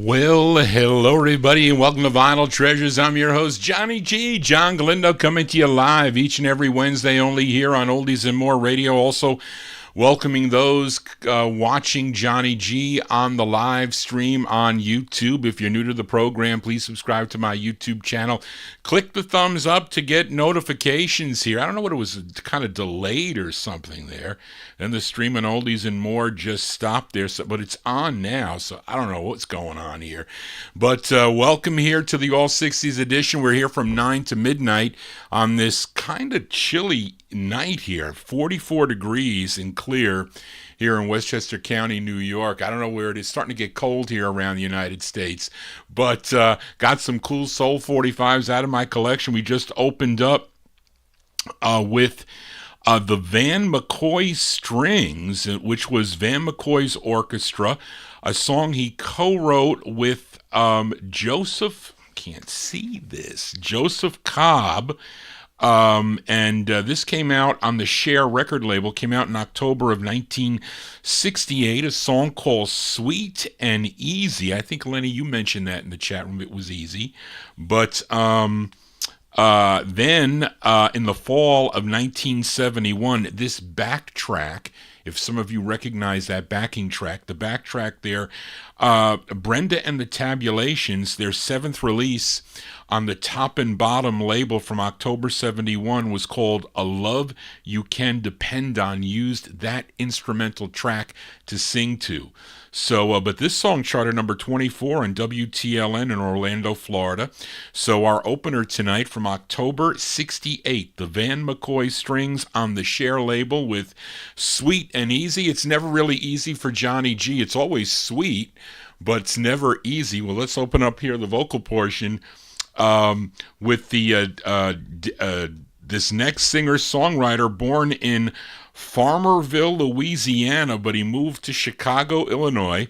Well, hello everybody and welcome to Vinyl Treasures. I'm your host, Johnny G. John Galindo, coming to you live each and every Wednesday only here on Oldies and More Radio. Also welcoming those watching Johnny G on the live stream on YouTube. If you're new to the program, please subscribe to my YouTube channel. Click the thumbs up to get notifications here. I don't know what it was, kind of delayed or something there. And the stream on Oldies and More just stopped there, but it's on now, so I don't know what's going on here. But welcome here to the All 60s edition. We're here from 9 to midnight on this kind of chilly night here, 44 degrees and clear here in Westchester County, New York. I don't know where it is. Starting to get cold here around the United States, but got some cool Soul 45s out of my collection. We just opened up with the Van McCoy Strings, which was Van McCoy's orchestra, a song he co-wrote with Joseph Cobb. This came out on the Cher record label, came out in October of 1968, a song called Sweet and Easy. I think, Lenny, you mentioned that in the chat room, it was easy. But then in the fall of 1971, this backtrack, if some of you recognize that backing track, the backtrack there, Brenda and the Tabulations, their seventh release on the Top and Bottom label from October 71 was called A Love You Can Depend On, used that instrumental track to sing to. So, but this song charted number 24 on WTLN in Orlando, Florida. So our opener tonight from October 68, the Van McCoy Strings on the Cher label with Sweet and Easy. It's never really easy for Johnny G. It's always sweet, but it's never easy. Well, let's open up here the vocal portion with the this next singer-songwriter, born in Farmerville, Louisiana, but he moved to Chicago, Illinois.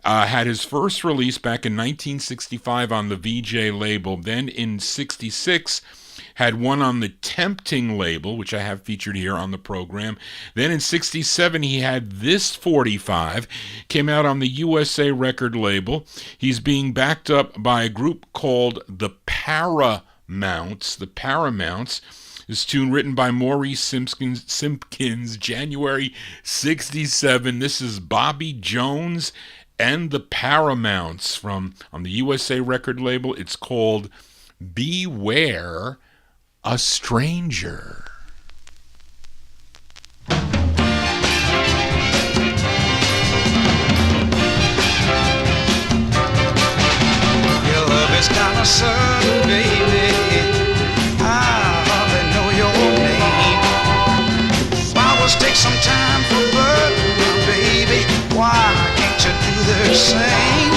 Had his first release back in 1965 on the VJ label. Then in 66, had one on the Tempting label, which I have featured here on the program. Then in 67, he had this 45, came out on the USA record label. He's being backed up by a group called the Paramounts. The Paramounts. This tune written by Maurice Simpkins, January 67. This is Bobby Jones and the Paramounts from on the USA record label. It's called Beware a Stranger. Your love is kind of sudden, baby. Take some time for birth, baby. Why can't you do the same?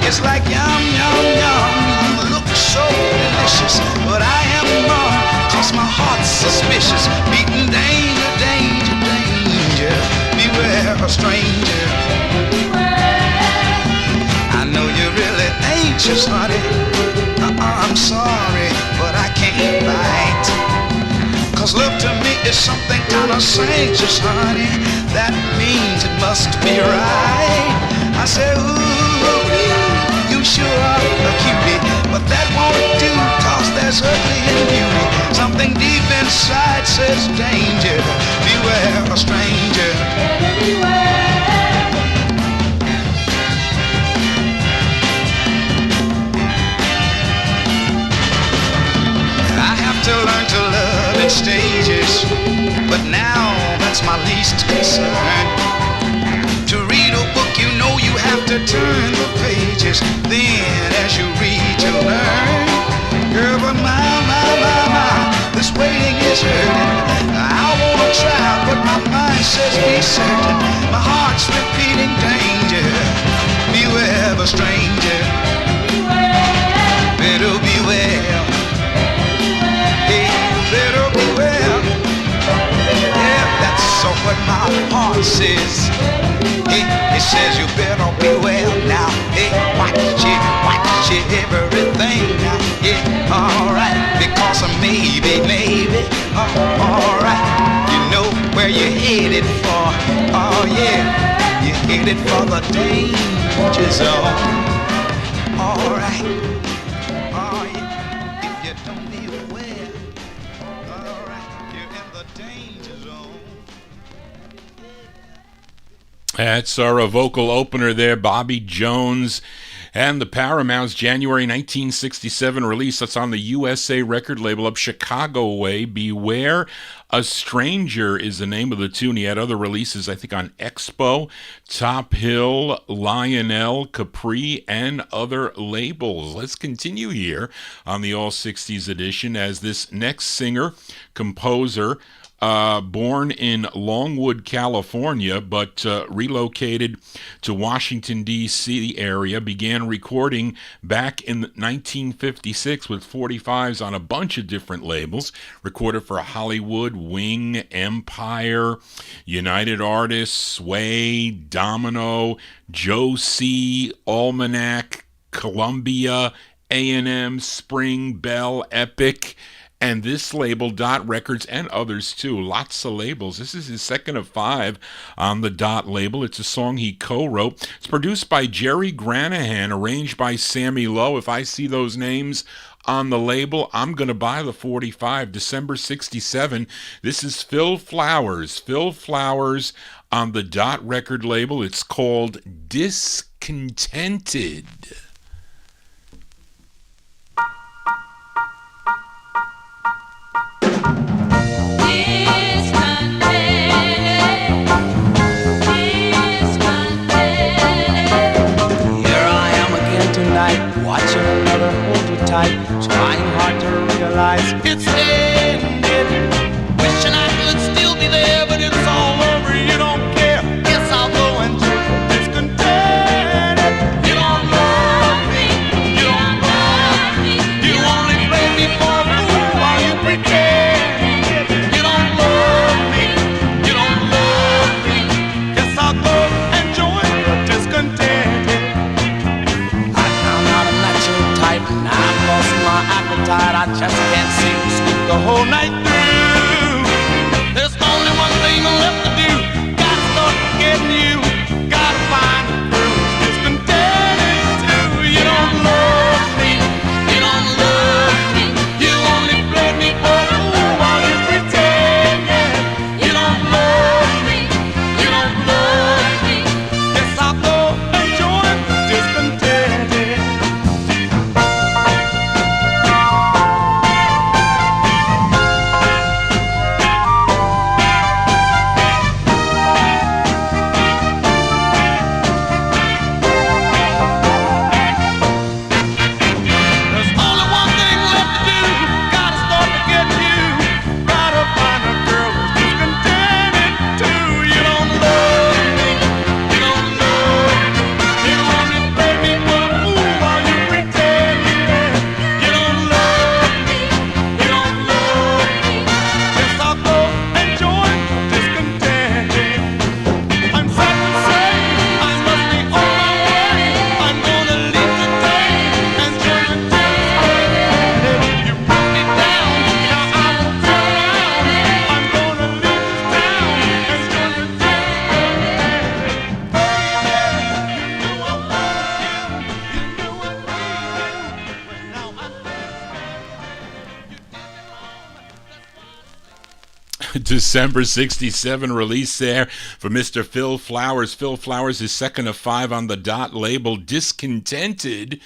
It's like yum, yum, yum. You look so delicious, but I am numb, 'cause my heart's suspicious. Beating danger, danger, danger. Beware a stranger. I know you're really anxious, honey. I'm sorry, but I can't bite. 'Cause love to me is something kind of anxious, honey. That means it must be right. I say, ooh, you sure are a cutie, but that won't do, 'cause there's ugly in beauty. Something deep inside says danger. Beware a stranger. I have to learn to love in stages, but now that's my least concern. To read a book, you know you have to turn the pages. Then as you read, you learn. Girl, but my, this waiting is hurting. I wanna try, but my mind says be certain. My heart's repeating danger. Beware a stranger. Better beware. Better beware. Yeah, that's what my heart says. It says you better beware now. Hey, watch everything now. Yeah, alright, because maybe, alright, you know where you're headed for. Oh yeah, you're headed for the danger zone. alright. Oh, if you don't be aware, alright, you're in the danger zone. That's our vocal opener there, Bobby Jones and the Paramounts, January 1967 release. That's on the USA record label of Chicago Way. Beware a Stranger is the name of the tune. He had other releases, I think, on Expo, Top Hill, Lionel, Capri, and other labels. Let's continue here on the All 60s edition as this next singer, composer, born in Longwood, California, but relocated to Washington, D.C. area, began recording back in 1956 with 45's on a bunch of different labels, recorded for Hollywood, Wing, Empire, United Artists, Sway, Domino, Joe C., Almanac, Columbia, A&M, Spring, Bell, Epic, and this label, Dot Records, and others too. Lots of labels. This is his second of 5 on the Dot label. It's a song he co-wrote. It's produced by Jerry Granahan, arranged by Sammy Lowe. If I see those names on the label, I'm going to buy the 45. December 67. This is Phil Flowers. Phil Flowers on the Dot record label. It's called Discontented. Watching another hold you tight, trying hard to realize it's ended. Wishing I could still be there, but it's all over. You don't care. Guess I'll go and discontented. You don't love me. You don't love me. You only play me for a fool while you pretend. You don't love me. You don't love me. Guess I'll go and join the discontented. And I've lost my appetite. I just can't seem to sleep the whole night through. There's only one thing left to do. Gotta start forgetting you. Gotta find a girl who's discontented too. You don't love me. You don't love me. You only played me for a fool while you pretended. You don't love me. You don't love me. Guess I'll go and join the discontented. December 67 release there for Mr. Phil Flowers. Phil Flowers is second of 5 on the Dot label. Discontented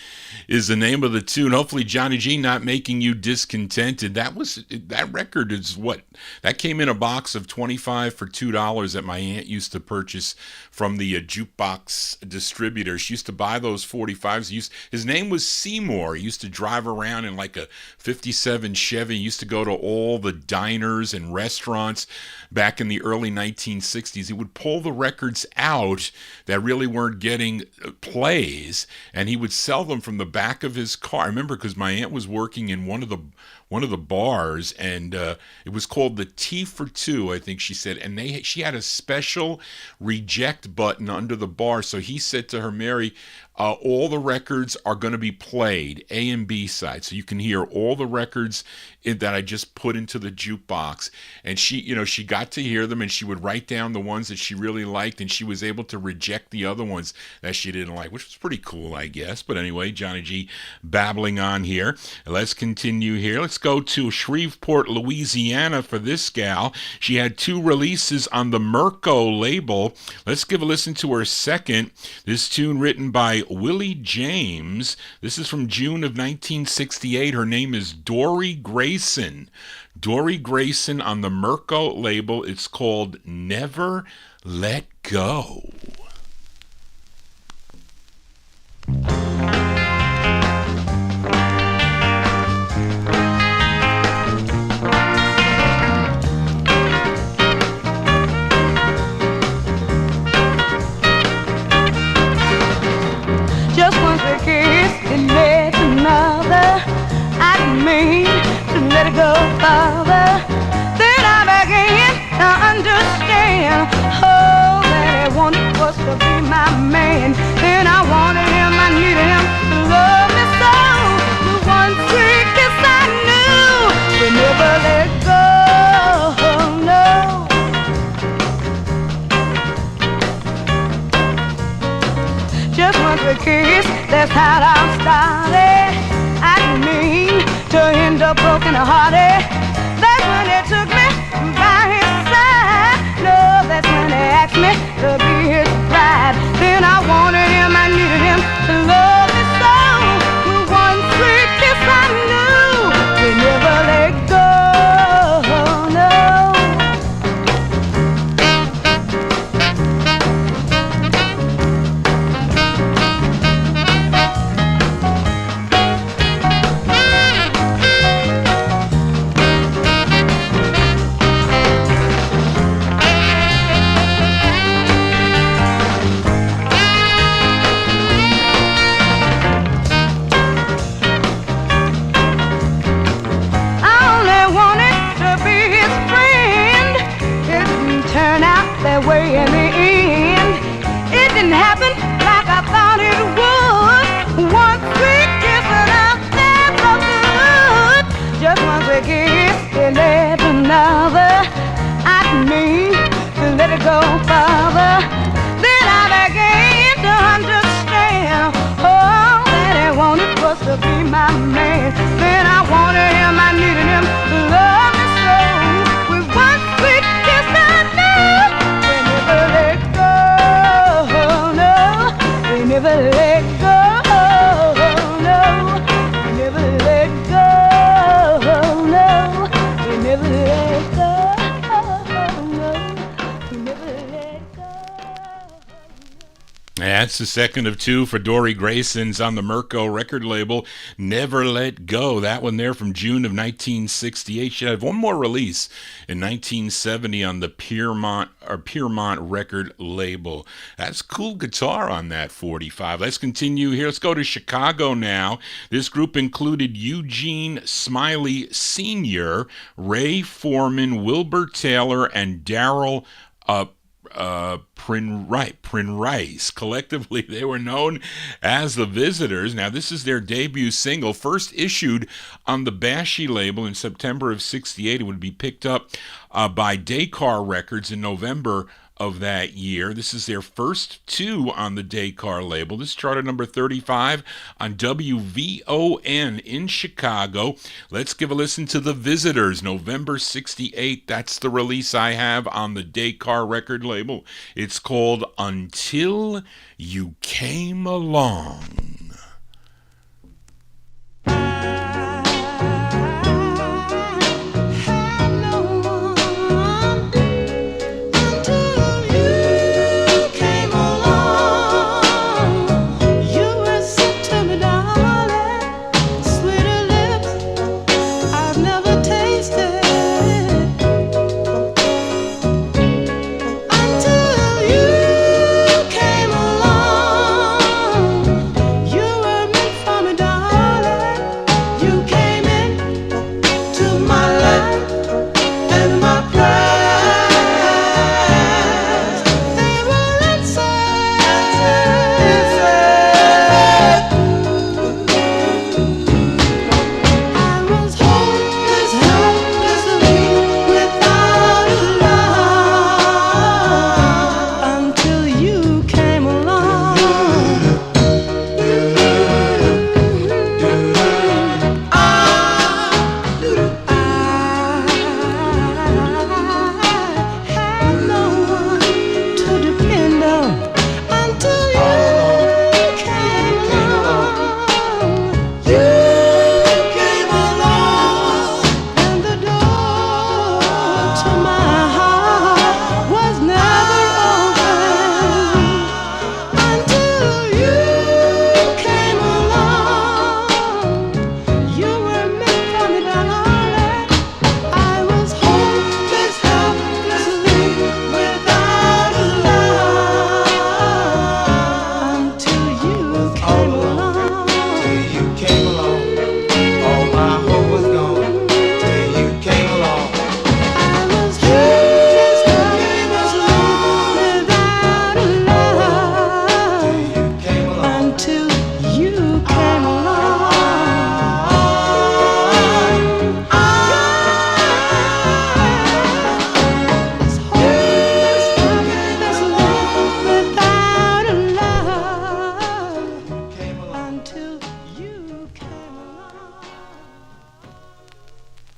is the name of the tune. Hopefully Johnny G not making you discontented. That record is what? That came in a box of 25 for $2 that my aunt used to purchase from the jukebox distributor. She used to buy those 45s. His name was Seymour. He used to drive around in like a 57 Chevy. He used to go to all the diners and restaurants back in the early 1960s. He would pull the records out that really weren't getting plays, and he would sell them from the back of his car. I remember because my aunt was working in one of the one of the bars, and it was called the T for Two, I think she said, and she had a special reject button under the bar. So he said to her, Mary, all the records are going to be played, A and B side, so you can hear all the records that I just put into the jukebox. And she got to hear them, and she would write down the ones that she really liked, and she was able to reject the other ones that she didn't like, which was pretty cool, I guess. But anyway, Johnny G babbling on here. Let's continue here. Let's go to Shreveport, Louisiana for this gal. She had 2 releases on the Mirko label. Let's give a listen to her second. This tune written by Willie James. This is from June of 1968. Her name is Dory Grayson. Dory Grayson on the Mirko label. It's called Never Let Go. Just once a kiss and led to another. I didn't mean to let it go farther. Then I began to understand. Oh, that he wanted was to be my man. Then I wanted him, I needed him to love me so. With one sweet kiss I knew we never let go. No. Just once a kiss, that's how I started. I didn't mean to end up broken hearted. That's when he took me by his side. No, that's when he asked me to be his bride. Then I wanted him, I needed him to love me so. With one sweet kiss I knew we never let go. No. That way in the end, it didn't happen like I thought it would. One sweet kiss and I felt so good. Just one sweet kiss and led to another. I didn't mean to let it go further. Then I began to understand. Oh, that he wanted was to be my man. Then I wanted him, I needed him to love me so. With one sweet kiss I knew let go, no, we never let go, no, we never let go, no, we never let go, no, we never let go. That's the second of 2 for Dory Grayson's on the Mirko record label, Never Let Go. That one there from June of 1968. She had one more release in 1970 on the Piermont record label. That's cool guitar on that 45. Let's continue here. Let's go to Chicago now. This group included Eugene Smiley Sr., Ray Foreman, Wilbur Taylor, and Darrell Prinrice. Collectively, they were known as the Visitors. Now, this is their debut single, first issued on the Bashy label in September of 68. It would be picked up by Descar Records in November of that year. This is their first 2 on the Descar label. This charted number 35 on WVON in Chicago. Let's give a listen to The Visitors, November 68. That's the release I have on the Descar record label. It's called Until You Came Along.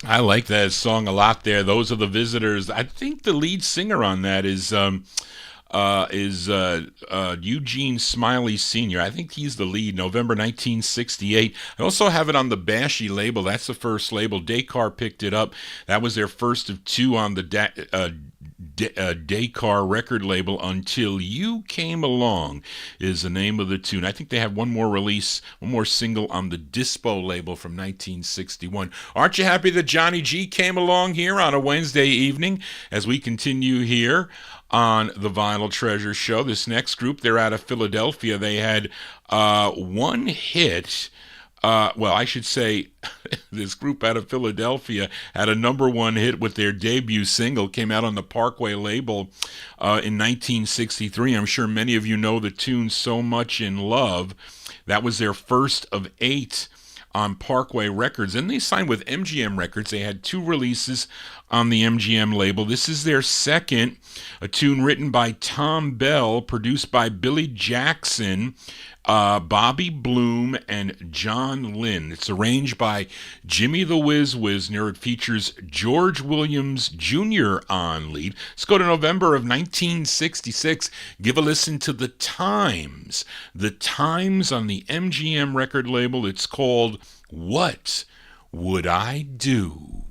I like that song a lot there. Those are the Visitors. I think the lead singer on that is Eugene Smiley Sr. I think he's the lead, November 1968. I also have it on the Bashy label. That's the first label. Descar picked it up. That was their first of two on the Descar record label. Until You Came Along is the name of the tune. I think they have one more release, one more single on the Dispo label from 1961. Aren't you happy that Johnny G came along here on a Wednesday evening as we continue here on the Vinyl Treasure Show? This next group, they're out of Philadelphia. They had one hit. Well, I should say this group out of Philadelphia had a number one hit with their debut single, came out on the Parkway label in 1963. I'm sure many of you know the tune So Much in Love. That was their first of 8 on Parkway Records. And they signed with MGM Records. They had 2 releases on the MGM label. This is their second, a tune written by Tom Bell, produced by Billy Jackson, Bobby Bloom, and John Lynn. It's arranged by Jimmy the Whiz Wisner. It features George Williams Jr. on lead. Let's go to November of 1966. Give a listen to The Times. The Times on the MGM record label. It's called What Would I Do?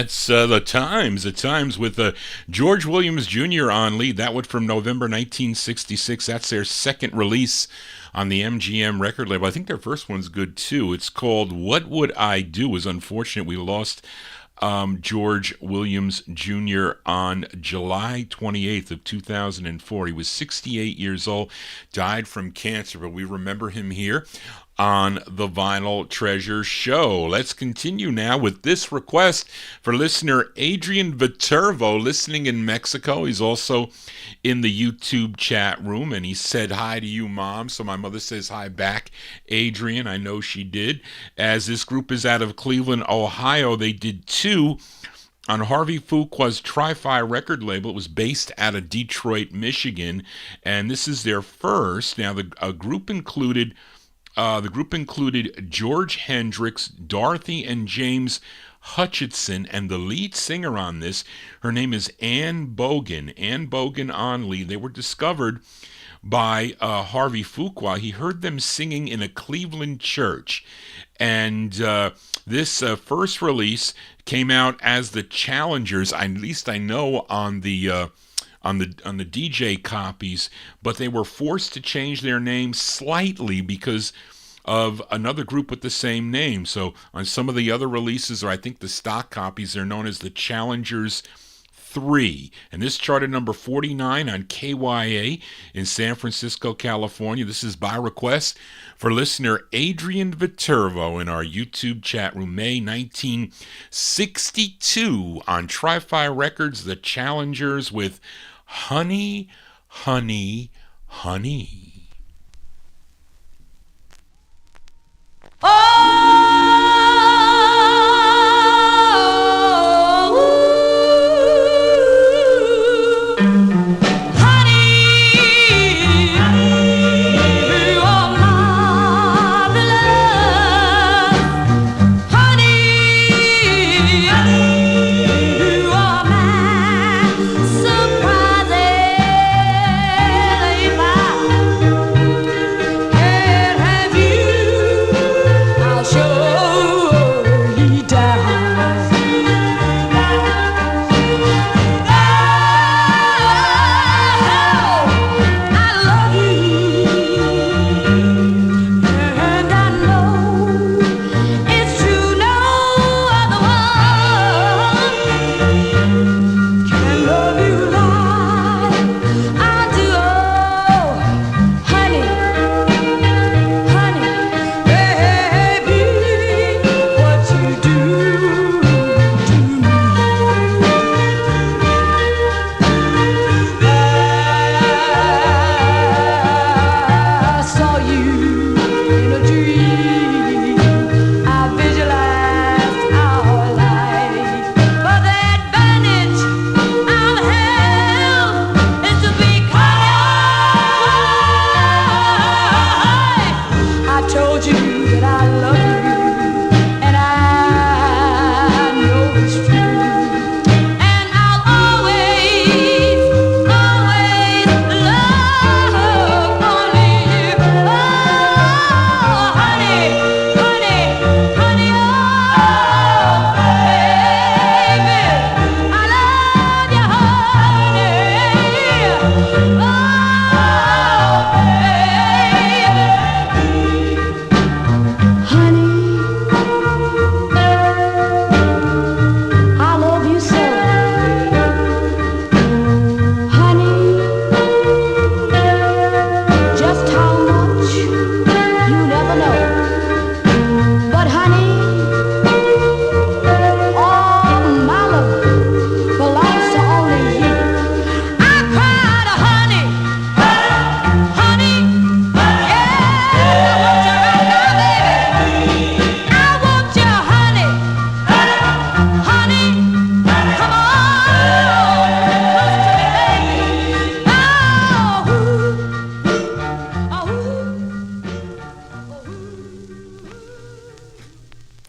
That's The Times. The Times with George Williams Jr. on lead. That one from November 1966. That's their second release on the MGM record label. I think their first one's good too. It's called What Would I Do? It was unfortunate we lost George Williams Jr. on July 28th of 2004. He was 68 years old, died from cancer, but we remember him here on the Vinyl Treasure Show. Let's continue now with this request for listener Adrian Viterbo, listening in Mexico. He's also in the YouTube chat room, and he said hi to you, Mom. So my mother says hi back, Adrian. I know she did. As this group is out of Cleveland, Ohio, they did 2 on Harvey Fuqua's Tri-Fi record label. It was based out of Detroit, Michigan, and this is their first. Now, the group included George Hendricks, Dorothy and James Hutchinson, and the lead singer on this, her name is Ann Bogan. Ann Bogan on lead. They were discovered by Harvey Fuqua. He heard them singing in a Cleveland church. And this first release came out as the Challengers. At least I know on the DJ copies, but they were forced to change their name slightly because of another group with the same name. So on some of the other releases, or I think the stock copies, they're known as the Challengers 3. And this charted number 49 on KYA in San Francisco, California. This is by request for listener Adrian Viterbo in our YouTube chat room. May 1962 on Tri-Fi Records, the Challengers with Honey, Honey, Honey.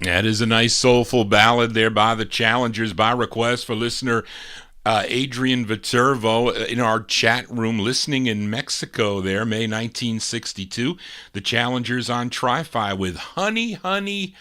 That is a nice soulful ballad there by the Challengers by request for listener Adrian Viterbo in our chat room listening in Mexico there, May 1962. The Challengers on Tri-Fi with Honey, Honey,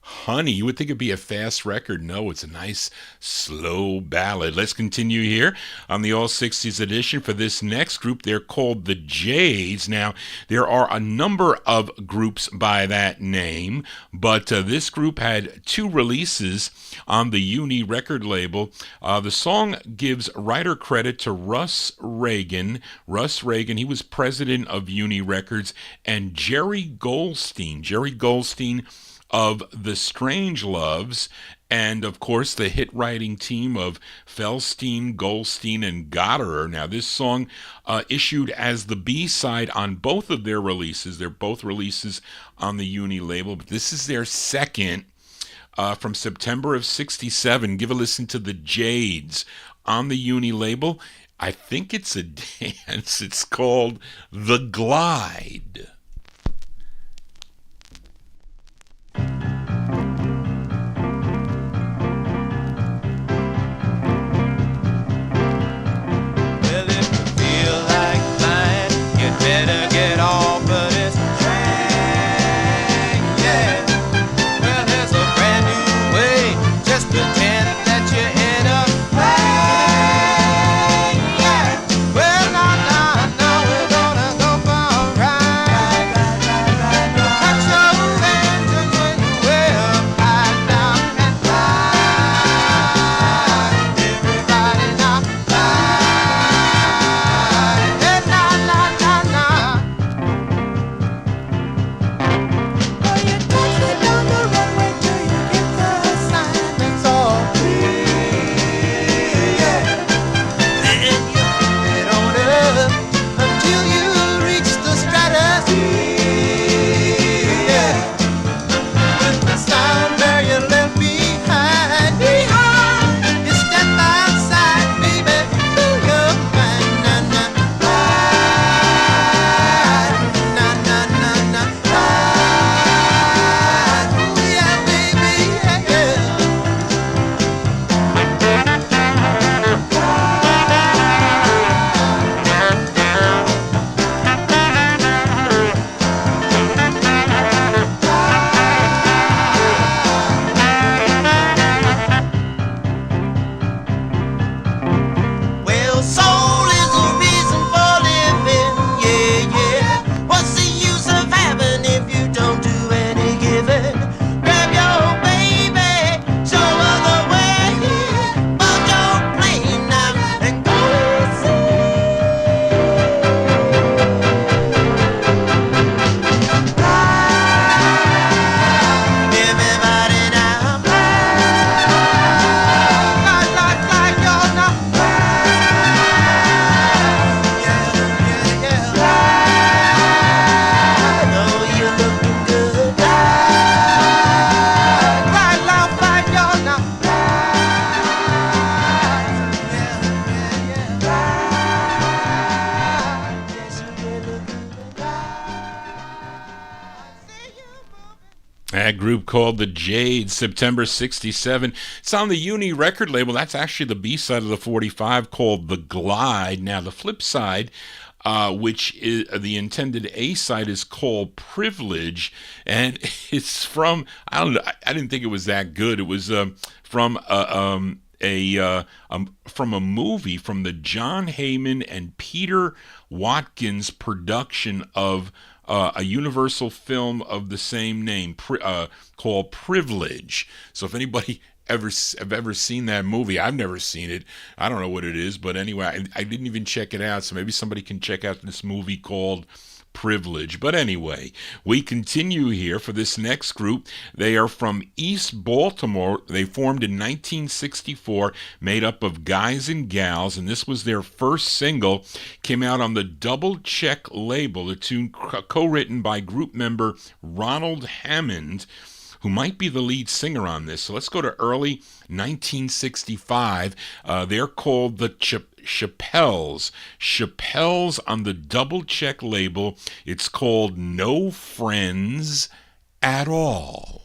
Honey. You would think it'd be a fast record. No, it's a nice, slow ballad. Let's continue here on the All 60s edition for this next group. They're called the J's. Now, there are a number of groups by that name, but this group had 2 releases on the Uni record label. The song gives writer credit to Russ Reagan. Russ Reagan, he was president of Uni Records, and Jerry Goldstein. Jerry Goldstein of the Strangeloves, and of course the hit writing team of Felstein, Goldstein, and Gotterer. Now this song issued as the B-side on both of their releases. They're both releases on the Uni label, but this is their second from September of 67. Give a listen to the Jades on the Uni label. I think it's a dance. It's called The Glide. group called the Jades, September 67. It's on the Uni record label. That's actually the B-side of the 45 called The Glide. Now, the flip side, which is the intended A-side, is called Privilege, and it's from, I don't know, I didn't think it was that good. It was from a movie from the John Heyman and Peter Watkins production of a Universal film of the same name, called Privilege. So if anybody have ever seen that movie, I've never seen it. I don't know what it is, but anyway, I didn't even check it out. So maybe somebody can check out this movie called Privilege. But anyway, we continue here for this next group. They are from East Baltimore. They formed in 1964, made up of guys and gals, and this was their first single. Came out on the Double Check label. The tune co-written by group member Ronald Hammond, who might be the lead singer on this. So let's go to early 1965. They're called the Chappelles. Chappelles on the Double Check label. It's called No Friends at All.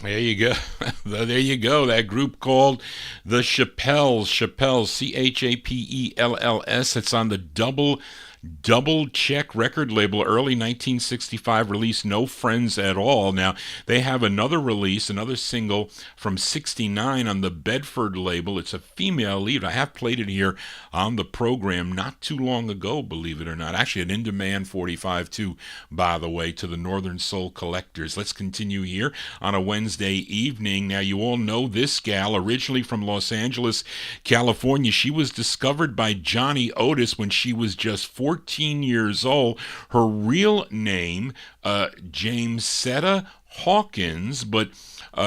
There you go. There you go. That group called the Chappelles. Chappelles, Chappells. It's on the Double Check record label. Early 1965 release, No Friends at All. Now, they have another release, another single from 69 on the Bedford label. It's a female lead. I have played it here on the program not too long ago, believe it or not. Actually, an in-demand 45 too, by the way, to the Northern Soul collectors. Let's continue here on a Wednesday evening. Now, you all know this gal, originally from Los Angeles, California. She was discovered by Johnny Otis when she was just 14 years old. Her real name, Jamesetta Hawkins, but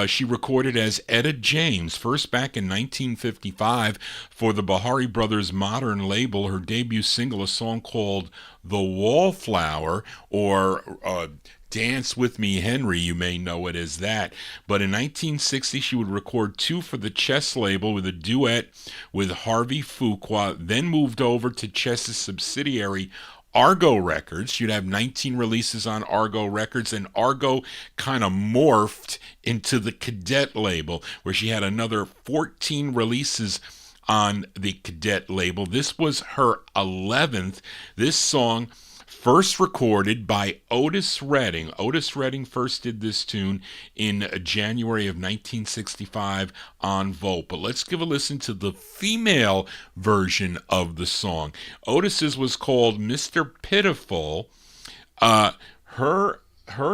she recorded as Etta James, first back in 1955 for the Bahari Brothers Modern label. Her debut single, a song called The Wallflower, or Dance With Me Henry, you may know it as that. But in 1960, she would record 2 for the Chess label with a duet with Harvey Fuqua, then moved over to Chess's subsidiary, Argo Records. She'd have 19 releases on Argo Records, and Argo kind of morphed into the Cadet label, where she had another 14 releases on the Cadet label. This was her 11th. This song first recorded by Otis Redding. Otis Redding first did this tune in January of 1965 on Volt. But let's give a listen to the female version of the song. Otis's was called Mr. Pitiful. Her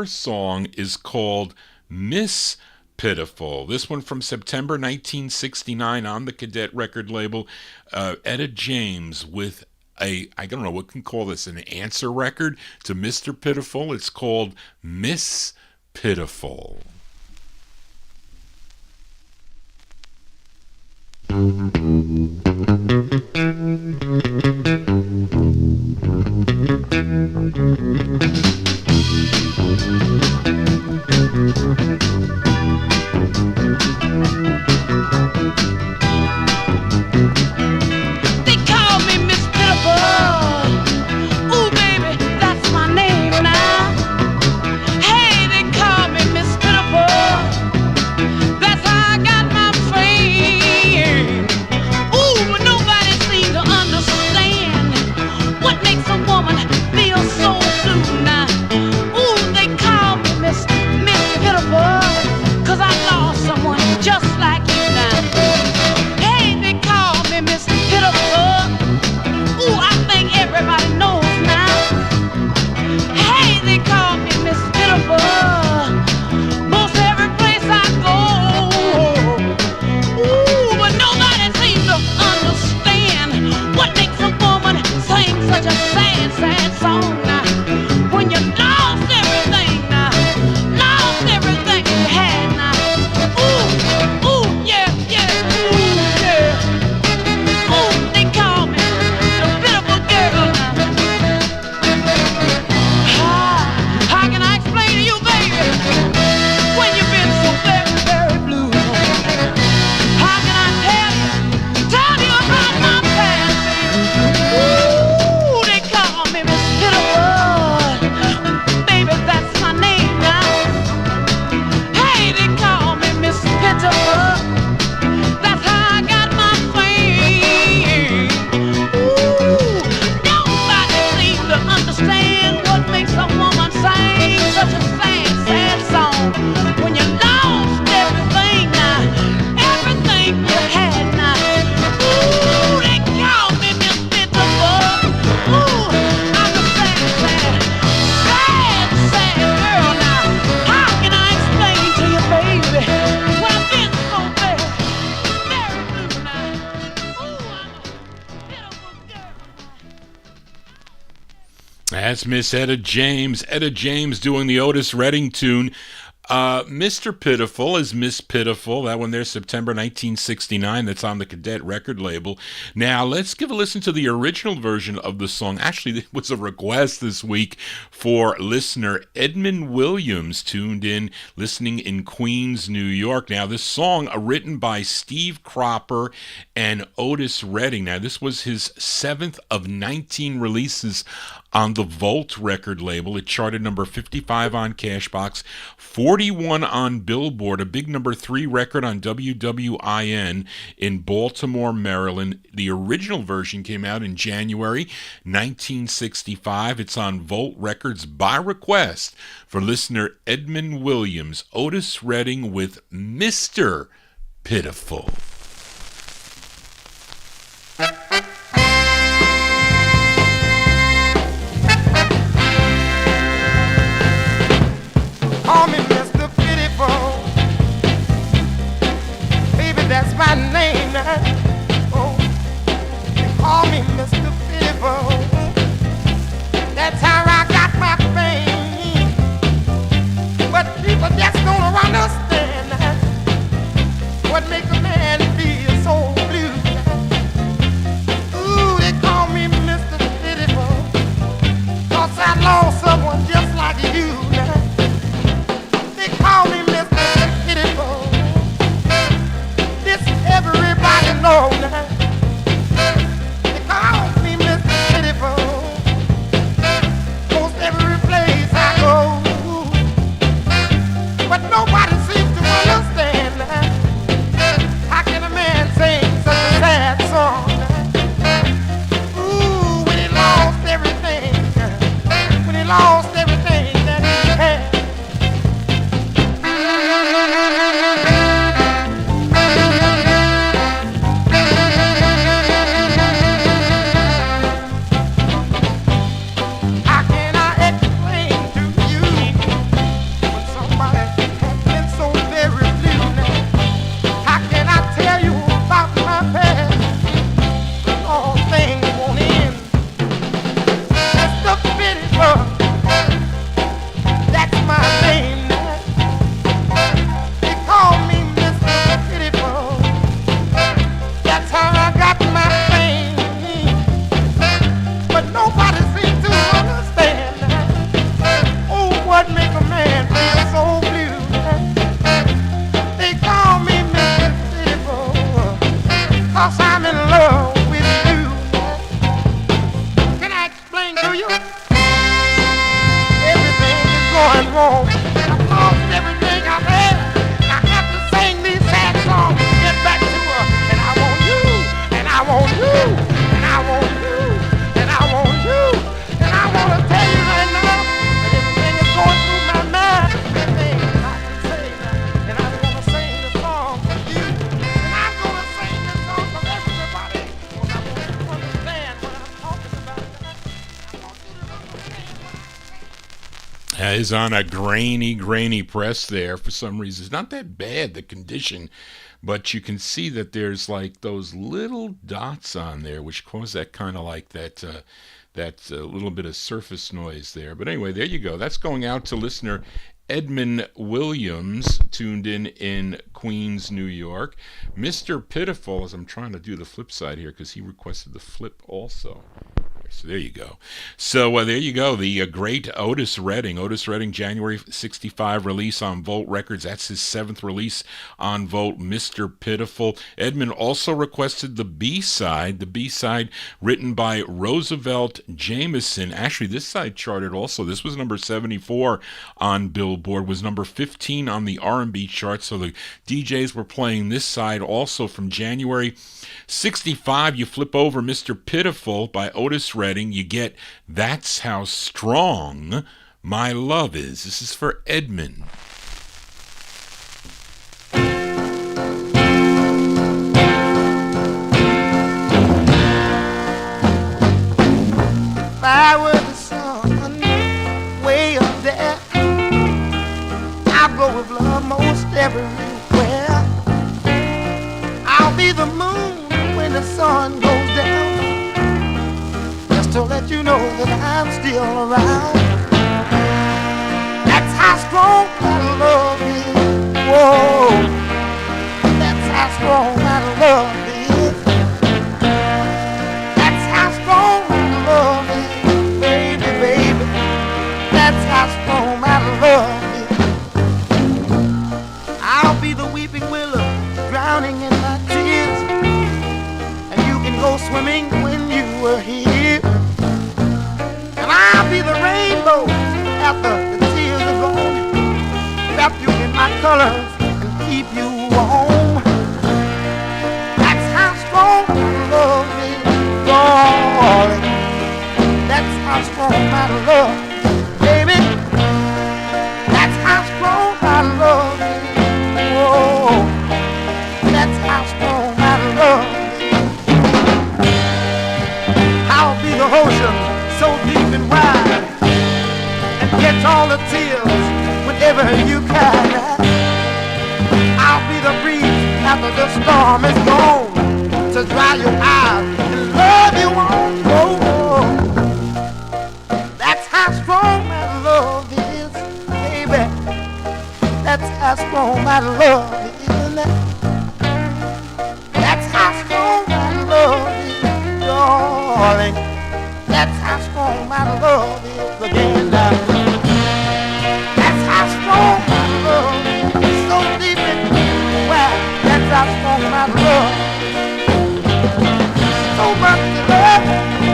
song is called Miss Pitiful. This one from September 1969 on the Cadet record label. Etta James with I don't know what can call this, an answer record to Mr. Pitiful. It's called Miss Pitiful. That's Miss Etta James. Etta James doing the Otis Redding tune. Mr. Pitiful is Miss Pitiful. That one there, September 1969. That's on the Cadet record label. Now, let's give a listen to the original version of the song. Actually, it was a request this week for listener Edmund Williams, tuned in, listening in Queens, New York. Now, this song, written by Steve Cropper and Otis Redding. Now, this was his 7th of 19 releases on the Volt record label. It charted number 55 on Cashbox, 41 on Billboard, a big number 3 record on WWIN in Baltimore, Maryland. The original version came out in January 1965. It's on Volt Records by request for listener Edmund Williams. Otis Redding with Mr. Pitiful. Call me Mr. Pitiful, baby, that's my name now. Oh, they call me Mr. Pitiful, that's how I got my fame. But people just don't understand what makes a man feel so blue. Ooh, they call me Mr. Pitiful, 'cause I lost someone just like you now. 'cause I'm in love with you. Can I explain to you? Everything is going wrong. I've lost everything I've had. I have to sing these sad songs to get back to her. And I want you, and I want you, and I want you, and I want you. And I want to tell you right now that everything is going through my mind. Everything I can say now. And I want to sing the song for you. And I'm going to sing this song for everybody. Because I want you to understand what I'm talking about. I want you to understand what I'm saying. Is on a grainy press there for some reason. It's not that bad, the condition, but you can see that there's like those little dots on there, which cause that kind of like that little bit of surface noise there. But anyway, there you go. That's going out to listener Edmund Williams, tuned in Queens, New York. Mr. Pitiful, as I'm trying to do the flip side here, because he requested the flip also. So there you go. So there you go. The great Otis Redding. Otis Redding, January 65 release on Volt Records. That's his 7th release on Volt, Mr. Pitiful. Edmund also requested the B-side. The B-side written by Roosevelt Jameson. Actually, this side charted also. This was number 74 on Billboard. Was number 15 on the R&B chart. So the DJs were playing this side also from January 65. You flip over Mr. Pitiful by Otis Redding, you get That's How Strong My Love Is. This is for Edmund. If I were the sun way up there, I'll go with love most everywhere. I'll be the moon when the sun goes down, just to let you know that I'm still around. That's how strong my love is. Whoa, that's how strong my love is. That's how strong my love is, baby, baby. That's how strong my love is. I'll be the weeping willow, drowning in my tears, and you can go swimming when you were here. And I'll be the rainbow after the tears are gone, wrap you in my colors and keep you warm. That's how strong my love is, darling. That's how strong my love is, baby. That's how strong my love is. Whoa, that's how strong my love is. I'll be the ocean so deep and wide, and catch all the tears whenever you cry. I'll be the breeze after the storm is gone, to dry your eyes and love you on. Oh, that's how strong my love is, baby. That's how strong my love is. That's how strong my love is, darling. That's how strong my love is again now. That's how strong my love is, so deep and wide. That's how strong my love is. So much love,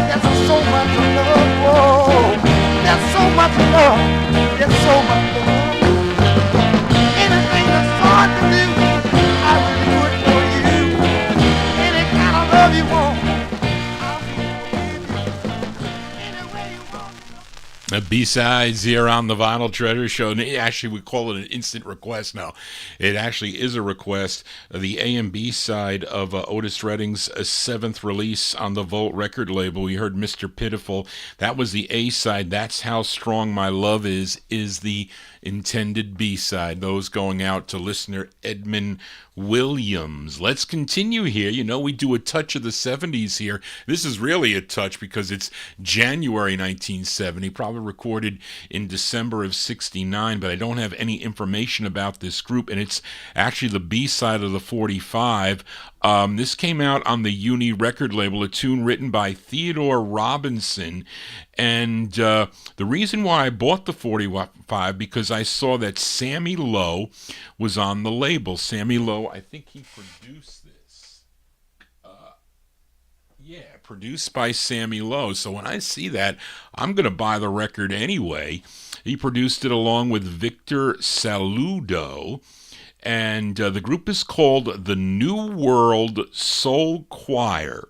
there's so much love. Whoa, there's so much love, there's so much love. Anything that's hard to do, I will do it for you. Any kind of love you want, The B-sides here on the Vinyl Treasure Show. And actually, we call it an instant request now. It actually is a request. The A and B side of Otis Redding's 7th release on the Volt record label. We heard Mr. Pitiful. That was the A side. That's How Strong My Love Is the intended B-side. Those going out to listener Edmund Williams. Let's continue here. You know, we do a touch of the 70s here. This is really a touch because it's January 1970, probably recorded in December of 69, but I don't have any information about this group, and it's actually the B-side of the 45. This came out on the Uni record label, a tune written by Theodore Robinson. And the reason why I bought the 45, because I saw that Sammy Lowe was on the label. Sammy Lowe, I think he produced this. Yeah, produced by Sammy Lowe. So when I see that, I'm going to buy the record anyway. He produced it along with Victor Saludo. And the group is called the New World Soul Choir.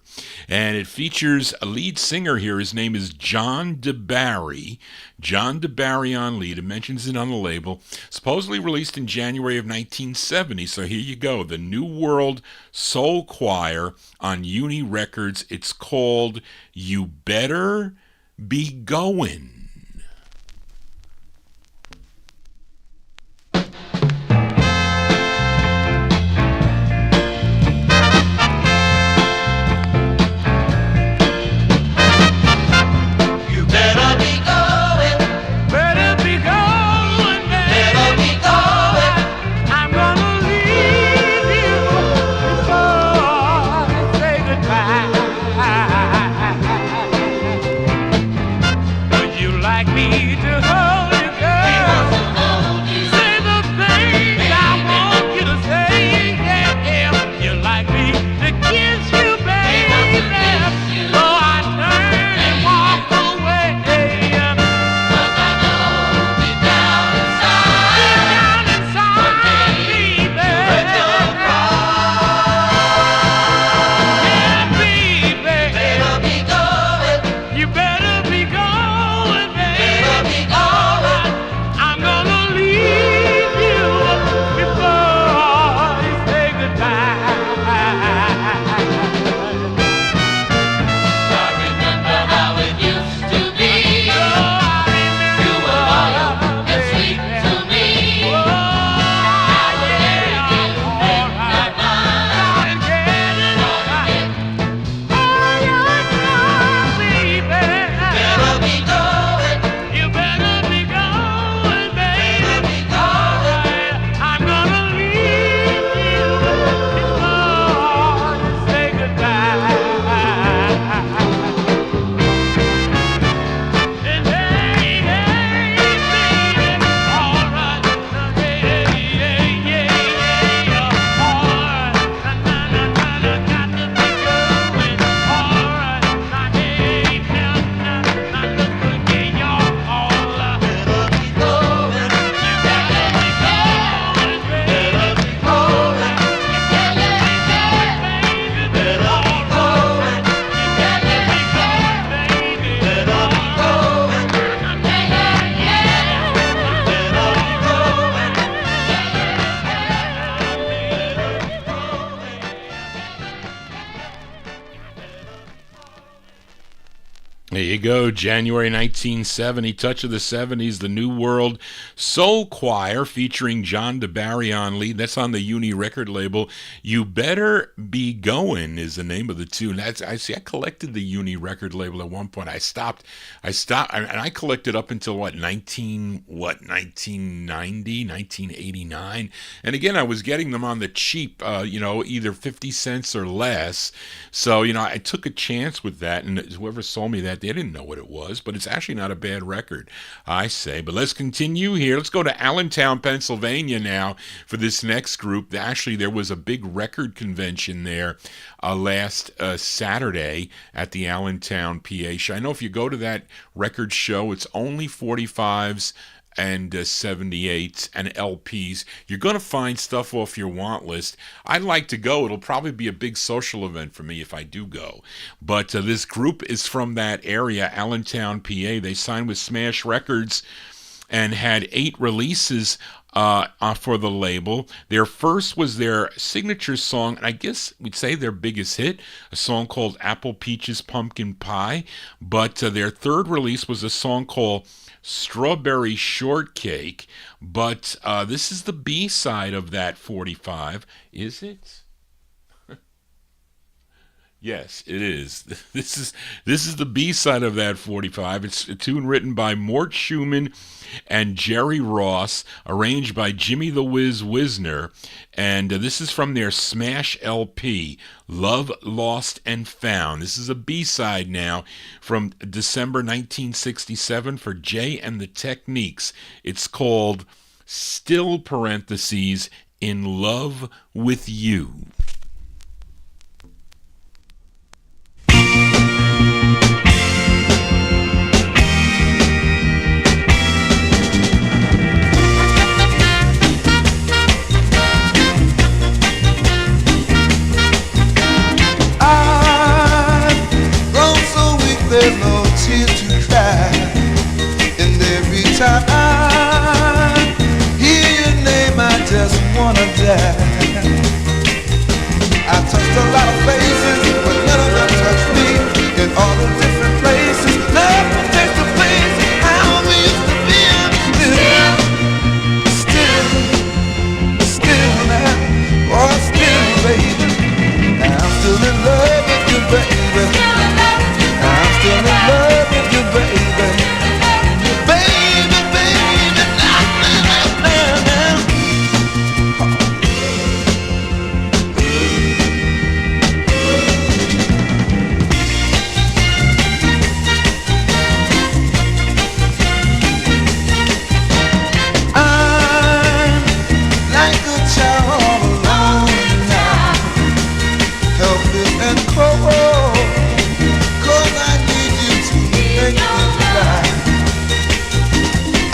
And it features a lead singer here. His name is John DeBarry. John DeBarry on lead. It mentions it on the label. Supposedly released in January of 1970. So here you go. The New World Soul Choir on Uni Records. It's called You Better Be Goin'. There you go, January 1970, Touch of the 70s, the New World Soul Choir featuring John DeBarry on lead. That's on the Uni record label. You Better Be Goin' is the name of the tune. I collected the Uni record label at one point. I stopped, and I collected up until 1990, 1989. And again, I was getting them on the cheap, either 50 cents or less. So, I took a chance with that, and whoever sold me that, they didn't know what it was, but it's actually not a bad record, I say. But let's continue here. Let's go to Allentown, Pennsylvania now for this next group. Actually, there was a big record convention there last Saturday at the Allentown, PA show. I know if you go to that record show, it's only 45's and 78s and LPs. You're going to find stuff off your want list. I'd like to go. It'll probably be a big social event for me if I do go. But this group is from that area, Allentown, PA. They signed with Smash Records and had 8 releases for the label. Their first was their signature song, and I guess we'd say their biggest hit, a song called Apple Peaches Pumpkin Pie. But their third release was a song called Strawberry Shortcake. But this is the B-side of that 45. Is it? Yes, it is. This is the B-side of that 45. It's a tune written by Mort Schumann and Jerry Ross, arranged by Jimmy the Whiz Wisner, and this is from their Smash LP, Love, Lost, and Found. This is a B-side now from December 1967 for Jay and the Techniques. It's called Still, parentheses, In Love with You. there's no tears to cry. And every time I hear your name, I just wanna die. I touched a lot of faces, but none of them touched me. In all the different places, love takes the place. How we used to be, still now, oh still, baby. I'm still in love with you, baby. I'm still in love with you, baby. Baby, baby, now. I'm like a child all alone now, helpless and cold, 'cause I need you to make me right.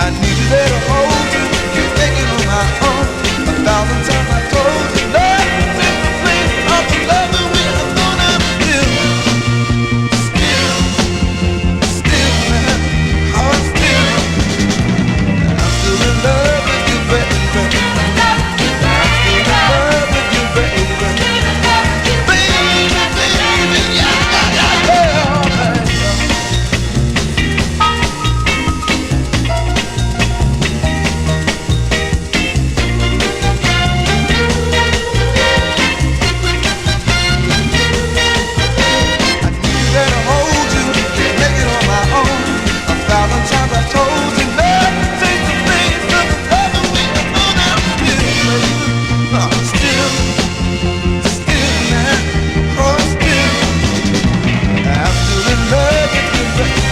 I need you there to hold you, can't make it on my own. 1,000 times I told you, love is the place of the love that we are gonna build. Still now, oh still, I'm still in love with you, baby. I'm still in love with you, baby. Baby, baby, yeah, yeah, yeah. I need you there to hold you, can't make it on my own. 1,000 times I told you, love takes the place of the love that we are gonna build. Still now, oh still, I'm still in love with you, baby.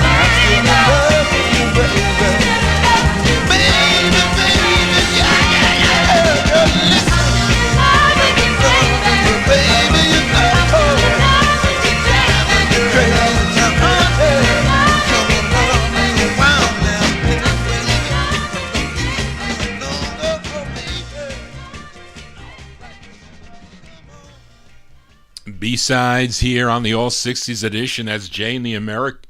I'm still in love with you, baby. Baby, baby, yeah, yeah, yeah. Girl, listen, baby, you know, you're crazy, I'm crazy. Come on, me around now, baby. Don't go for me. B-sides here on the All 60s edition. That's Jay and the Americans.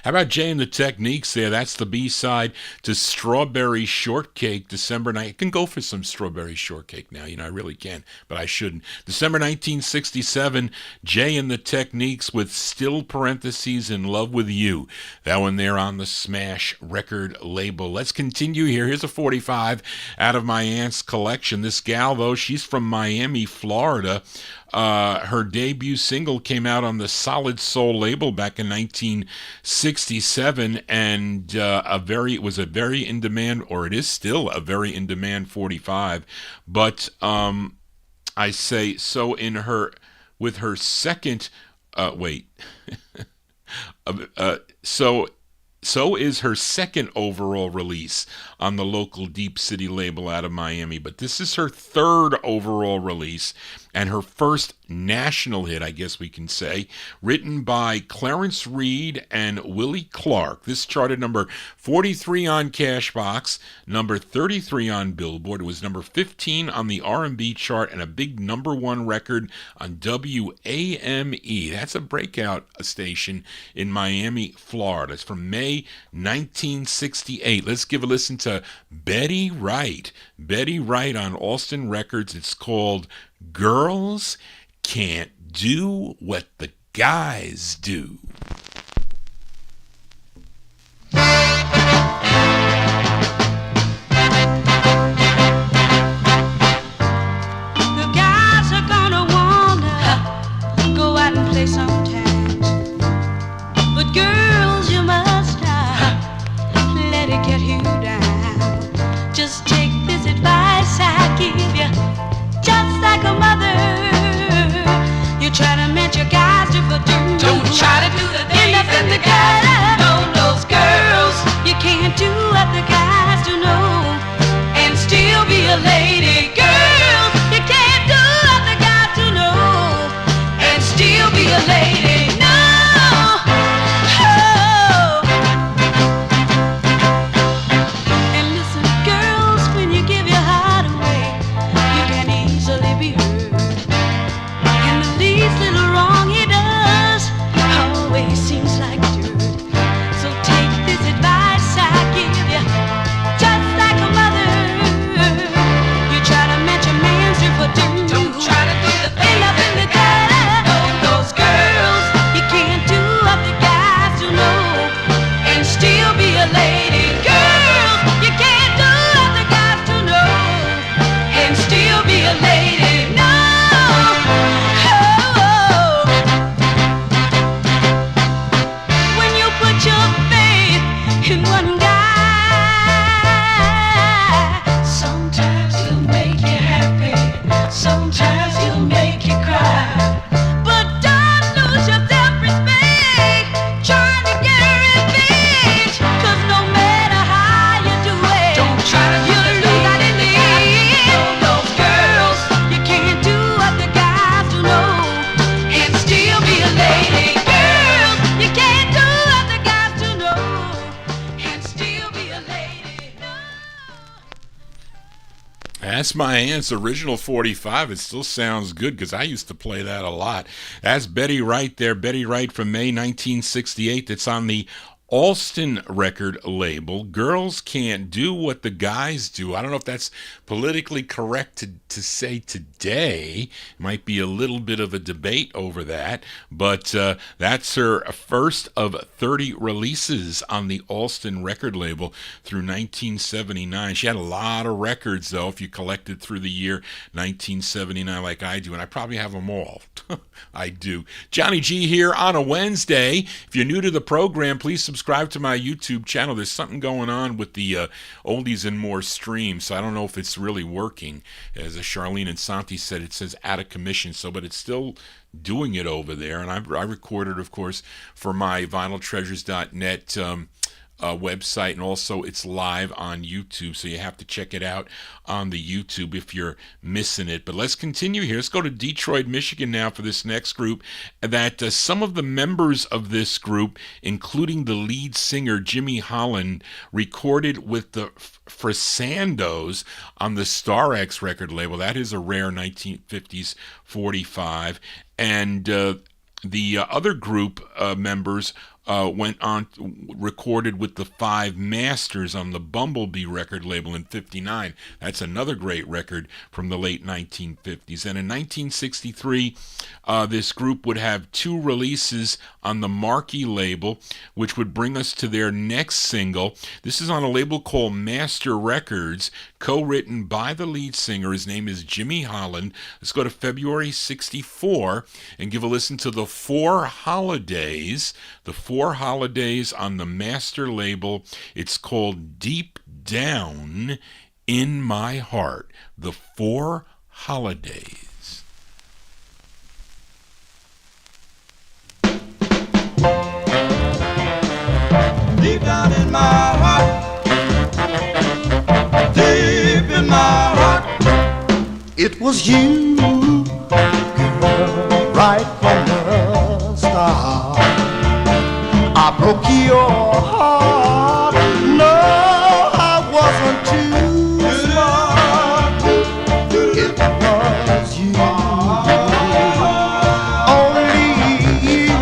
How about Jay and the Techniques there? That's the B-side to Strawberry Shortcake, December night. I can go for some Strawberry Shortcake now. I really can, but I shouldn't. December 1967, Jay and the Techniques with Still Parentheses In Love With You. That one there on the Smash record label. Let's continue here. Here's a 45 out of my aunt's collection. This gal, though, she's from Miami, Florida. Her debut single came out on the Solid Soul label back in 1967, and it was a very in demand, or it is still a very in demand 45. But I say so with her second. So is her second overall release on the local Deep City label out of Miami. But this is her third overall release and her first national hit, I guess we can say, written by Clarence Reed and Willie Clark. This charted number 43 on Cashbox, number 33 on Billboard. It was number 15 on the R&B chart and a big number one record on WAME. That's a breakout station in Miami, Florida. It's from May 1968. Let's give a listen to Betty Wright. Betty Wright on Alston Records. It's called Girls Can't Do What the Guys Do. The guys are gonna wanna go out and play sometimes, but girls, you must not let it get you down. Just take this advice I give you, just like a mother. You try to match your guys to for don't try to do the things that the guys know. Those girls, you can't do what the guys do know and still be a lady. Girl, you can't do what the guys do know and still be a lady. No. Oh. And listen, girls, when you give your heart away, you can easily be hurt. And the least little wrong he does sometimes he'll make you cry. But don't lose your self-respect trying to get revenge. 'Cause no matter how you do it, Don't try to you lose out in the end. those girls You can't do what the guys do, no, and still be a lady. girls, you can't do what the guys do, no. And still be a lady. That's my aunt's original 45. It still sounds good because I used to play that a lot. That's Betty Wright there. Betty Wright from May 1968. That's on the Alston record label. Girls can't do what the guys do. I don't know if that's politically correct to say today. Might be a little bit of a debate over that, but that's her first of 30 releases on the Alston record label through 1979. She had a lot of records, though, if you collected through the year 1979 like I do, and I probably have them all. I do. Johnny G here on a Wednesday. If you're new to the program, please subscribe to my YouTube channel. There's something going on with the oldies and more streams, so I don't know if it's really working. As Charlene and Santi said, it says out of commission, but it's still doing it over there. And I recorded, of course, for my vinyltreasures.net website, and also it's live on YouTube, so you have to check it out on the YouTube if you're missing it. But let's continue here. Let's go to Detroit, Michigan now for this next group. That some of the members of this group, including the lead singer Jimmy Holland, recorded with the Frisandos on the Star X record label. That is a rare 1950s 45. And the other group members went on, recorded with the Five Masters on the Bumblebee record label in 59. That's another great record from the late 1950s. And in 1963, this group would have 2 releases on the Marquee label, which would bring us to their next single. This is on a label called Master Records, co-written by the lead singer. His name is Jimmy Holland. Let's go to February 64 and give a listen to the 4 Holidays. The 4 Holidays on the Master label. It's called Deep Down in My Heart. The 4 Holidays. Deep down in my heart, deep in my heart, it was you, girl, right from the start. I broke your heart. No, I wasn't too smart. It was you, only you.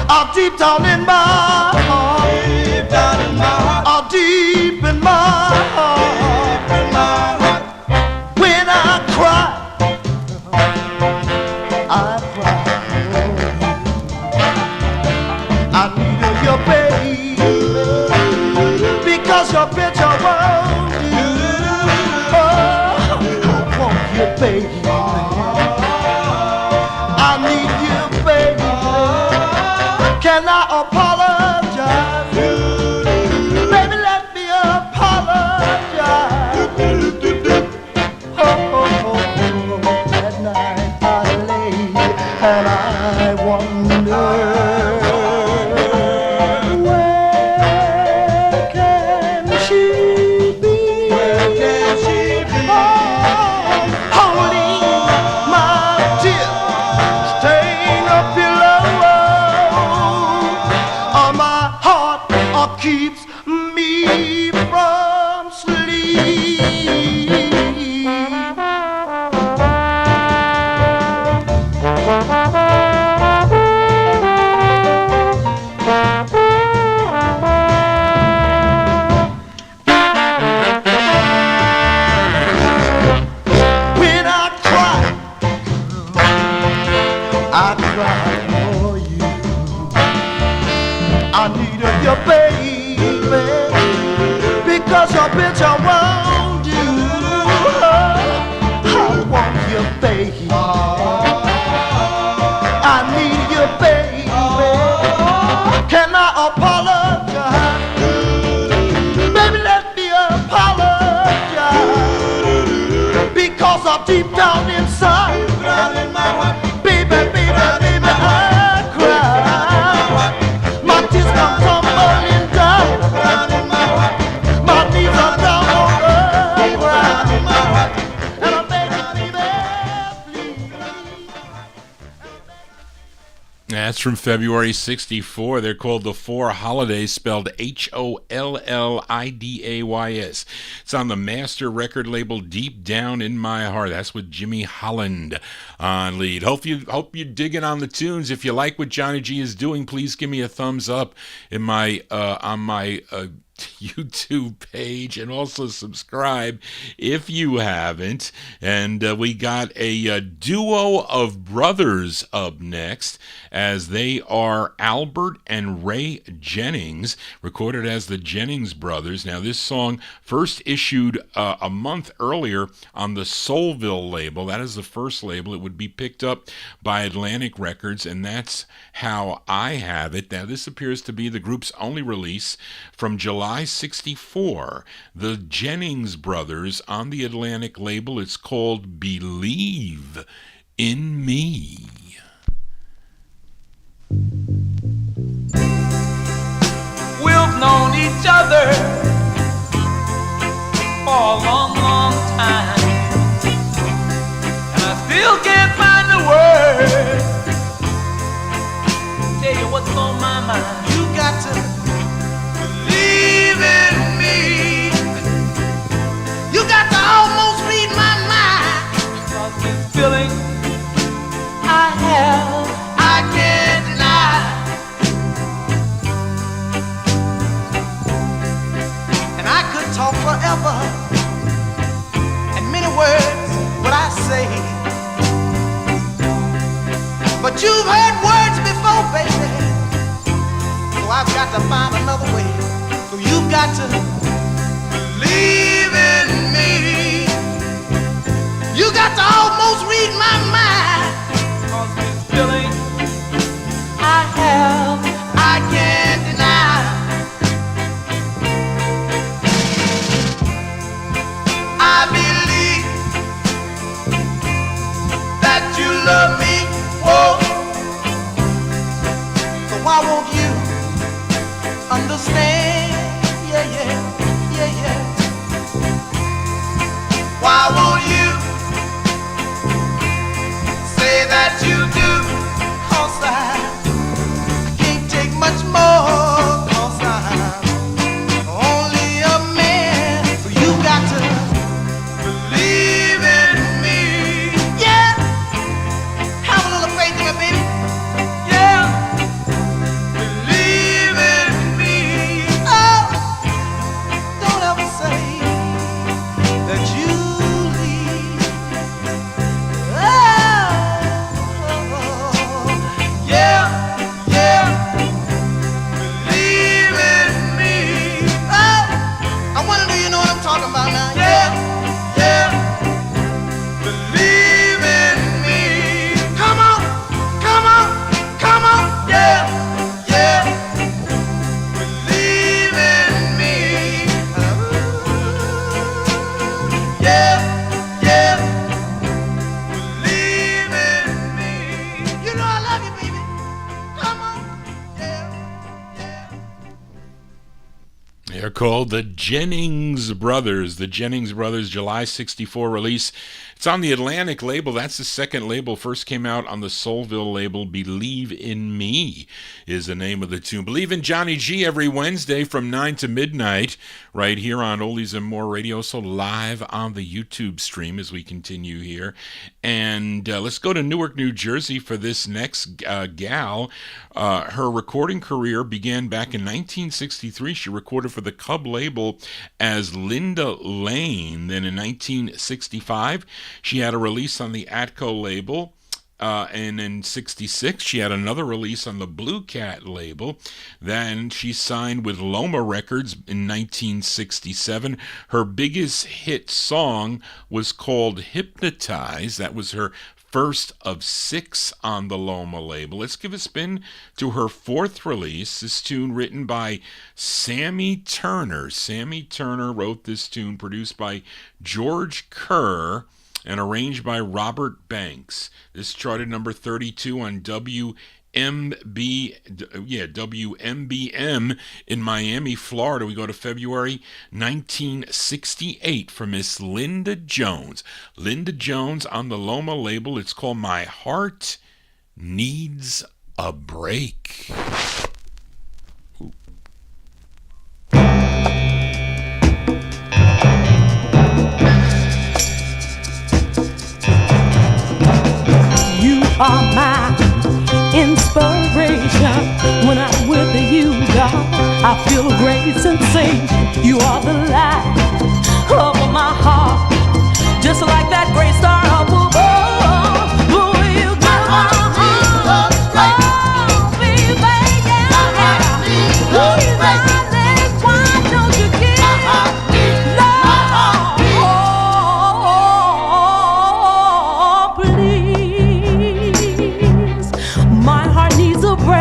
I'm deep down in my heart, deep down in my heart, oh, deep in my heart, deep in my heart. When I cry, I cry. I need your baby, because your picture won't do. Oh, I want you, baby. I need you, baby. Can I apologize? Baby, let me apologize. Oh, that night I lay and I wonder. Keeps me from sleep. When I cry, I cry for you. I need your baby, because your picture won't do. I want you, baby. I need you, baby. Can I apologize? Baby, let me apologize, because I'm deep down sigh. Baby, baby, baby, I cry. My tears come tumbling down. My knees are down on the ground. And I beg you, baby, please. That's from February 64. They're called the Four Holidays, spelled Hollidays. It's on the master record label Deep Down in My Heart. That's with Jimmy Holland on lead. Hope you're digging on the tunes. If you like what Johnny G is doing, please give me a thumbs up in my on my YouTube page, and also subscribe if you haven't. And we got a duo of brothers up next, as they are Albert and Ray Jennings, recorded as the Jennings Brothers. Now, this song first issued a month earlier on the Soulville label. That is the first label. It would be picked up by Atlantic Records, and that's how I have it. Now, this appears to be the group's only release from July 64. The Jennings Brothers on the Atlantic label. It's called Believe in Me. We've known each other for a long, long time, and I still can't find the words to tell you what's on my mind. You got to believe in me. You got to almost read my mind. Because this feeling I have, I can't deny. And I could talk forever, and many words what I say. But you've heard words before, baby, so I've got to find another way. So you've got to believe in me. You got to almost read my mind. Cause this feeling I have, I can't deny. I believe that you love me. Whoa. So why won't you understand? Yeah, yeah, yeah, yeah. Why won't you say that you do? 'Cause I can't take much more. 'Cause I'm only a man. So you got to believe in me. Yeah. Have a little faith in me, baby. Yeah. Believe in me. Oh, don't ever say that you leave. Oh, yeah, yeah. Believe in me. Oh, I wonder, do you know what I'm talking about now? Yeah, yeah. Believe in me. Come on, come on, come on. Yeah, yeah. Believe in me. Yeah, yeah. Believe in me. You know I love you, baby. Come on. Yeah, yeah. They're called the Jennings Brothers. The Jennings Brothers July 64 release. It's on the Atlantic label. That's the second label. First came out on the Soulville label. Believe in Me is the name of the tune. Believe in Johnny G every Wednesday from 9 to midnight right here on Oldies and More Radio. So live on the YouTube stream as we continue here. And let's go to Newark, New Jersey for this next gal. Her recording career began back in 1963. She recorded for the Cub label as Linda Lane. Then in 1965, she had a release on the Atco label. And in 66, she had another release on the Blue Cat label. Then she signed with Loma Records in 1967. Her biggest hit song was called Hypnotize. That was her first of 6 on the Loma label. Let's give a spin to her fourth release. This tune written by Sammy Turner. Sammy Turner wrote this tune, produced by George Kerr. and arranged by Robert Banks. This charted number 32 on WMBM in Miami, Florida. We go to February 1968 for Miss Linda Jones. Linda Jones on the Loma label. It's called My Heart Needs a Break. You are my inspiration. When I'm with you, God, I feel a great sensation. You are the light of my heart, just like that great star up above. Will you go on? Oh, baby, yeah. Please, darling, why don't you give love? Please, my heart needs a break.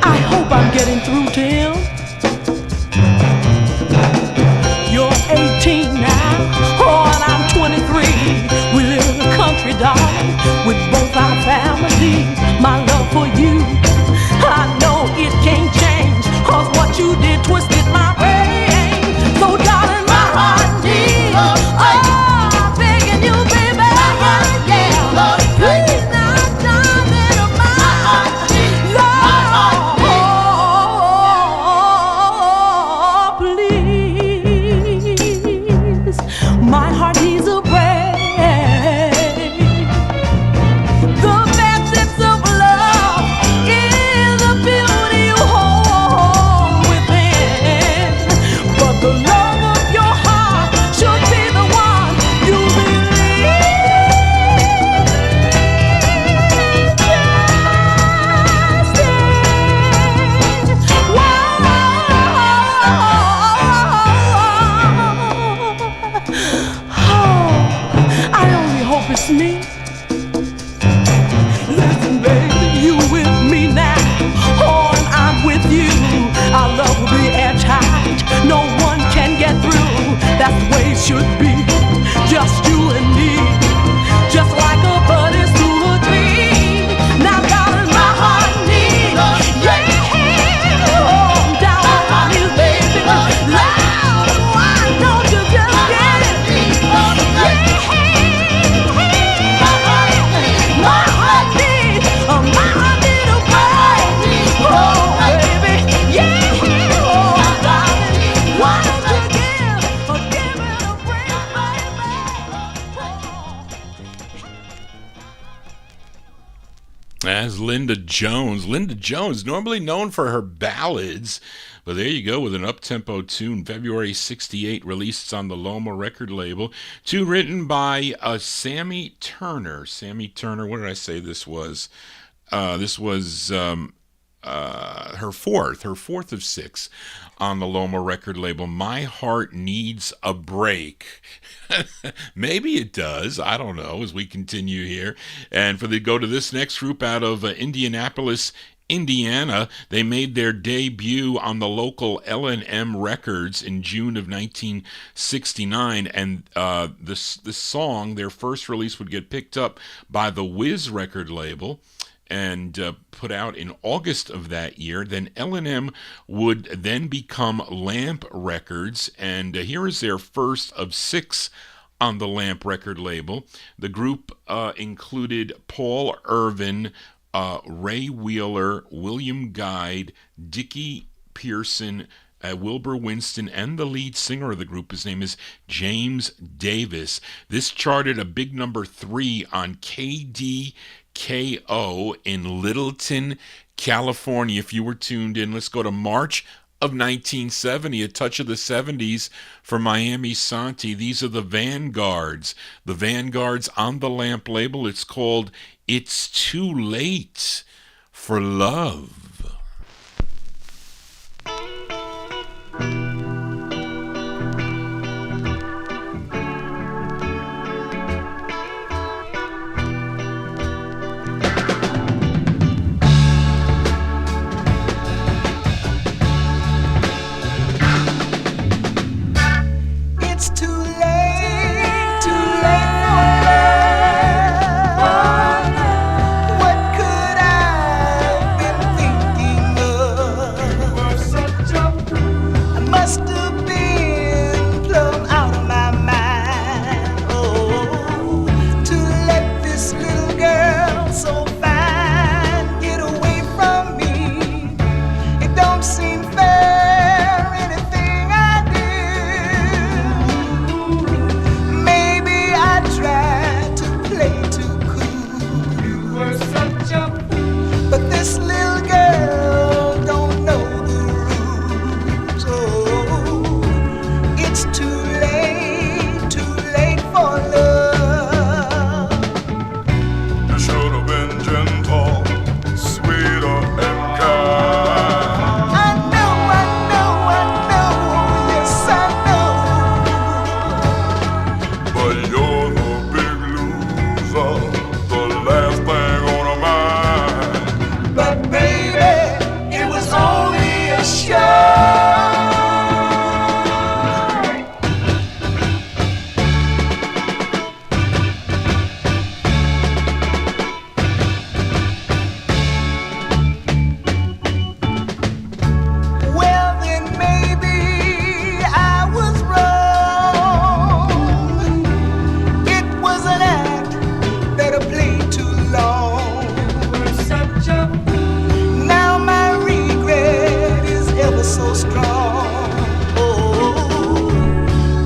I hope I'm getting through to him. You're 18 now, oh, and I'm 23. We live in the country, darling, with both our families. My love for you, I know it can't change, 'cause what you did twisted my brain. So, darling, my heart needs, I'm begging you, baby, yeah. Please, now, darling, my heart needs, please, my heart needs a break. The basics of love is the beauty you hold within, but the love of your heart should be the one you believe. I only hope it's me. Listen, baby, you with me now. Oh, and I'm with you. Our love will be airtight. No one can get through. That's the way it should be. Just you and me. Just like a buddy's to a tree. Now, darling, my heart needs, yeah. Oh, I'm down on my knees, baby. Lord, why don't you just get it? As Linda Jones. Linda Jones, normally known for her ballads, but there you go with an up-tempo tune, February 68, released on the Loma record label. Tune written by Sammy Turner. Sammy Turner, what did I say this was? This was her fourth of six on the Loma record label. My Heart Needs a Break. Maybe it does. I don't know, as we continue here. And go to this next group out of Indianapolis, Indiana. They made their debut on the local L&M Records in June of 1969, and this song, their first release, would get picked up by the Wiz record label and put out in August of that year. Then L&M would then become Lamp Records, and here is their first of six on the Lamp record label. The group included Paul Irvin, Ray Wheeler, William Guide, Dickie Pearson, Wilbur Winston, and the lead singer of the group. His name is James Davis. This charted a big number 3 on KDKO in Littleton, California. If you were tuned in, let's go to March of 1970, a touch of the 70s for Miami Santi. These are the Vanguards. The Vanguards on the Lamp label. It's called It's Too Late for Love. too late for love. You should have been gentle, sweeter and kind. I know, yes I know. But you're the big loser, the last thing on her mind. But baby, it was only a show. Well, then maybe I was wrong. It was an act that I played too long. Now my regret is ever so strong. Oh,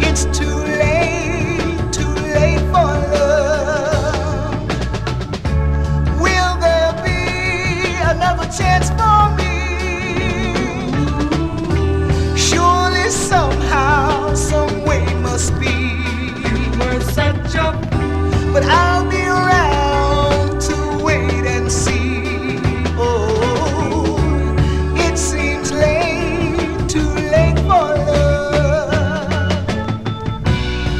it's too late for love. Will there be another chance for me? Surely somehow, some way must be. But I'll be around to wait and see. Oh, it seems too late for love.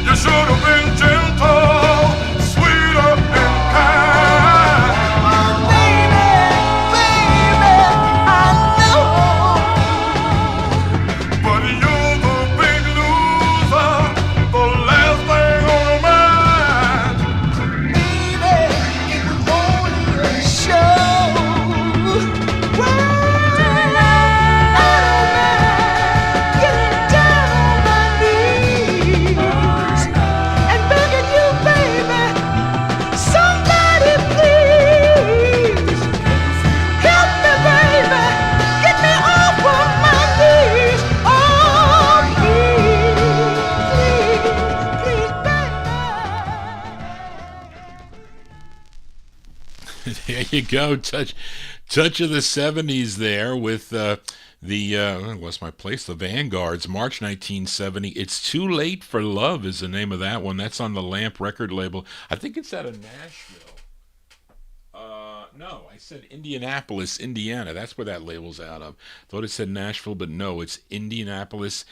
You should have been gentle, sweeter and kind. Baby, I know. But you're the big loser, the last thing on her mind. Baby, it was only a show. Well, I don't mind getting down on my knees and begging you, baby, somebody please help me, baby, get me off of my knees. Oh, please, baby. There you go. Touch of the 70s there with I lost my place. The Vanguards, March 1970. It's Too Late for Love is the name of that one. That's on the Lamp record label. I think it's out of Nashville. No, I said Indianapolis, Indiana. That's where that label's out of. Thought it said Nashville, but no, it's Indianapolis,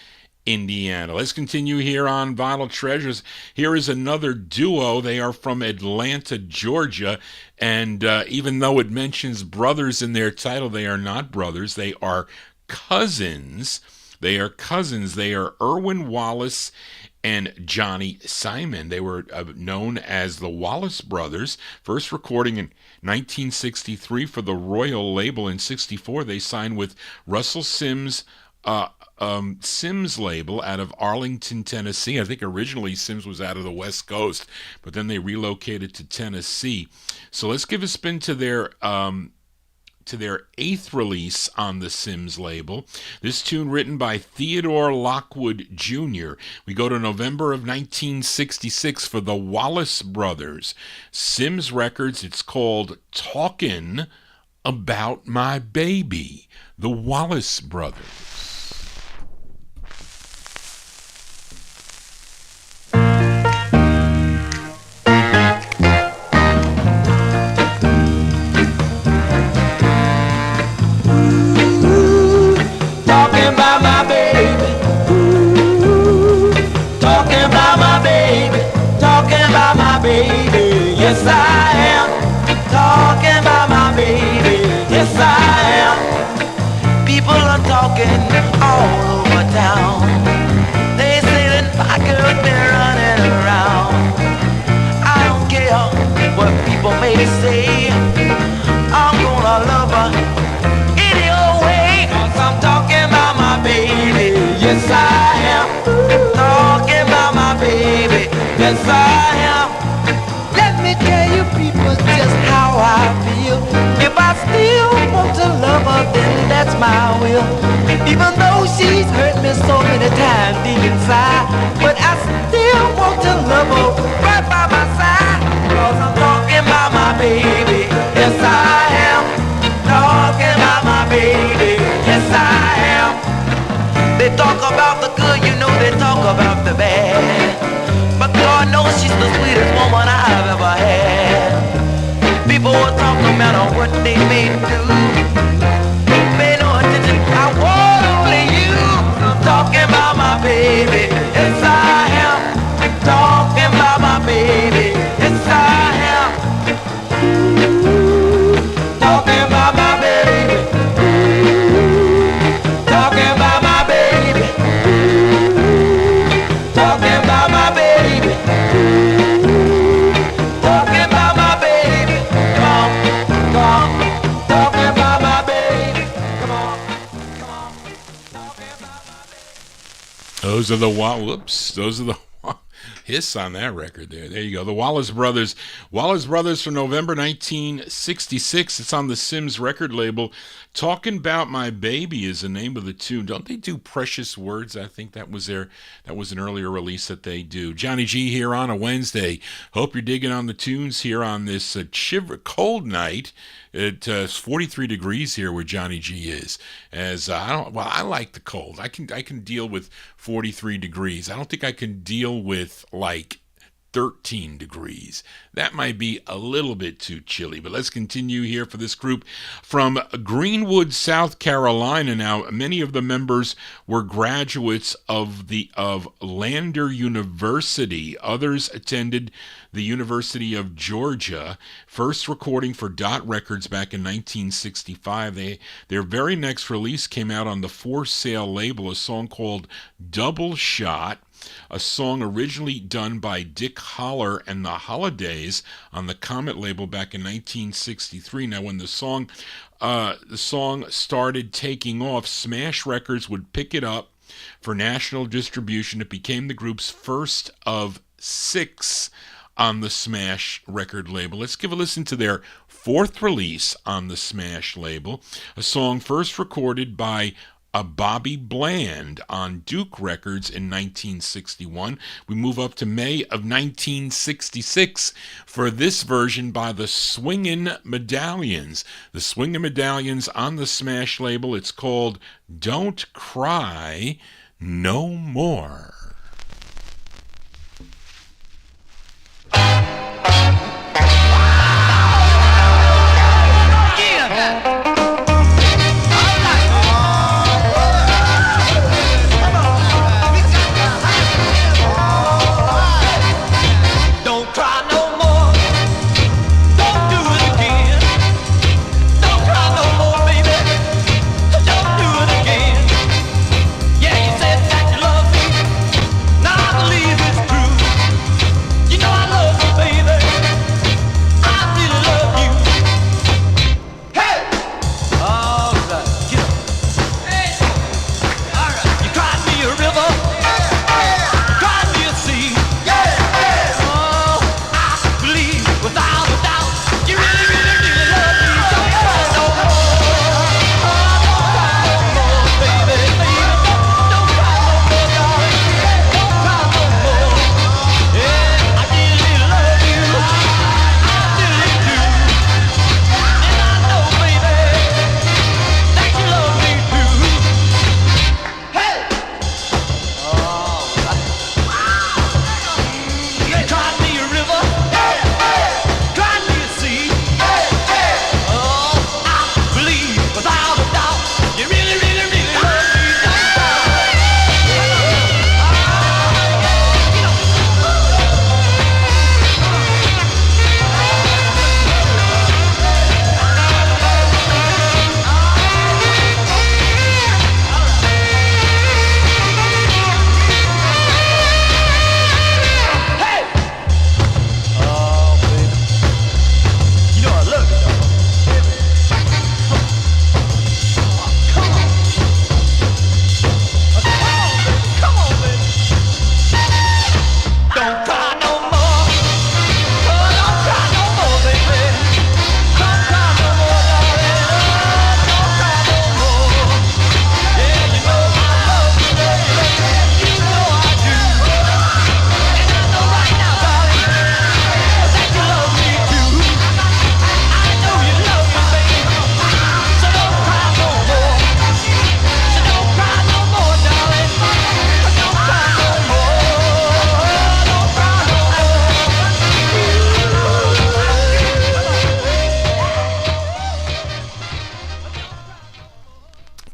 Indiana. Let's continue here on Vinyl Treasures. Here is another duo. They are from Atlanta, Georgia, and even though it mentions brothers in their title, they are not brothers. They are cousins. They are Erwin Wallace and Johnny Simon. They were known as the Wallace Brothers, first recording in 1963 for the Royal label. In 64, they signed with Russell Sims' Sims label out of Arlington, Tennessee. I think originally Sims was out of the West Coast, but then they relocated to Tennessee. So let's give a spin to their 8th release on the Sims label. This tune written by Theodore Lockwood Jr. We go to November of 1966 for the Wallace Brothers. Sims Records, it's called Talkin' About My Baby. The Wallace Brothers. Talking about my baby. Ooh, talking about my baby. Talking about my baby. Yes, I am. Talking about my baby. Yes, I am. People are talking all over town. They say that my girl's been running around. I don't care what people may say. I'm gonna love her any old way. 'Cause I'm talking about my baby. Yes, I am. Talking about my baby. Yes, I am. Let me tell you people just how I feel. If I still want to love her, then that's my will. Even though she's hurt me so many times deep inside, but I still want to love her right by my side. 'Cause I'm talking about my baby. Yes, I am. Talking about my baby. Yes, I am. They talk about the good, you know they talk about me do. Pay no attention, I want only you. I'm talking about my baby, yes I am. Talking about my baby, yes I am. Talking about my baby. Talking about my baby. Talking about my baby. Talking about my baby. Come on, come on. Talking about my baby. Come on, come on. Talking about my baby. Those are those are the hiss on that record there. There you go. The Wallace Brothers. Wallace Brothers from November 1966. It's on the Sims record label. Talking About My Baby is the name of the tune. Don't they do Precious Words? I think that was an earlier release that they do. Johnny G here on a Wednesday. Hope you're digging on the tunes here on this cold night. It's 43 degrees here where Johnny G is. I like the cold. I can deal with 43 degrees. I don't think I can deal with like 13 degrees. That might be a little bit too chilly, but let's continue here for this group from Greenwood, South Carolina. Now, many of the members were graduates of Lander University. Others attended the University of Georgia. First recording for Dot Records back in 1965. Their very next release came out on the For Sale label, a song called Double Shot, a song originally done by Dick Holler and the Holidays on the Comet label back in 1963. Now, when the song started taking off, Smash Records would pick it up for national distribution. It became the group's first of 6 on the Smash record label. Let's give a listen to their fourth release on the Smash label, a song first recorded by Bobby Bland on Duke Records in 1961. We move up to May of 1966 for this version by the Swingin' Medallions. The Swingin' Medallions on the Smash label. It's called Don't Cry No More. Yeah, you said that you love me.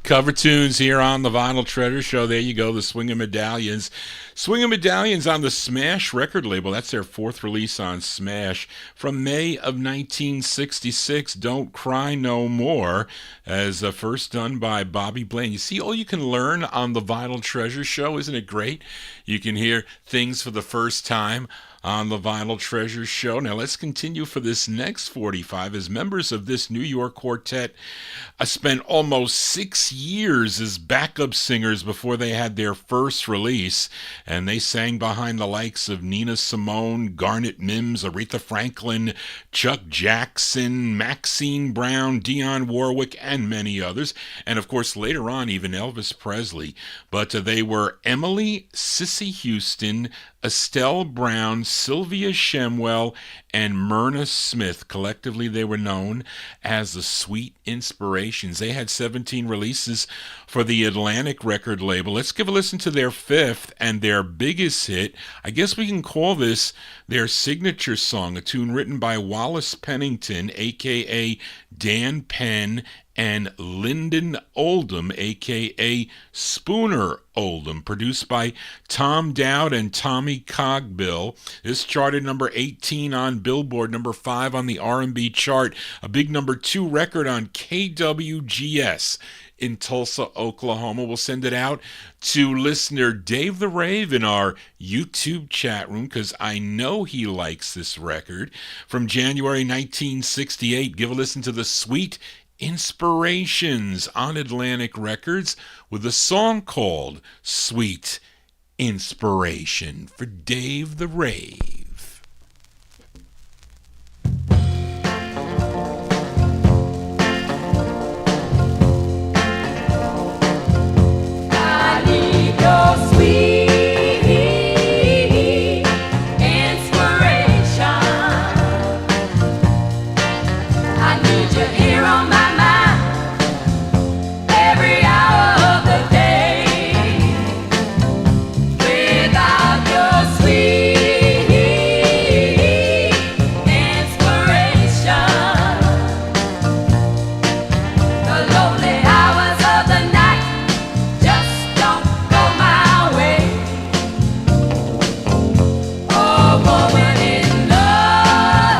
Cover tunes here on the Vinyl Treasure Show. There you go, the Swingin' Medallions. Swingin' Medallions on the Smash record label. That's their fourth release on Smash. From May of 1966, Don't Cry No More, as first done by Bobby Blaine. You see all you can learn on the Vinyl Treasure Show, isn't it great? You can hear things for the first time on the Vinyl Treasure Show. Now let's continue for this next 45 as members of this New York quartet spent almost 6 years as backup singers before they had their first release, and they sang behind the likes of Nina Simone, Garnet Mims, Aretha Franklin, Chuck Jackson, Maxine Brown, Dionne Warwick, and many others, and of course later on even Elvis Presley. But they were Emily Cissy Houston, Estelle Brown, Sylvia Shemwell, and Myrna Smith. Collectively, they were known as the Sweet Inspirations. They had 17 releases for the Atlantic record label. Let's give a listen to their fifth and their biggest hit. I guess we can call this their signature song, a tune written by Wallace Pennington, a.k.a. Dan Penn, and Lyndon Oldham, a.k.a. Spooner Oldham, produced by Tom Dowd and Tommy Cogbill. This charted number 18 on Billboard, number 5 on the R&B chart, a big number 2 record on KWGS in Tulsa, Oklahoma. We'll send it out to listener Dave the Rave in our YouTube chat room because I know he likes this record. From January 1968, give a listen to the Sweet Inspirations on Atlantic Records with a song called Sweet Inspiration for Dave the Rave. I need your sweet inspiration. I need you here on my every hour of the day. Without your sweet inspiration, the lonely hours of the night just don't go my way. A woman in love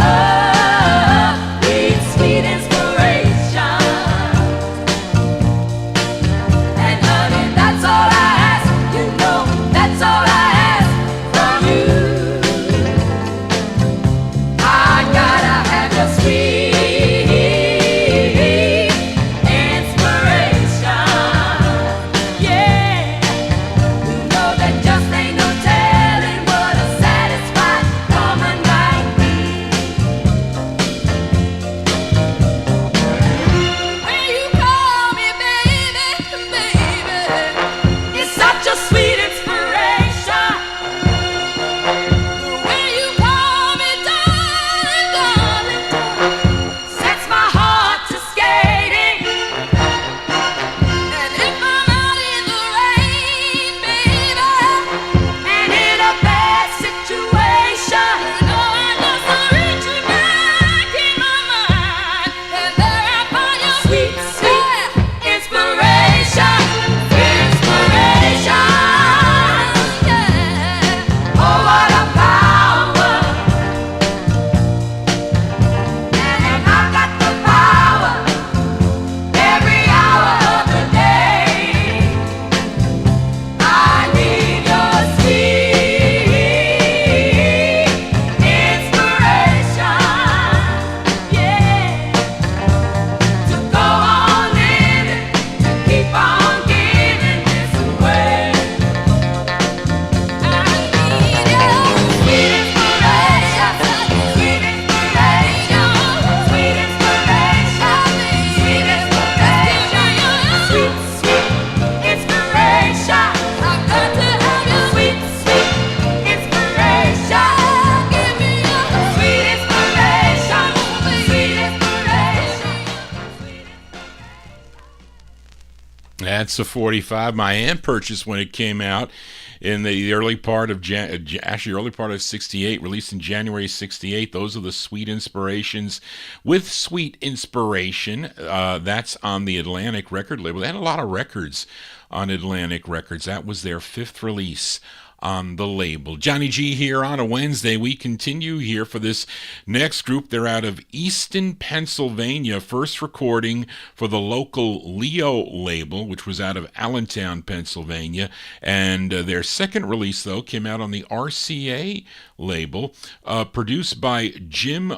needs sweet inspiration. And honey, that's all I ask. You know, that's all I ask from you. I gotta have your sweet inspiration. Yeah, you know that just ain't no telling what a satisfied woman might be. When you call me baby, baby, it's such a sweet inspiration. When you call me darling, darling, darling, sets my heart to skating. And if I'm out in the rain, baby, and in a bad situation, you know I just reach back in my mind, and there I find your sweet, sweet inspiration. Inspiration, yeah. Oh, what a power. And I've got the power every hour of the day. I need your sweet inspiration, yeah, to go on living, to keep on giving this away. I need your sweet inspiration, sweet inspiration, sweet inspiration, sweet inspiration, sweet, sweet inspiration. I've got to have your sweet, sweet inspiration. Give me your sweet inspiration, sweet inspiration. That's a 45 my aunt purchased when it came out in the early part of early part of 68, released in January 68. Those are the Sweet Inspirations. With Sweet Inspiration, that's on the Atlantic record label. They had a lot of records on Atlantic Records. That was their 5th release on the label. Johnny G here on a Wednesday. We continue here for this next group. They're out of Easton, Pennsylvania. First recording for the local Leo label, which was out of Allentown, Pennsylvania. And their second release, though, came out on the RCA label, produced by Jim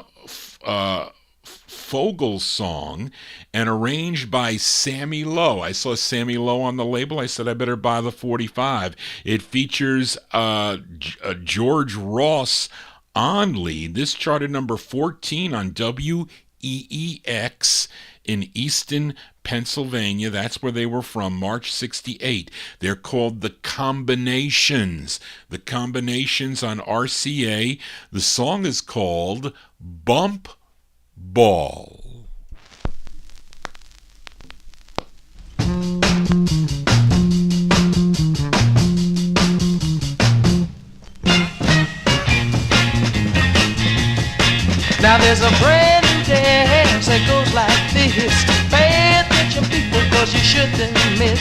Fogelsong and arranged by Sammy Lowe. I saw Sammy Lowe on the label. I said I better buy the 45. It features George Ross on lead. This charted number 14 on WEEX in Easton, Pennsylvania. That's where they were from, March 68. They're called The Combinations. The Combinations on RCA. The song is called Bump Ball. Now there's a brand new dance that goes like this. Pay attention, people, cause you shouldn't miss.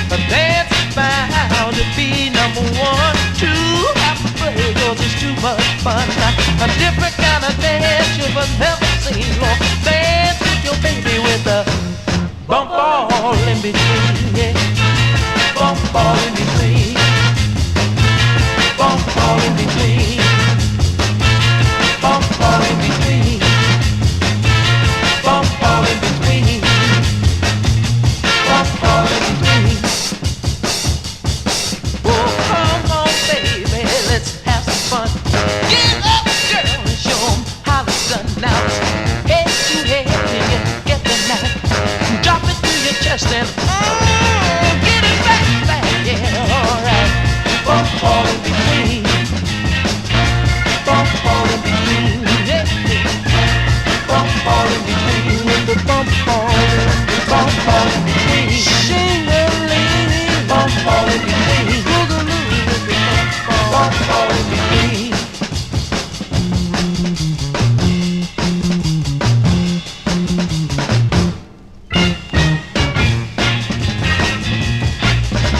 A dance is bound to be number one. Two have to play cause it's too much fun. A different kind of dance you've never seen. Lord, dance with your baby with a bump all in between. Yeah. Bump all in between. Bump all in between. Bump all in between. Bump all in between. Bump all in between. Oh, come on, baby, let's have some fun. Get up, girl, and show 'em how it's done. Now it's head to head till you get the knife. Drop it to your chest and get it back, yeah, alright. Bump all in between. Bump all in between, yeah. Bump all in between, with the bump all in between. Shing-a-ling, bump all in between. Boogaloo with the bump all in between.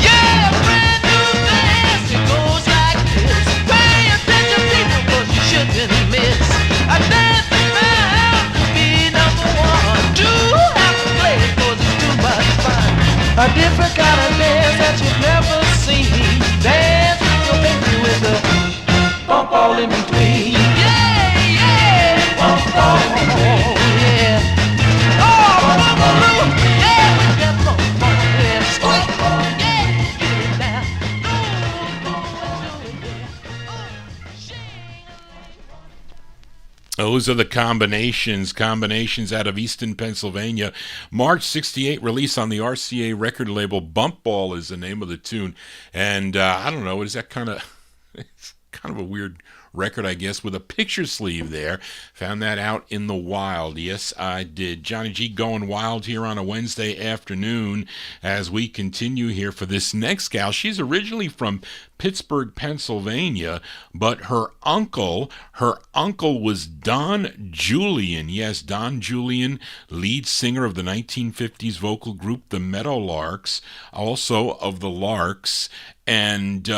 Yeah, brand new dance, it goes like this. Pay attention, people, cause you shouldn't miss. A dance is bound to be number one. Two have to play cause it's too much fun. A different kind of dance that you've never seen. Dance with your baby with a bump all in between. Yeah, yeah. Bump all in between. Yeah. Oh, boogaloo. Yeah, with that bump all in. Oh, yeah. Get it down. Do it, yeah. Those are the combinations out of Easton, Pennsylvania. March 68 release on the RCA record label. Bump Ball is the name of the tune. And I don't know, is that kind of... It's kind of a weird record, I guess, with a picture sleeve there. Found that out in the wild. Yes, I did. Johnny G going wild here on a Wednesday afternoon as we continue here for this next gal. She's originally from Pittsburgh, Pennsylvania, but her uncle was Don Julian. Yes, Don Julian, lead singer of the 1950s vocal group The Meadowlarks, also of the Larks. And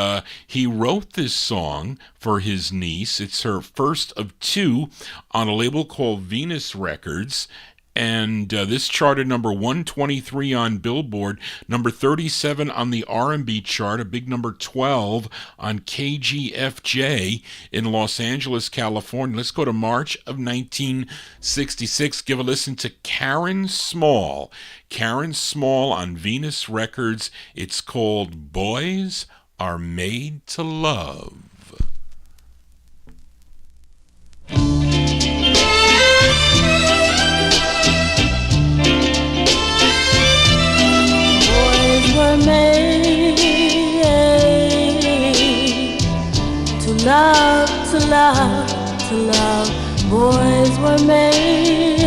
he wrote this song for his niece. It's her first of two on a label called Venus Records. And this charted number 123 on Billboard, number 37 on the R&B chart, a big number 12 on KGFJ in Los Angeles, California. Let's go to March of 1966. Give a listen to Karen Small. Karen Small on Venus Records. It's called Boys Are Made to Love. Were made to love, to love, to love. Boys were made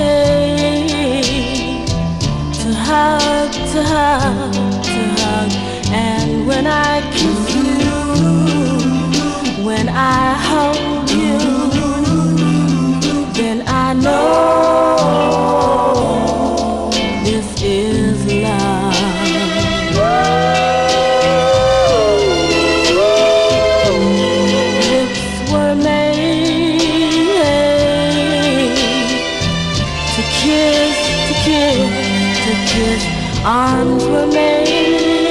to hug, to hug, to hug. And when I kiss you, When I hold you, then I know this is love. Lips were made to kiss, to kiss, to kiss. Arms were made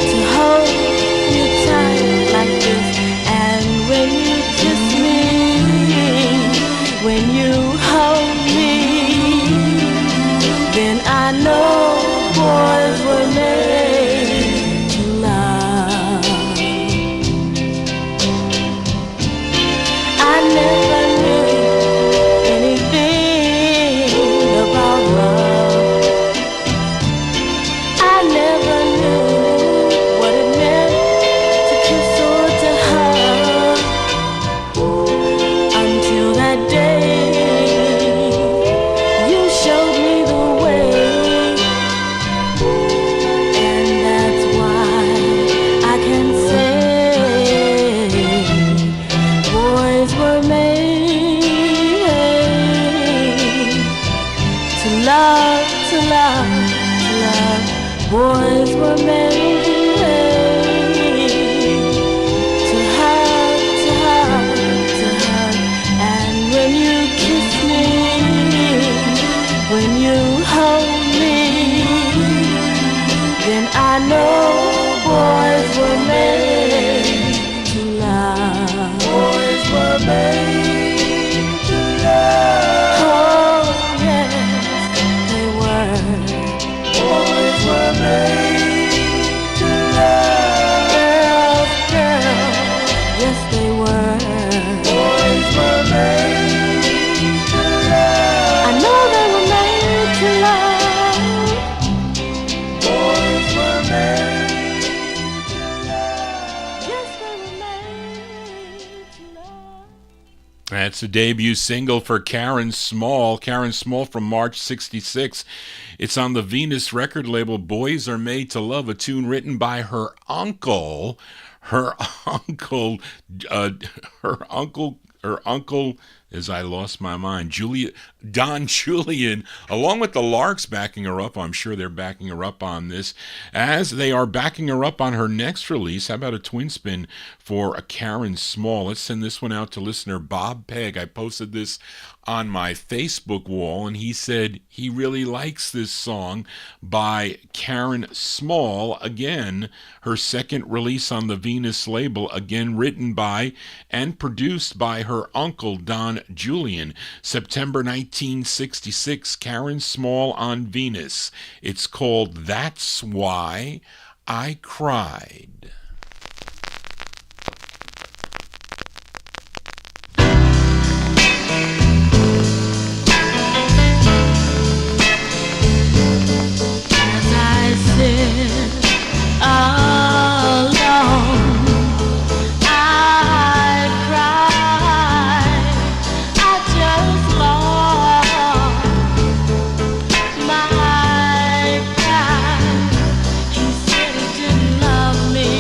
to hold you tight like this. And when you kiss me, when you hold me, then I know boys were made to love. I never knew anything about love. I never knew what it meant to kiss or to hug until that day you showed me the way. And that's why I can say boys were made to love, to love, to love. Boys were made to hug, to hug, to hug. And when you kiss me, when you hold me, then I know boys were made to love. Boys were made to love. Oh, yes, they were. Boys were made to love. Girls, girls, yes, they were. Boys were made to love. I know they were made to love. Boys were made to love. Yes, they were made to love. That's the debut single for Karen Small. Karen Small from March 66. It's on the Venus record label. Boys Are Made to Love, a tune written by her uncle. Her uncle, as I lost my mind, Don Julian, along with the Larks backing her up. I'm sure they're backing her up on this, as they are backing her up on her next release. How about a twin spin for a Karen Small? Let's send this one out to listener Bob Pegg. I posted this on my Facebook wall, and he said he really likes this song by Karen Small. Again, her second release on the Venus label, again written by and produced by her uncle Don Julian. September 1966, Karen Small on Venus. It's called That's Why I Cried. As I sit alone, I cry. I just lost my pride. He said he didn't love me.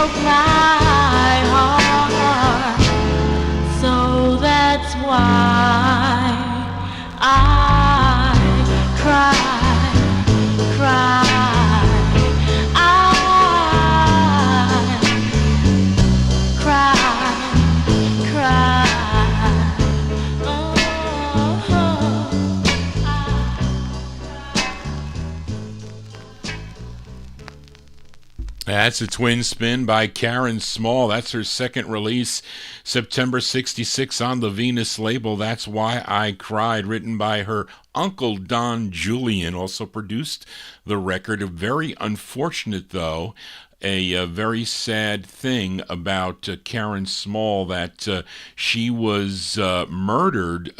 broke my heart. So that's why I cry, cry. I cry, cry. That's a twin spin by Karen Small. That's her second release, September 66 on the Venus label. That's Why I Cried, written by her uncle Don Julian. Also produced the record. Very unfortunate, though. A very sad thing about Karen Small, that she was murdered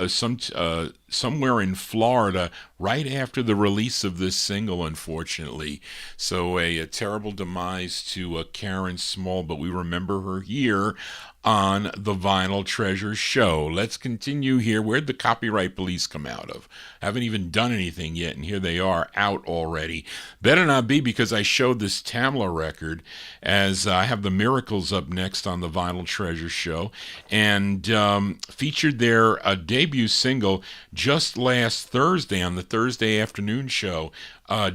somewhere in Florida right after the release of this single, unfortunately. So a terrible demise to Karen Small, but we remember her here on the Vinyl Treasure show. Let's continue here. Where'd the copyright police come out of? Haven't even done anything yet, and here they are, out already. Better not be, because I showed this Tamla record, as I have the Miracles up next on the Vinyl Treasure show, and featured their debut single just last Thursday on the Thursday afternoon show.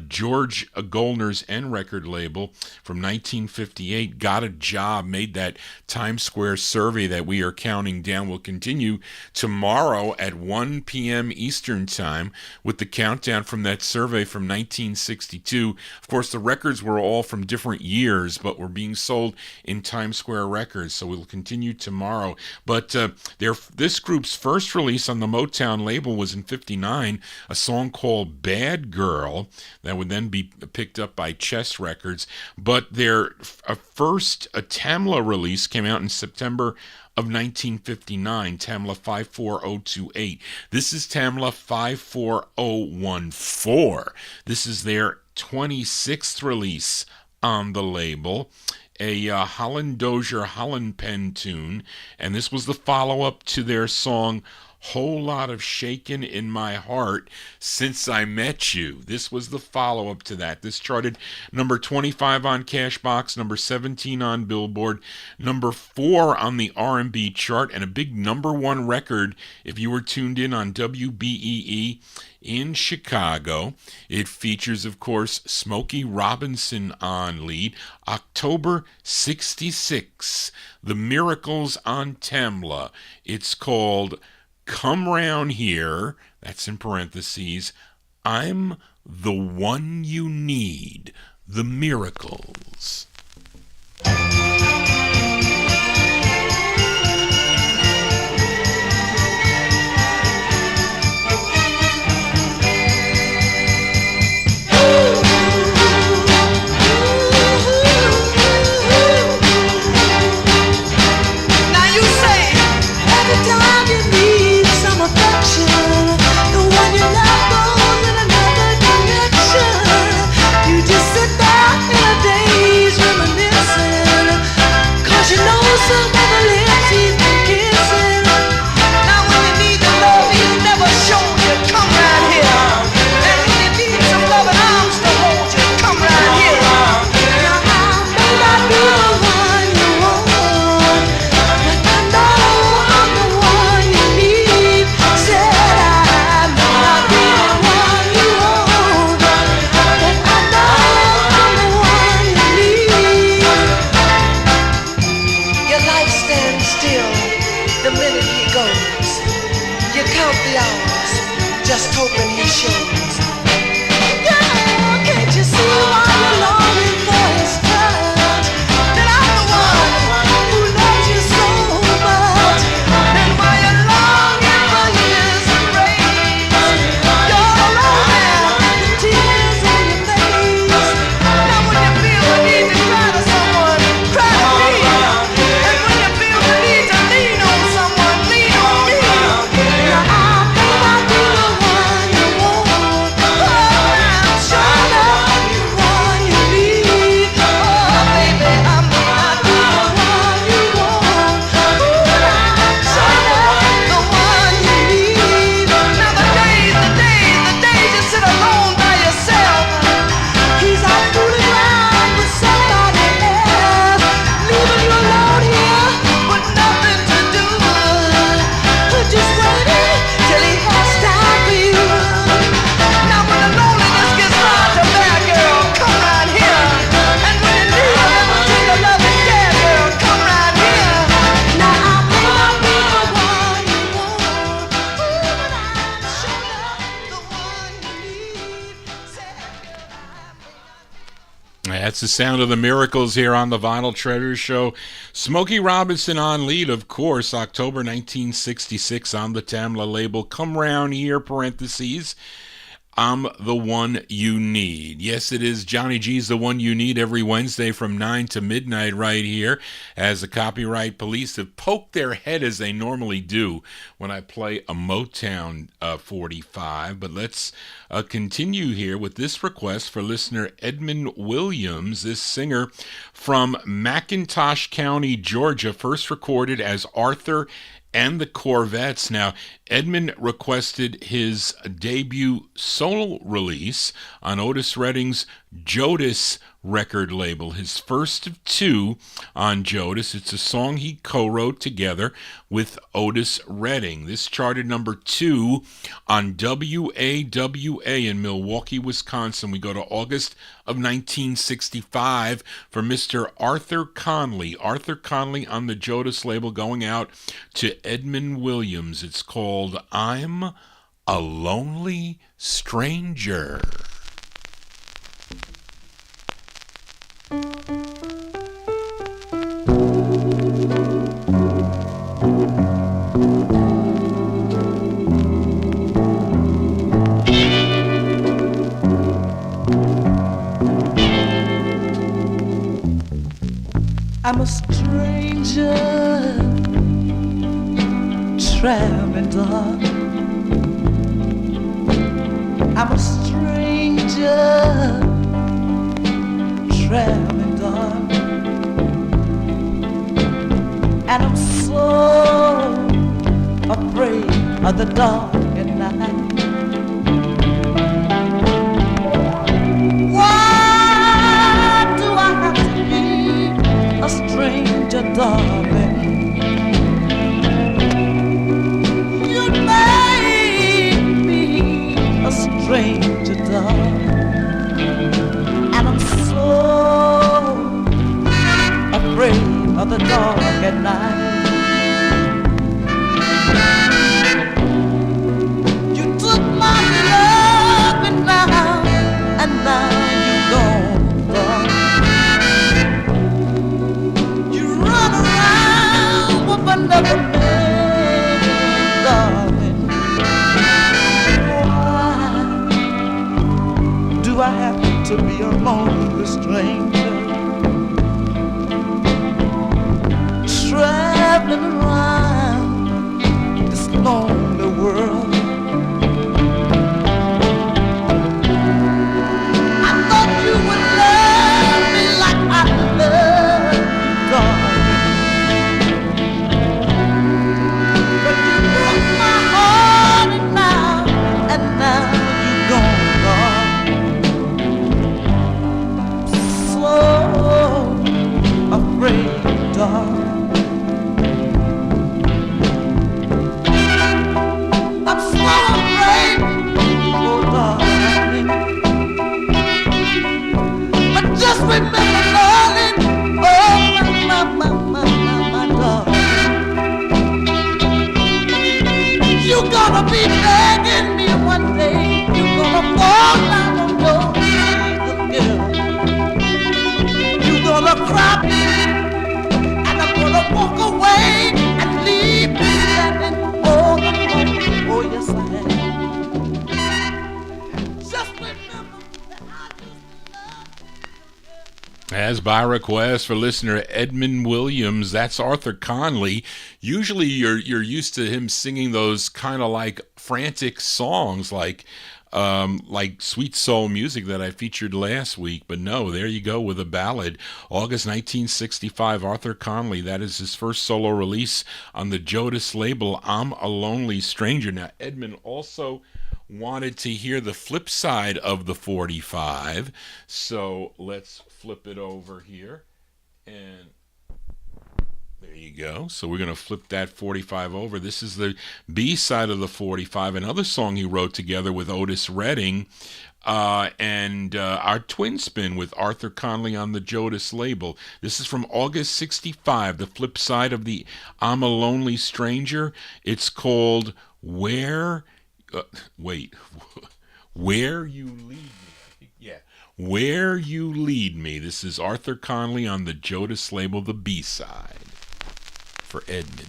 George Goldner's N record label from 1958, Got a Job, made that Times Square survey that we are counting down. Will continue tomorrow at 1 p.m. Eastern Time with the countdown from that survey from 1962. Of course, the records were all from different years, but were being sold in Times Square Records, so we'll continue tomorrow. But this group's first release on the Motown label was in 59, a song called Bad Girl, that would then be picked up by Chess Records. But their first Tamla release came out in September of 1959, Tamla 54028. This is Tamla 54014. This is their 26th release on the label, a Holland Dozier Holland Pen tune, and this was the follow-up to their song Whole Lot of Shakin' in My Heart Since I Met You. This was the follow-up to that. This charted number 25 on Cashbox, number 17 on Billboard, number 4 on the R&B chart, and a big number 1 record if you were tuned in on WBEE in Chicago. It features, of course, Smokey Robinson on lead. October 66, The Miracles on Tamla. It's called Come Round Here, that's in parentheses, I'm the One You Need, The Miracles. That's the sound of the Miracles here on the Vinyl Treasures Show. Smokey Robinson on lead, of course, October 1966 on the Tamla label. Come Round Here, parentheses, I'm the one you need. Yes, it is Johnny G's The One You Need every Wednesday from 9 to midnight right here, as the copyright police have poked their head as they normally do when I play a Motown 45. But let's continue here with this request for listener Edmund Williams, this singer from McIntosh County, Georgia, first recorded as Arthur and the Corvettes. Now, Edmund requested his debut solo release on Otis Redding's Jodis record label, his first of two on Jodis. It's a song he co-wrote together with Otis Redding. This charted number 2 on WAWA in Milwaukee, Wisconsin. We go to August of 1965 for Mr. Arthur Conley. Arthur Conley on the Jodis label, going out to Edmund Williams. It's called I'm a Lonely Stranger. I'm a stranger, traveling dark. I'm a stranger, traveling dark. And I'm so afraid of the dark at night. Why do I have to be a stranger, darling? You made me a stranger, darling. And I'm so afraid of the dark at night. You took my love and now you gone, darling. You run around with another man, darling. Why do I have to be a lonely stranger, traveling around this lonely world? I thought you would love me like I love you, darling. But you broke my heart, and now you're gone, darling. So afraid, darling. I'm so afraid, oh darling. But just remember, darling, oh my darling, you're gonna be begging me one day. You're gonna fall down on your knees, girl. You're gonna cry, and I'm gonna walk away and leave you standing all alone. Oh yes I am. Just remember that I used to love you. As by request for listener Edmund Williams, that's Arthur Conley. Usually you're used to him singing those kind of like frantic songs like sweet soul music that I featured last week. But no, there you go with a ballad. August 1965, Arthur Conley. That is his first solo release on the Jodis label, I'm a Lonely Stranger. Now, Edmund also wanted to hear the flip side of the 45, so let's flip it over here, and there you go. So we're going to flip that 45 over. This is the B side of the 45, another song he wrote together with Otis Redding, and our twin spin with Arthur Conley on the Jodis label. This is from August 65, the flip side of the I'm a Lonely Stranger. It's called Where You Lead Me. Yeah. Where You Lead Me. This is Arthur Conley on the Jodis label, the B-side for Edmund.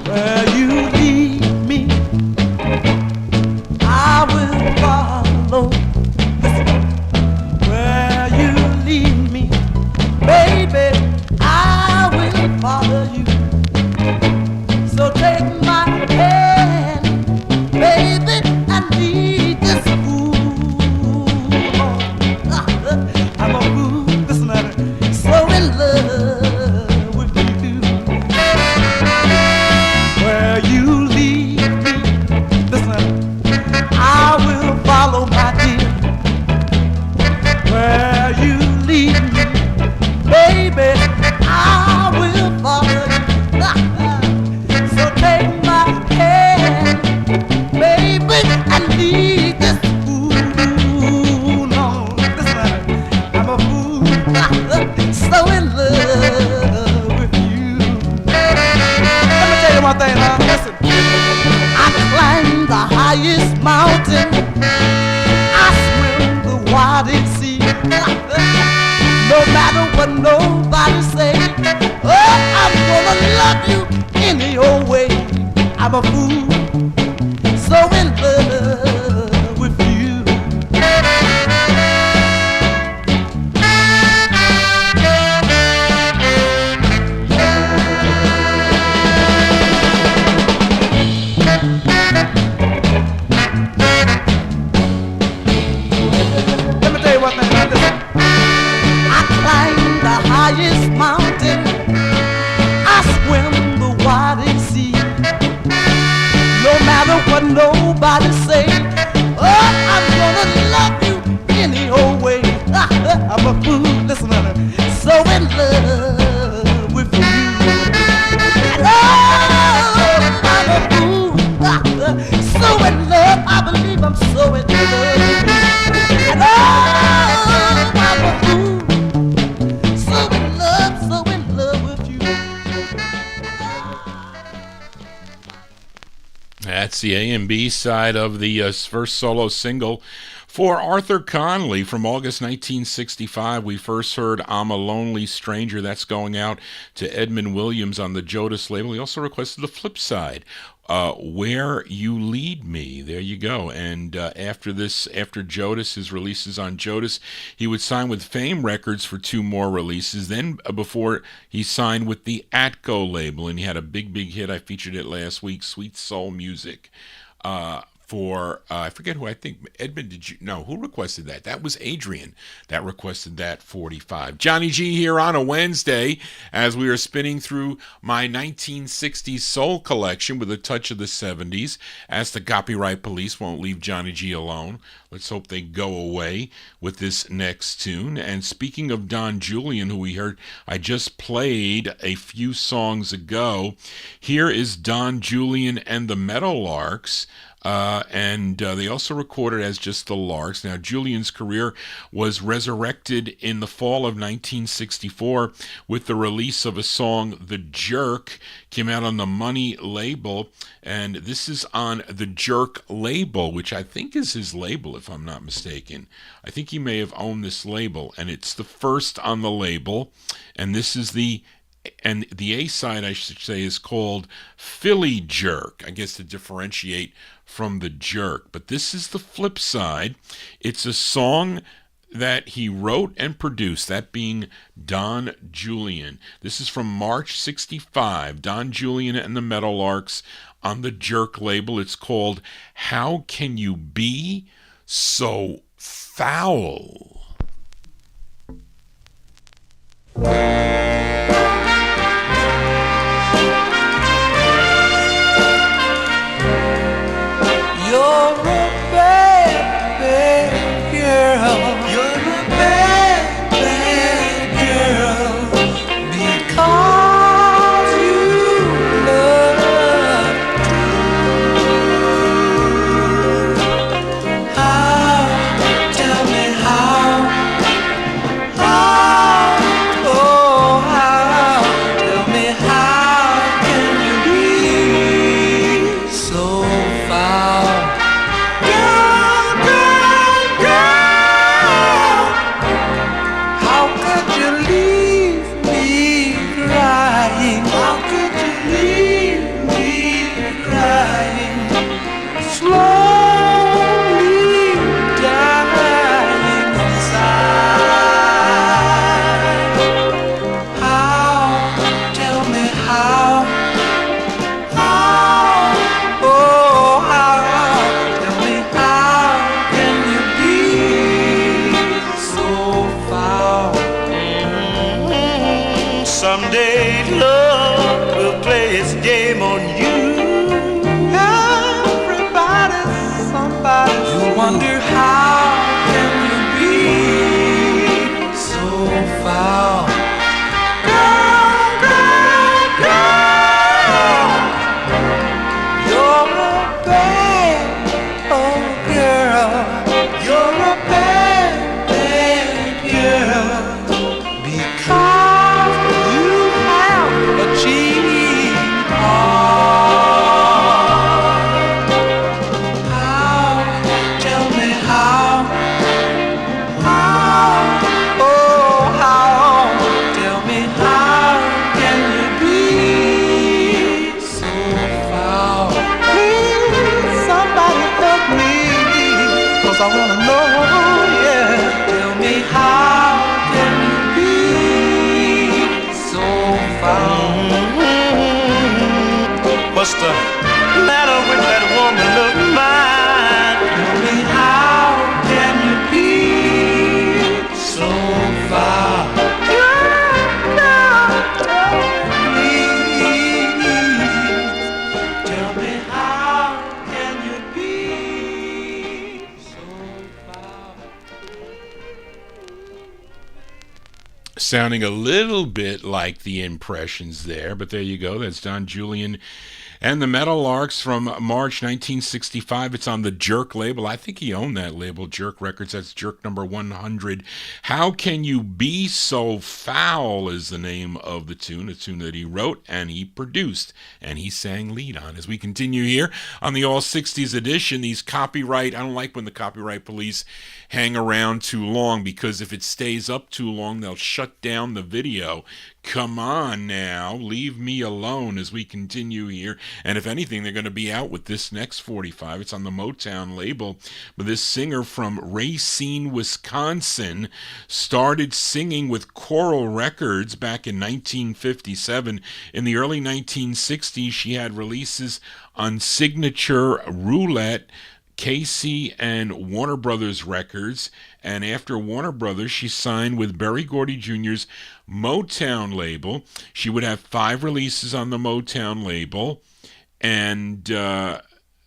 Where you lead me, I will follow. Where you lead me, baby, I will follow you. So take my hand, baby, and lead this fool on. I'm a fool, listen at me, so in love with you. Where you lead me, listen, I will follow, my dear. Where you lead me, baby, I will follow you. So take my hand, baby, and lead this fool on. Listen, I'm a fool, so in love with you. Let me tell you one thing now, listen. I climb the highest mountain, I swim the widest sea. No matter what nobody say, oh, I'm gonna love you any old way. I'm a fool, so in love with you. Let me tell you what, man, listen. I climb the highest mountain, I swim the widest sea. No matter what nobody say, oh, I'm gonna love you any old way. I'm a fool, listen to me, so in love with you. Oh, I'm a fool, so in love, I believe I'm so in love with you. And oh, I'm a fool, so in love with you. That's the A and B side of the first solo single for Arthur Conley from August 1965. We first heard I'm a Lonely Stranger. That's going out to Edmund Williams on the Jodis label. He also requested the flip side, Where You Lead Me. There you go. And after Jodis, his releases on Jodis, he would sign with Fame Records for 2 more releases. Then before he signed with the Atco label, and he had a big hit. I featured it last week, Sweet Soul Music. For I forget who, I think Edmund, who requested that? That was Adrian that requested that 45. Johnny G here on a Wednesday as we are spinning through my 1960s soul collection with a touch of the 70s, as the copyright police won't leave Johnny G alone. Let's hope they go away with this next tune. And speaking of Don Julian, who we heard, I just played a few songs ago, here is Don Julian and the Meadowlarks. And they also recorded as just the Larks. Now, Julian's career was resurrected in the fall of 1964 with the release of a song, The Jerk, came out on the Money label, and this is on the Jerk label, which I think is his label, if I'm not mistaken. I think he may have owned this label, and it's the first on the label, and this is the A-side, I should say, is called Philly Jerk, I guess to differentiate from the Jerk. But this is the flip side. It's a song that he wrote and produced, that being Don Julian. This is from March 65, Don Julian and the Meadowlarks on the Jerk label. It's called How Can You Be So Foul? You're a bad, bad girl. You're a bad, bad girl. Because you love to. How? Tell me how. How? this game on you. Everybody's somebody's. You wonder how can you be so foul? Girl, girl, girl, you're a bad, oh girl, you're a bad, bad girl. Because you have a cheap heart. How? Tell me how? How? Oh, how? Tell me how can you be so foul? Please, somebody help me, 'cause I wanna know, yeah. Tell me how can you be so foul? What's the matter with that woman of mine? Tell me how can you be so foul? Tell me how can you be so foul? Sounding a little bit like the Impressions there, but there you go. That's Don Julian and the Meadowlarks from March 1965. It's on the Jerk label. I think he owned that label, Jerk Records. That's Jerk number 100. How Can You Be So Foul is the name of the tune, a tune that he wrote and he produced and he sang lead on. As we continue here on the All 60s edition, these copyright, I don't like when the copyright police hang around too long, because if it stays up too long, they'll shut down the video. Come on now, leave me alone as we continue here. And if anything, they're going to be out with this next 45. It's on the Motown label. But this singer from Racine, Wisconsin, started singing with Choral Records back in 1957. In the early 1960s, she had releases on Signature, Roulette, Casey, and Warner Brothers Records. And after Warner Brothers, she signed with Berry Gordy Jr.'s Motown label. She would have 5 releases on the Motown label, and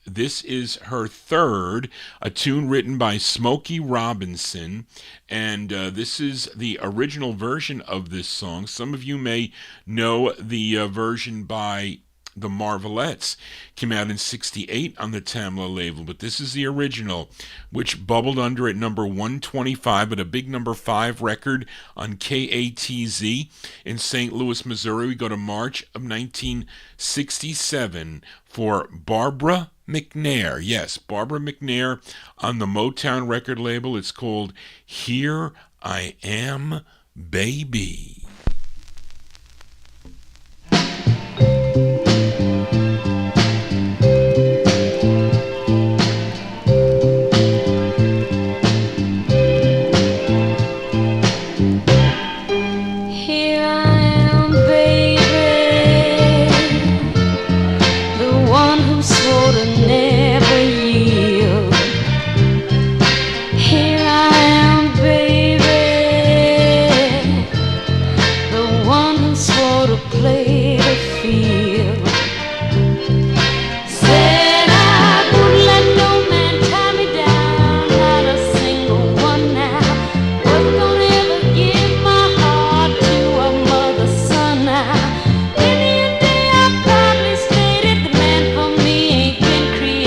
this is her third, a tune written by Smokey Robinson, and this is the original version of this song. Some of you may know the version by the Marvelettes. Came out in 68 on the Tamla label, but this is the original, which bubbled under at number 125, but a big number 5 record on KATZ in St. Louis, Missouri. We go to March of 1967 for Barbara McNair. Yes, Barbara McNair on the Motown record label. It's called Here I Am, Baby. Any day I probably stated the man for me ain't been created.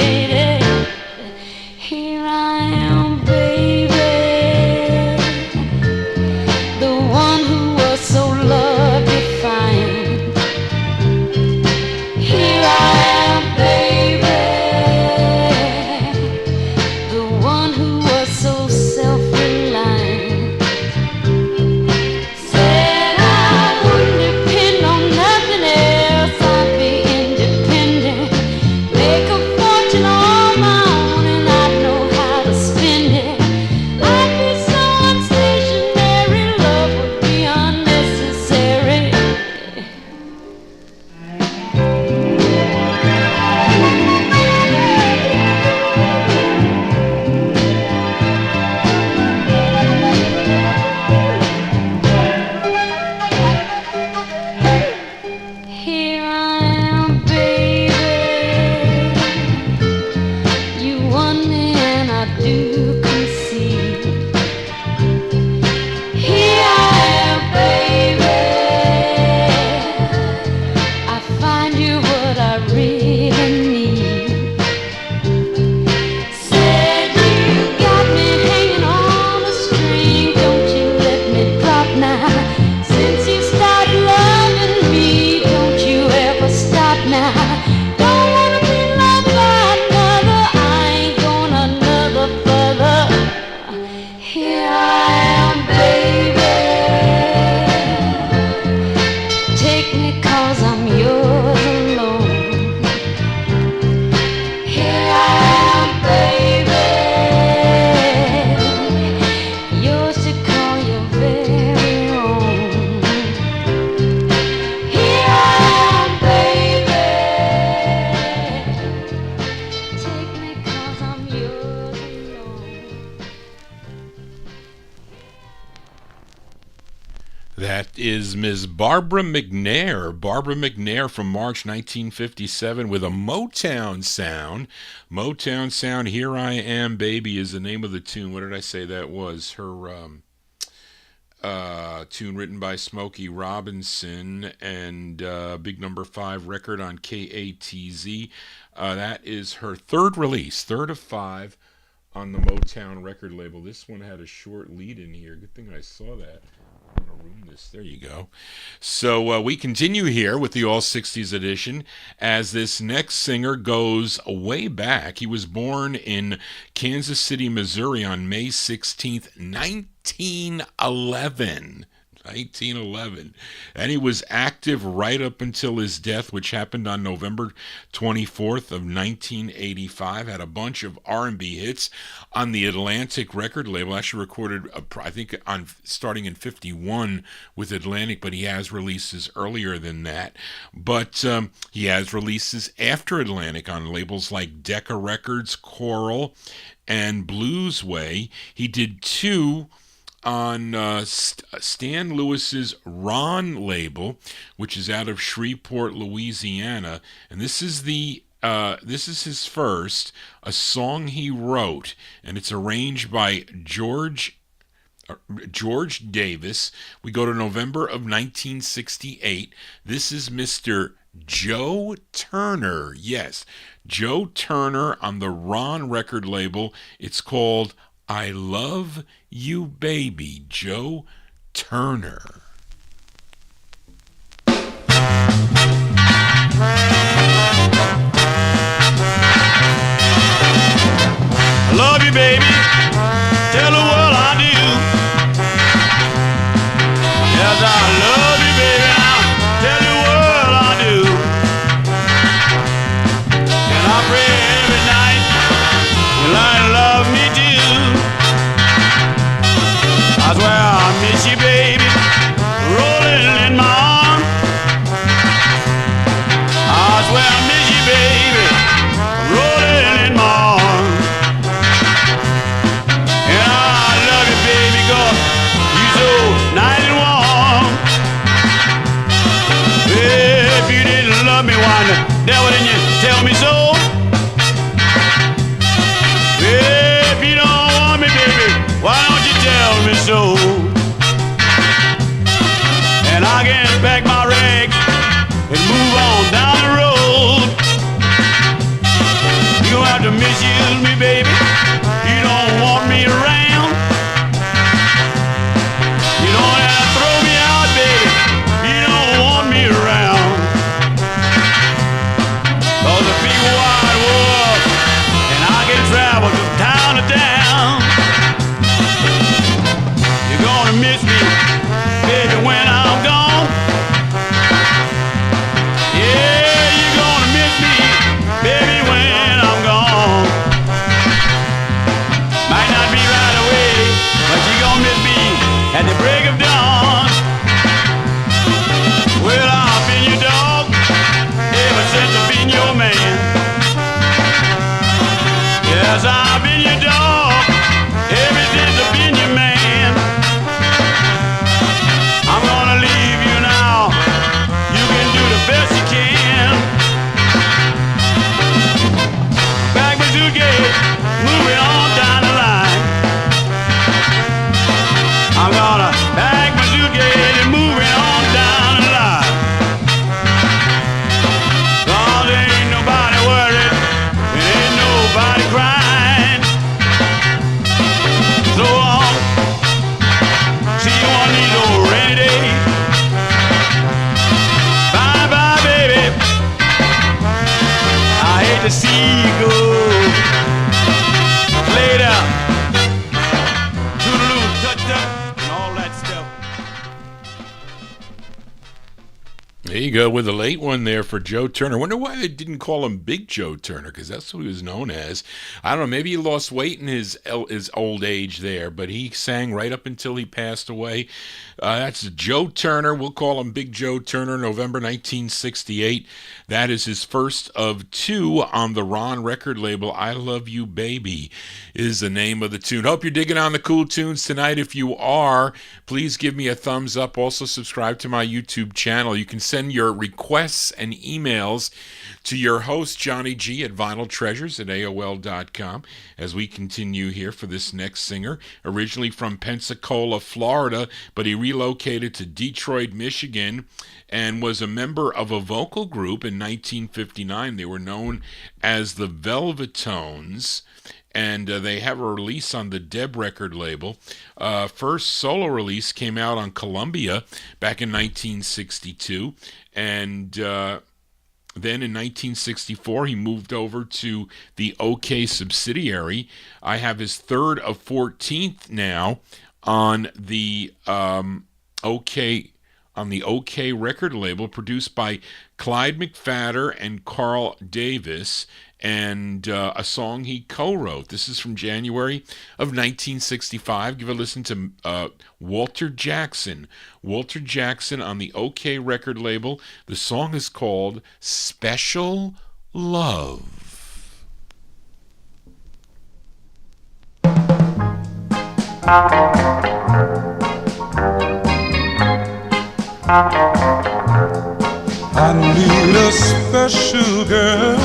is Ms. Barbara McNair. Barbara McNair from March 1957 with a Motown sound. Motown sound, Here I Am, Baby is the name of the tune. What did I say that was? Her tune written by Smokey Robinson and big number 5 record on KATZ. That is her third release, third of 5 on the Motown record label. This one had a short lead in here. Good thing I saw that. I'm going to ruin this. There you go. So we continue here with the All 60s edition as this next singer goes way back. He was born in Kansas City, Missouri on May 16th, 1911. 1911. And he was active right up until his death, which happened on November 24th of 1985. Had a bunch of R&B hits on the Atlantic record label. Actually recorded, I think, on starting in 51 with Atlantic, but he has releases earlier than that. But he has releases after Atlantic on labels like Decca Records, Coral, and Bluesway. He did 2 on Stan Lewis's Ron label, which is out of Shreveport, Louisiana, and this is his first, a song he wrote, and it's arranged by George Davis. We go to November of 1968. This is Mr. Joe Turner. Yes, Joe Turner on the Ron record label. It's called I Love You Baby, Joe Turner. I love you, baby. Tell the world I do. Yes, I love you, baby. Now tell the world I do. And I pray every night you learn to love me too. I swear I miss you, baby, rolling in my arms. I swear I miss you, baby, rolling in my arms. And I love you, baby, 'cause you so nice and warm. If you didn't love me, why the devil didn't you tell me so? If you don't want me, baby, why don't you tell me so? And I can pack my rags and move on down the road. You don't have to misuse me, baby. You don't want me around. You don't have to throw me out, baby. You don't want me around. 'Cause the big wide world and I can travel from town to town. You're gonna miss me, baby, when I'm gone. Yeah, you're gonna miss me, baby, when I'm gone. Might not be right away, but you're gonna miss me at the break of dawn. Well, I've been your dog ever since I've been your man. Yes, I've been your dog ever since I've been your man. I'm gonna leave you now. You can do the best you can. Back with your gate, moving on down the line. I'm gonna back my suitcase and moving on down the line. 'Cause there ain't nobody worried, there ain't nobody crying. So long, see you on these old rainy days. Bye bye, baby. I hate to see you go. Later. Toodaloo, touch up, and all that stuff. There you go with a late one there for Joe Turner. Wonder why they didn't call him Big Joe Turner, because that's what he was known as. I don't know, maybe he lost weight in his old age there, but he sang right up until he passed away. That's Joe Turner. We'll call him Big Joe Turner, November 1968. That is his first of two on the Ron record label. I Love You Baby is the name of the tune. Hope you're digging on the cool tunes tonight. If you are, please give me a thumbs up. Also subscribe to my YouTube channel. You can send your requests and emails to your host, Johnny G, at vinyltreasures at AOL.com, as we continue here for this next singer. Originally from Pensacola, Florida, but he relocated to Detroit, Michigan, and was a member of a vocal group in 1959. They were known as the Velvetones, and they have a release on the Deb record label. First solo release came out on Columbia back in 1962, and then in 1964 he moved over to the OK subsidiary. I have his third of 14th now on the OK record label, produced by Clyde McPhatter and Carl Davis, and a song he co-wrote. This is from January of 1965. Give a listen to Walter Jackson. Walter Jackson on the OK record label. The song is called Special Love. I need a special girl,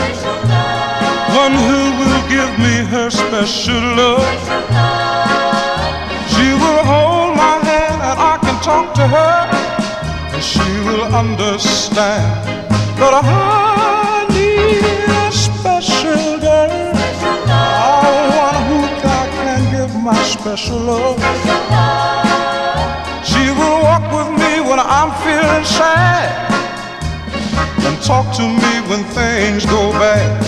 one who will give me her special love. She will hold my hand and I can talk to her, and she will understand that I need a special girl, one who I can give my special love. She will walk with me when I'm feeling sad, and talk to me when things go bad.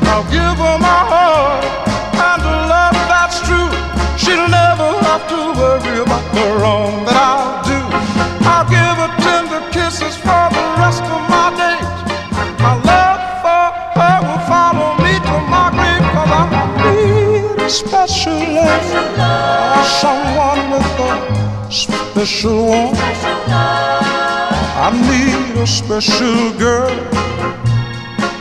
I'll give her my heart and a love that's true. She'll never have to worry about the wrong that I'll do. I'll give her tender kisses for the rest of my days. My love for her will follow me to my grave, 'cause I need a special love, someone with a special one. I need a special girl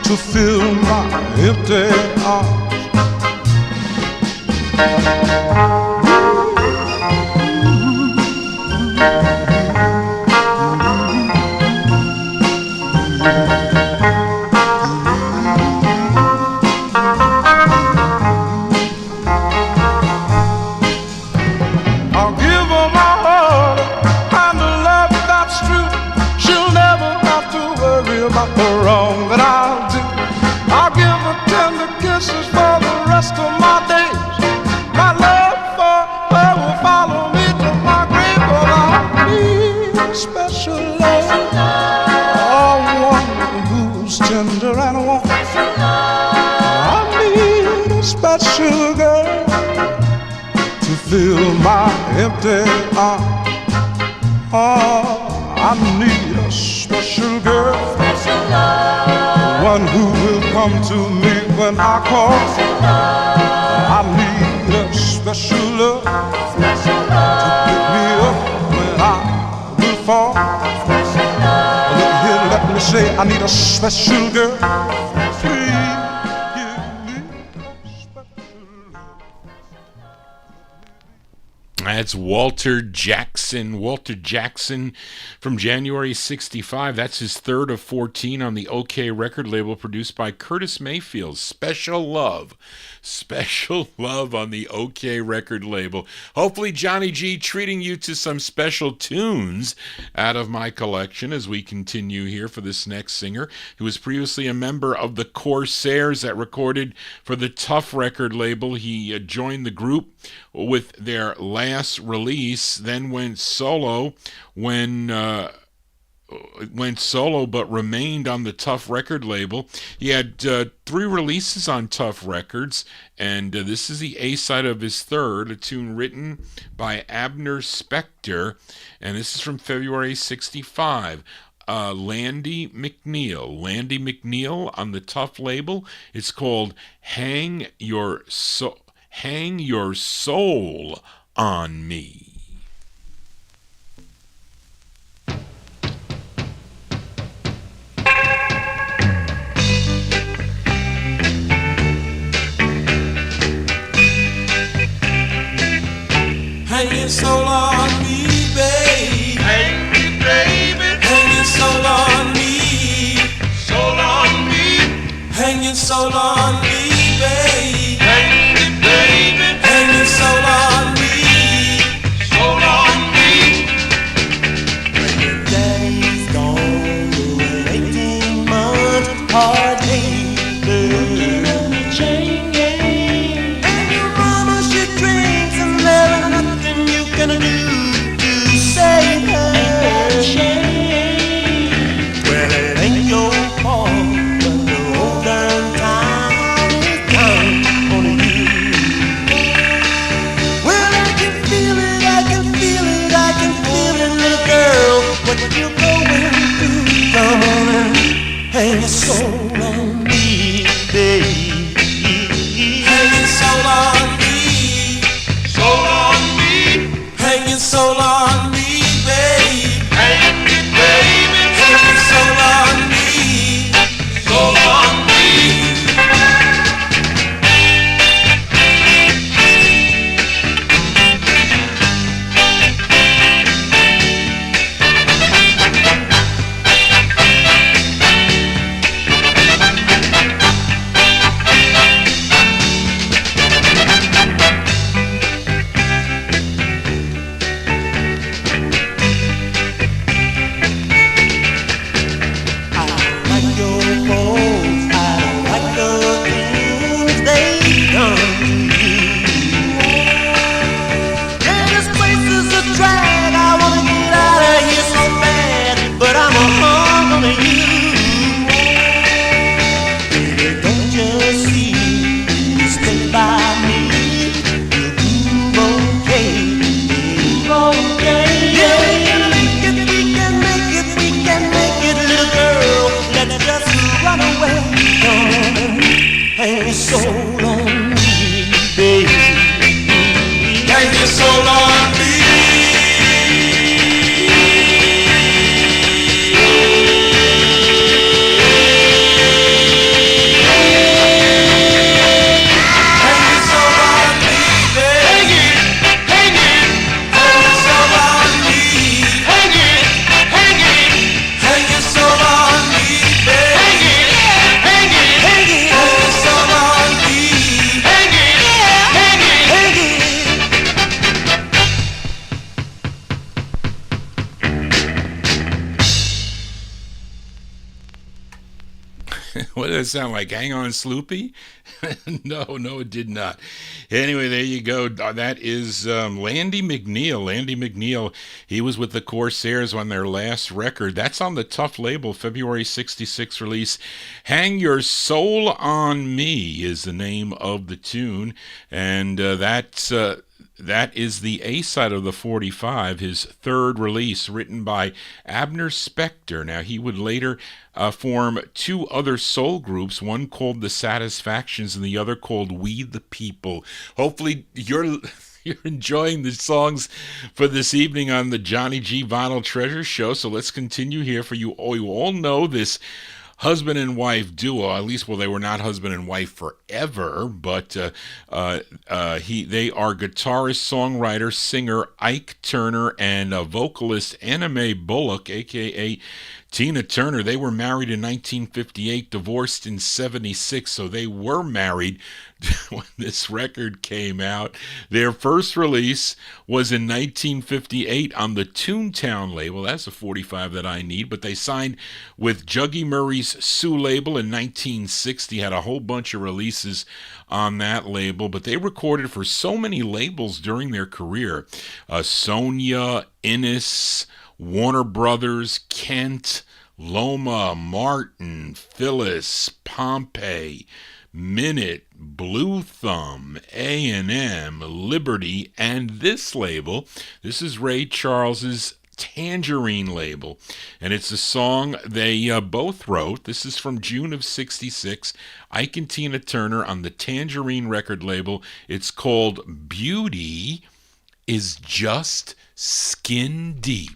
to fill my empty arms. I'll give her my heart and a love that's true. She'll never have to worry about the wrong that I'll do. I'll give her tender kisses for the rest of my days. My love for her will follow me to my grave, but I need a special love, one who's tender and warm. I need a special girl to fill my empty arms. Oh, I need a special girl, one who will come to me when I call. I need a special love to pick me up when I will fall. Look here, let me say, I need a special girl. Please give me a special love. That's Walter Jackson. Walter Jackson from January 65. That's his third of 14 on the OK record label, produced by Curtis Mayfield. Special Love. Special Love on the OK record label. Hopefully Johnny G treating you to some special tunes out of my collection as we continue here for this next singer, who was previously a member of the Corsairs that recorded for the Tough record label. He joined the group with their last release, then went solo but remained on the Tough record label. He had 3 releases on Tough Records, and this is the A-side of his third, a tune written by Abner Spector, and this is from February 65. Landy McNeil. Landy McNeil on the Tough label. It's called Hang Your Soul on Me. Hang your soul on me, babe. Hang me, baby. Hang your soul on me. Soul on me. Hang your soul on me, babe. Hang me, baby. Hang your soul on me. Soul on me. When your daddy's gone away, 18 months hard labor. And your mama, she drinks and there's nothing you can do to save her. Well, it ain't your fault, but the whole darn time is down on you. Well, I can feel it, I can feel it, I can feel it, little girl, what you're going through. Come on and hang your soul on me, babe. Hang your soul on me. Soul on me. Hang your soul on me, babe. Hang me, baby. Hang your soul on me. Soul on me. I don't like your folks, I don't like the things they done to you. Yeah, this place is a drag, I wanna get out of here so bad, but I'm a hung on you. Baby, don't you see, you stay by me, you'll move okay. Yeah, we can make it, we can make it, we can make it, little girl. Let's just run away. Come on and hang your soul on me, baby. Hang your soul on me. Hang your soul on me, babe. Hang it, hang it. Hang your soul on me. Hang it, hang it. Hang your soul on me, babe. Hang it, hang it. Hang it. Hang your soul on me. Hang it, hang it. Hang it. What did it sound like? Hang on, Sloopy? No, it did not. Anyway, there you go. That is Landy McNeil. Landy McNeil, he was with the Corsairs on their last record. That's on the Tough label, February 66 release. Hang Your Soul on Me is the name of the tune. And that is the A side of the 45, his third release, written by Abner Spector. Now, he would later form two other soul groups, one called The Satisfactions and the other called We the People. Hopefully, you're enjoying the songs for this evening on the Johnny G Vinyl Treasure Show. So let's continue here for you. You all know this husband and wife duo. At least, well, they were not husband and wife forever, but they are guitarist, songwriter, singer Ike Turner and vocalist Anime Bullock, aka Tina Turner. They were married in 1958, divorced in 76, so they were married when this record came out. Their first release was in 1958 on the Toontown label. That's a 45 that I need, but they signed with Juggy Murray's Sue label in 1960, had a whole bunch of releases on that label, but they recorded for so many labels during their career. Sonia, Innis, Warner Brothers, Kent, Loma, Martin, Phyllis, Pompey, Minute, Blue Thumb, A&M, Liberty, and this label. This is Ray Charles's Tangerine label, and it's a song they both wrote. This is from June of '66. Ike and Tina Turner on the Tangerine record label. It's called Beauty is Just Skin Deep.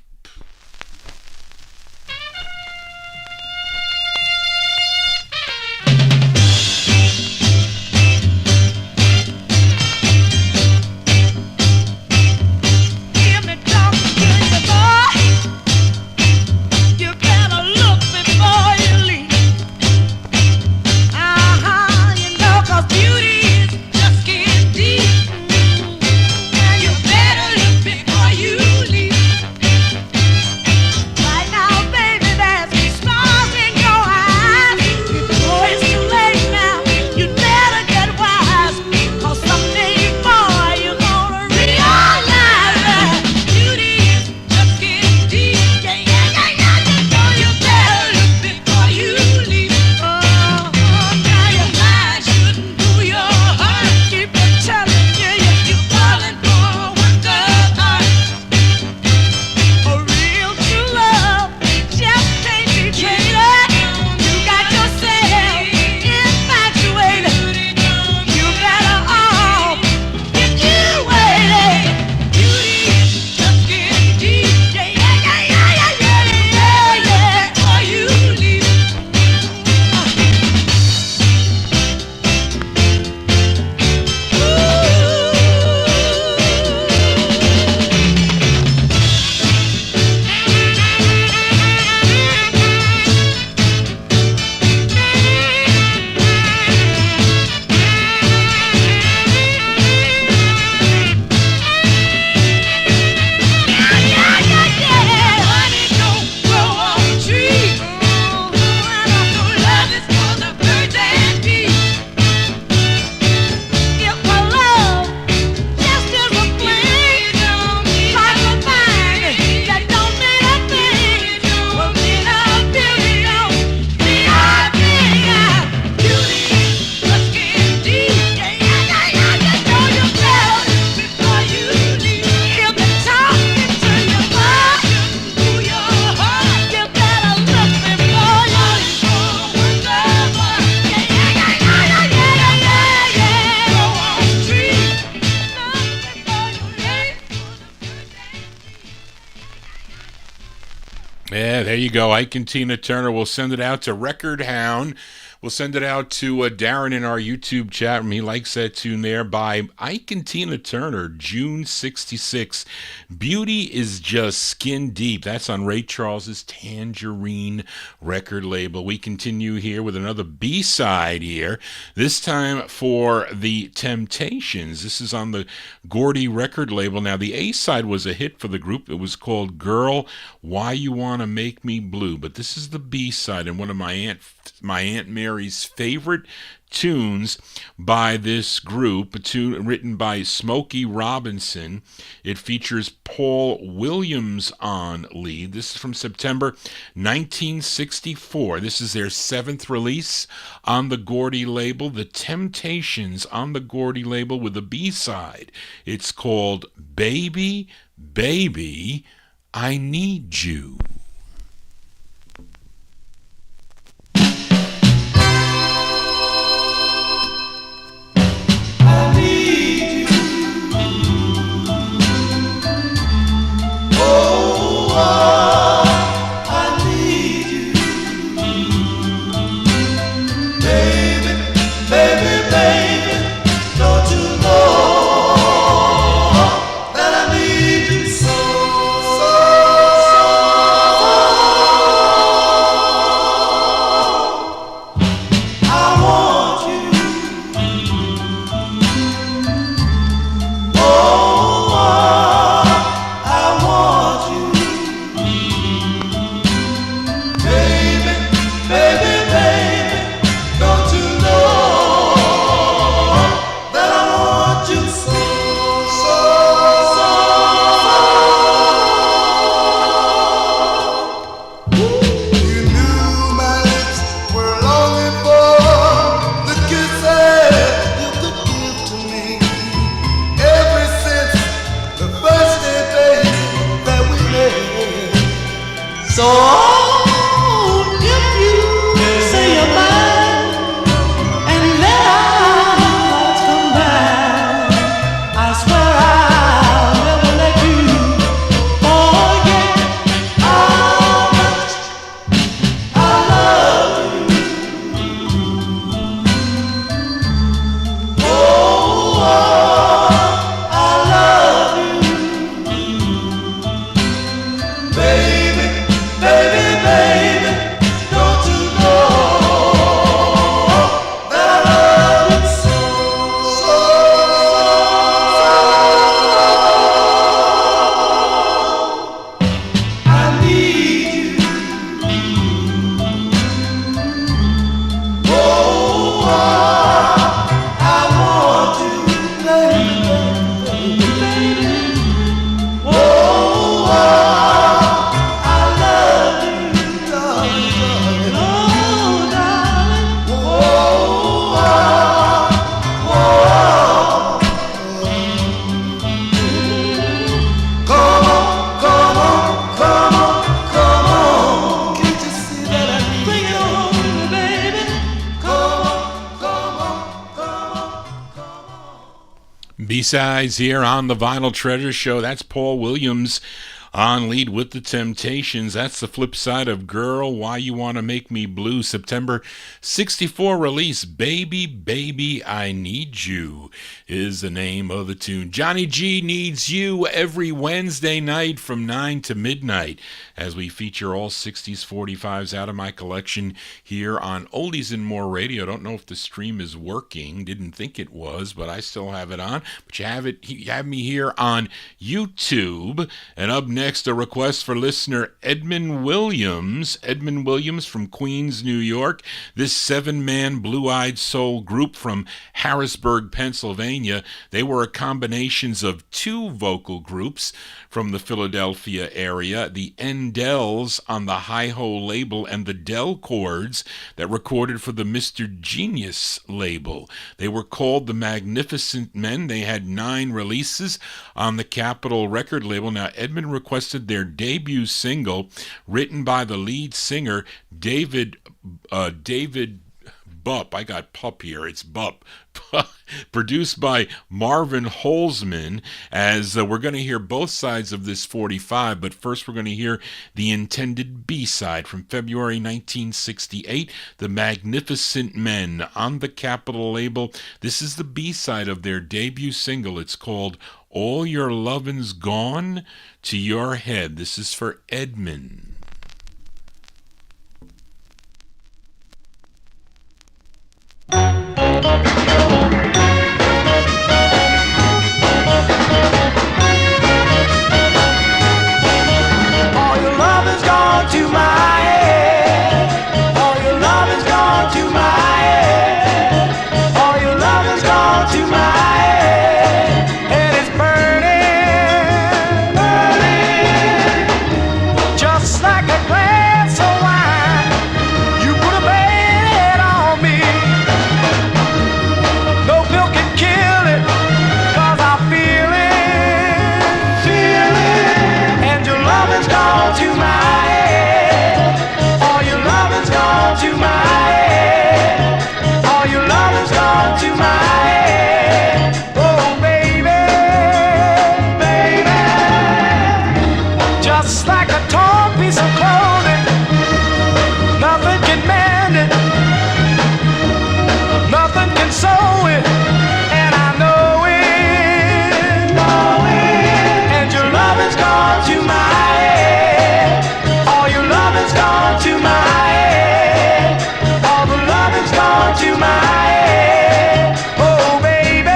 Yeah, there you go. Ike and Tina Turner. We'll send it out to Record Hound. We'll send it out to Darren in our YouTube chat room. He likes that tune there by Ike and Tina Turner, June 66. Beauty is Just Skin Deep. That's on Ray Charles's Tangerine record label. We continue here with another B-side here, this time for The Temptations. This is on the Gordy record label. Now, the A-side was a hit for the group. It was called Girl, Why You Wanna Make Me Blue. But this is the B-side, and one of my Aunt Mary's favorite tunes by this group, a tune written by Smokey Robinson. It features Paul Williams on lead. This is from September 1964. This is their 7th release on the Gordy label, The Temptations on the Gordy label with a B-side. It's called Baby, Baby, I Need You. So B-sides here on the Vinyl Treasure Show. That's Paul Williams on lead with the Temptations. That's the flip side of Girl, Why You Wanna Make Me Blue. September 64 release. Baby, Baby, I Need You is the name of the tune. Johnny G Needs You every Wednesday night from 9 to midnight as we feature all 60s 45s out of my collection here on Oldies and More Radio. Don't know if the stream is working. Didn't think it was, but I still have it on. But you have me here on YouTube. And up next, a request for listener Edmund Williams. Edmund Williams from Queens, New York. This 7-man blue-eyed soul group from Harrisburg, Pennsylvania. They were a combination of two vocal groups from the Philadelphia area, the Endells on the Hi-Ho label and the Del Chords that recorded for the Mr. Genius label. They were called the Magnificent Men. They had 9 releases on the Capitol record label. Now, Edmund requested their debut single, written by the lead singer, David Bupp. I got Pup here. It's Bupp. Produced by Marvin Holzman, as we're going to hear both sides of this 45, but first we're going to hear the intended B-side from February 1968, The Magnificent Men on the Capitol label. This is the B-side of their debut single. It's called All Your Lovin's Gone to Your Head. This is for Edmund. All your love is gone to my head. All your love is gone to my head. All your love is gone to my head. And it's burning, burning, just like a glass of wine. You put a band on me. No pill can kill it, 'cause I feel it, feel it. And your love is gone to my head. All your love is gone to my head. All your love is gone to my head. Oh baby, baby, just like a torn piece of clothing, nothing can mend it, nothing can sew it, and I know it, know it. And your love is gone to my head. All your love is gone to my head. All the love is gone to my head. Oh baby.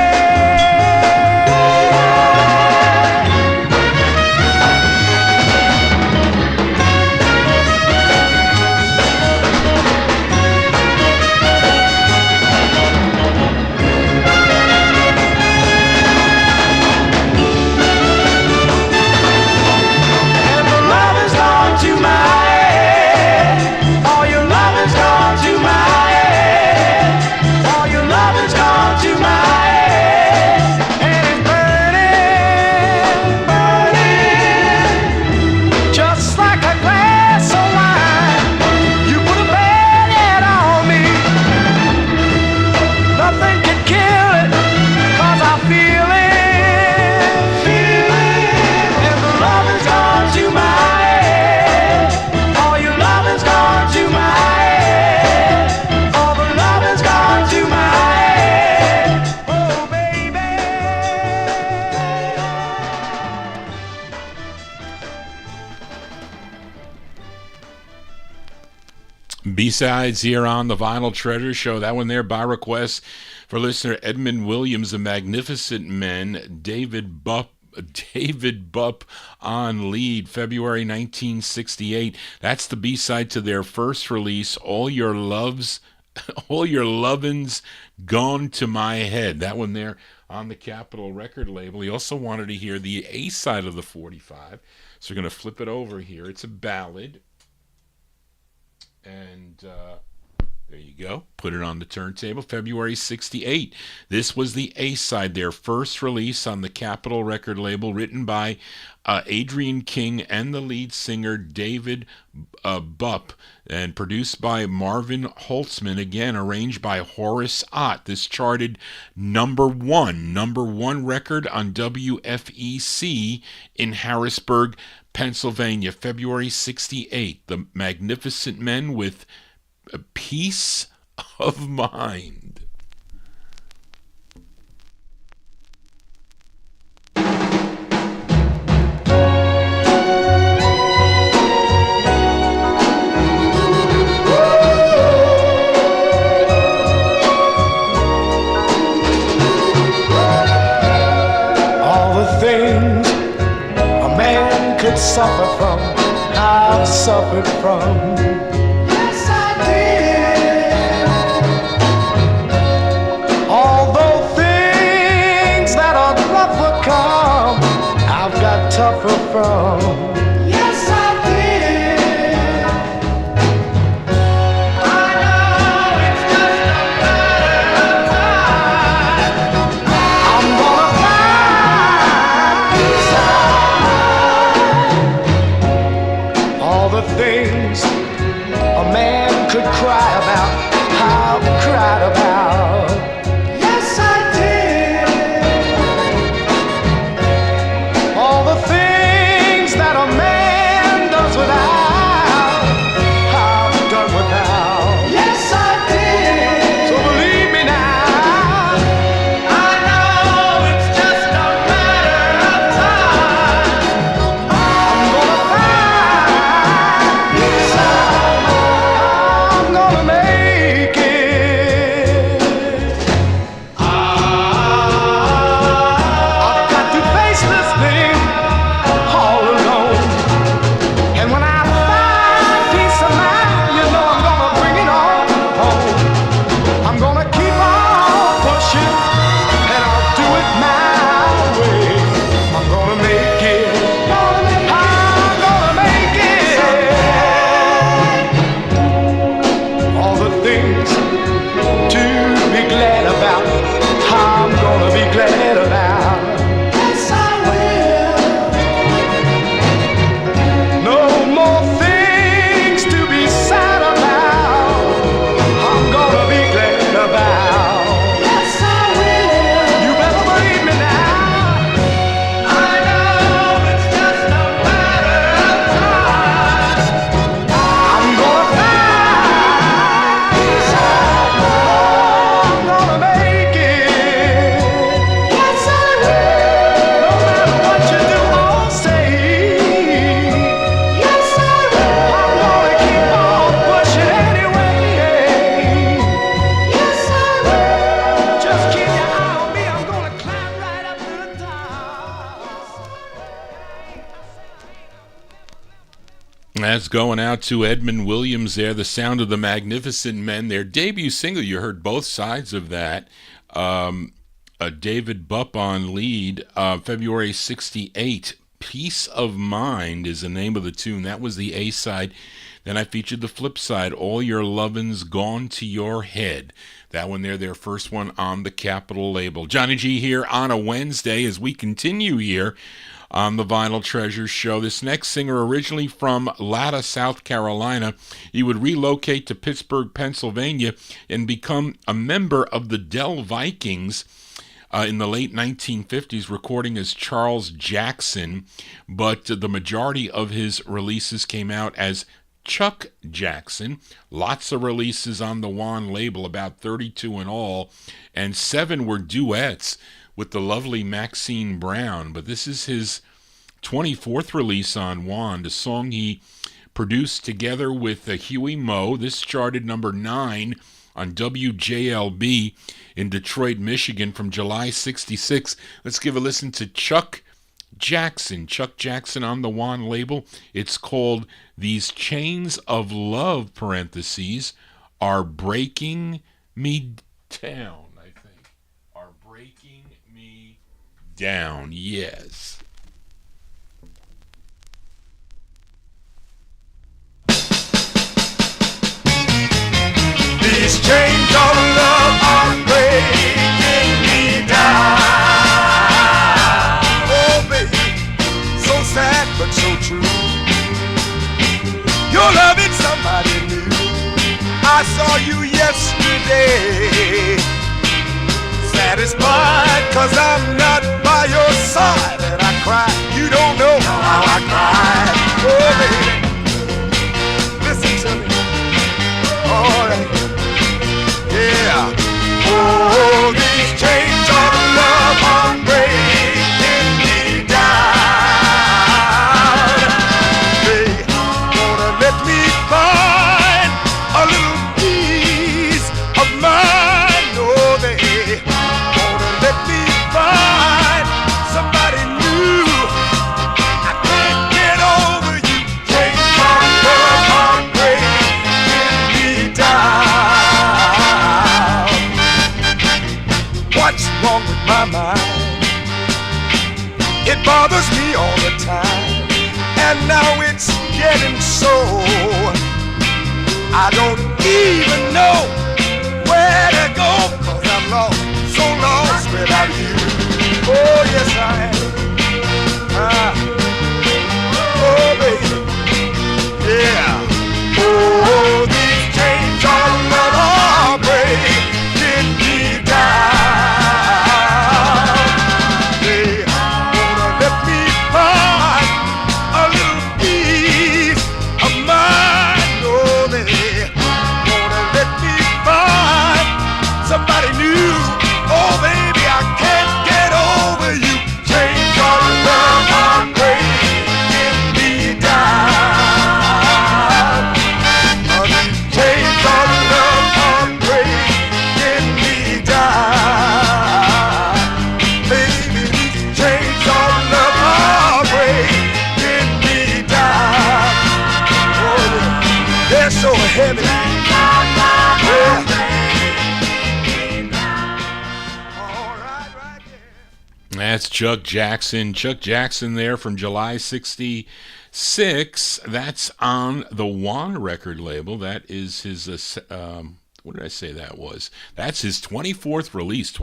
And the love is gone to my head. All your love is gone to my head. All your love is gone to my head. And it's burning, burning, just like a glass of wine. You put a band on me. Nothing can kill it, 'cause I feel it, feel it. And the love is gone to my head. All your love is gone to my head. All the love is gone to my head. Oh baby. B-sides here on the Vinyl Treasure Show. That one there by request for listener Edmund Williams, The Magnificent Men, David Bupp on lead, February 1968. That's the B-side to their first release, All Your Lovin's Gone to My Head. That one there on the Capitol record label. He also wanted to hear the A-side of the 45, so we're going to flip it over here. It's a ballad. And There you go. Put it on the turntable. February 68. This was the A-side, their first release on the Capitol record label, written by Adrian King and the lead singer David Bupp, and produced by Marvin Holtzman, again arranged by Horace Ott. This charted number one record on WFEC in Harrisburg, Pennsylvania, February 68. The Magnificent Men with A Peace of Mind. All the things a man could suffer from, I've suffered from. Yes, I did. Although things that are rough will come, I've got tougher from. Yes, I did. I know it's just a matter of time. I'm gonna find peace. All the things a man could cry about, I've cried about. Yes, I did. All the things that a man does without, I've done without. Yes, I did. So believe me now, I know it's just a matter of time. I'm gonna find peace. I'm gonna make it. I've got to face this thing all alone. And when I find peace of mind, you know I'm gonna bring it on home. I'm gonna keep on pushing, and I'll do it my way. I'm gonna make it. I'm gonna make it. All the things to be glad about, I'm gonna be glad about. Yes, I will. No more things to be sad about, I'm gonna be glad about. Yes, I will. You better believe me now, I know it's just a matter of time. I'm gonna find peace. I'm gonna make it. Yes, I will. No matter what you do or say. Yes, I will. I'm gonna keep on pushing anyway. Yes, I will. Just keep your eye on me. I'm gonna climb right up to the top. That's going out to Edmund Williams there, the sound of the Magnificent Men. Their debut single, you heard both sides of that. David Bupp on lead, February 68. Peace of Mind is the name of the tune. That was the A-side. Then I featured the flip side, All Your Lovin's Gone to Your Head. That one there, their first one on the Capitol label. Johnny G here on a Wednesday as we continue here on the Vinyl Treasures show. This next singer, originally from Latta, South Carolina, he would relocate to Pittsburgh, Pennsylvania, and become a member of the Dell Vikings in the late 1950s, recording as Charles Jackson, but the majority of his releases came out as Chuck Jackson. Lots of releases on the Juan label, about 32 in all, and 7 were duets with the lovely Maxine Brown. But this is his 24th release on Juan, the song he produced together with Huey Moe. This charted number 9 on WJLB in Detroit, Michigan from July 66. Let's give a listen to Chuck Jackson. Chuck Jackson on the Juan label. It's called These Chains of Love, parentheses, Are Breaking Me Down, I think. Are Breaking Me Down, yes. These is mine, 'cause I'm not by your side. And I cry, you don't know how I cried. Oh, baby, listen to me. All right. Yeah. Oh, these chains of love are breaking me down. They wanna let me find a little piece of mine. Oh, they wanna let me find somebody new. I can't get over you. Chains of love are breaking me down. What's wrong with my mind? It bothers me all the time. And now it's getting so I don't even know where to go, 'cause I'm lost, so lost without you. Oh, yes, I am. Oh, baby. Yeah. Oh, these chains of love are breaking me down. They wanna let me find a little piece of mine. Oh, they wanna let me find somebody new. Oh, baby, I can't get over you. Chains of love are breaking me down. Oh, these chains of love are breaking me down. Baby, these chains of love are breaking me down. Oh, yeah. They're so heavy. Yeah. All right, right there. That's Chuck Jackson. Chuck Jackson there from July 66. That's on the Juan record label. That is his, what did I say that was? That's his 24th release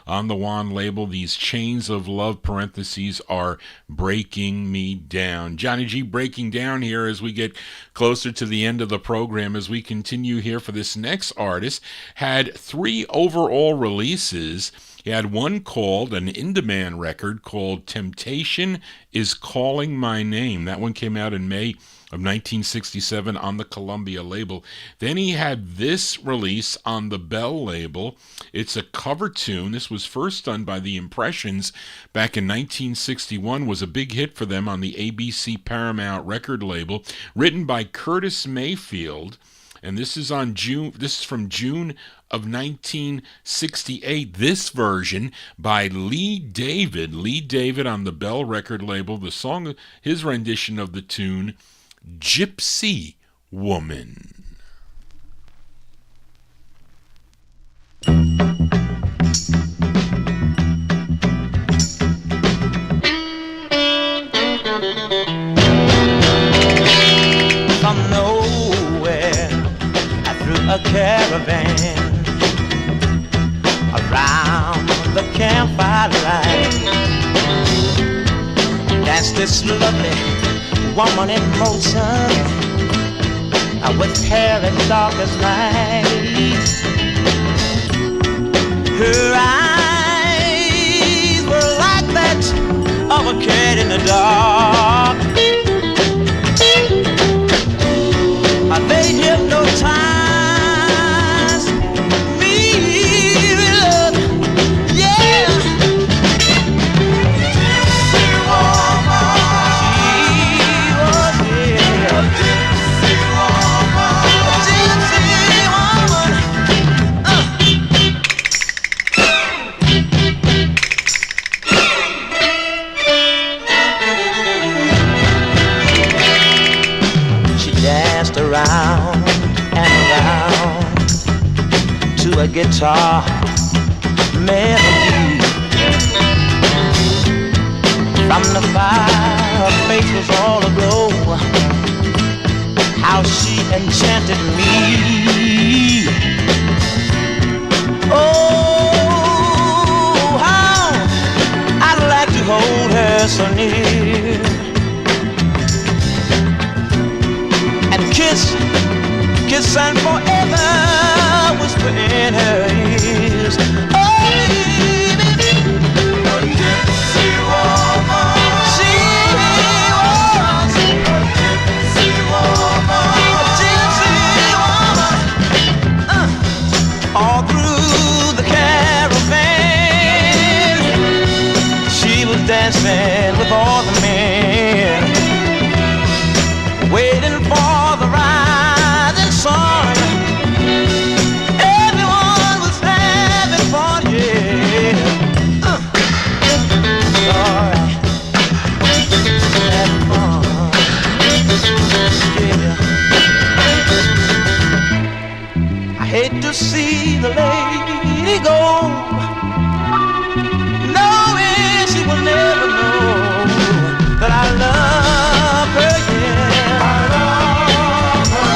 on the Juan label. These chains of love, parentheses, are breaking me down. Johnny G breaking down here as we get closer to the end of the program. As we continue here for this next artist, had 3 overall releases. He had one called, an in-demand record called Temptation is Calling My Name. That one came out in May of 1967 on the Columbia label. Then he had this release on the Bell label. It's a cover tune. This was first done by the Impressions back in 1961, was a big hit for them on the ABC Paramount record label, written by Curtis Mayfield. And this is from June of 1968. This version by Lee David on the Bell record label. The song, his rendition of the tune, Gypsy Woman. From nowhere I threw a caravan around the campfire light. Danced this lovely woman in motion, with hair as dark as night. Her eyes were like that of a cat in the dark. They hypnotize me with love, yeah. Gypsy woman, she was, yeah. Gypsy woman, She danced around and around to a guitar melody. From the fire, her face was all aglow. How she enchanted me. Oh, how I'd like to hold her so near and kiss and forever whisper in her ears. Oh, all through the caravan. She was dancing with all the men, waiting for the rising sun. Everyone was having fun, yeah. Alright. Having fun. Yeah. I hate to see the lady go, knowing she will never know that I love her, yeah. I love her.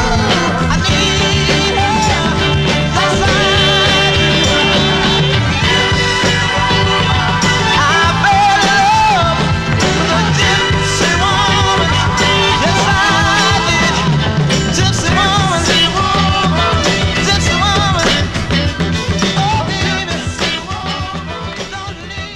I need her, yes I do. I fell in love with a gypsy woman, yes I did. Gypsy woman, gypsy woman. Oh baby, don't leave me.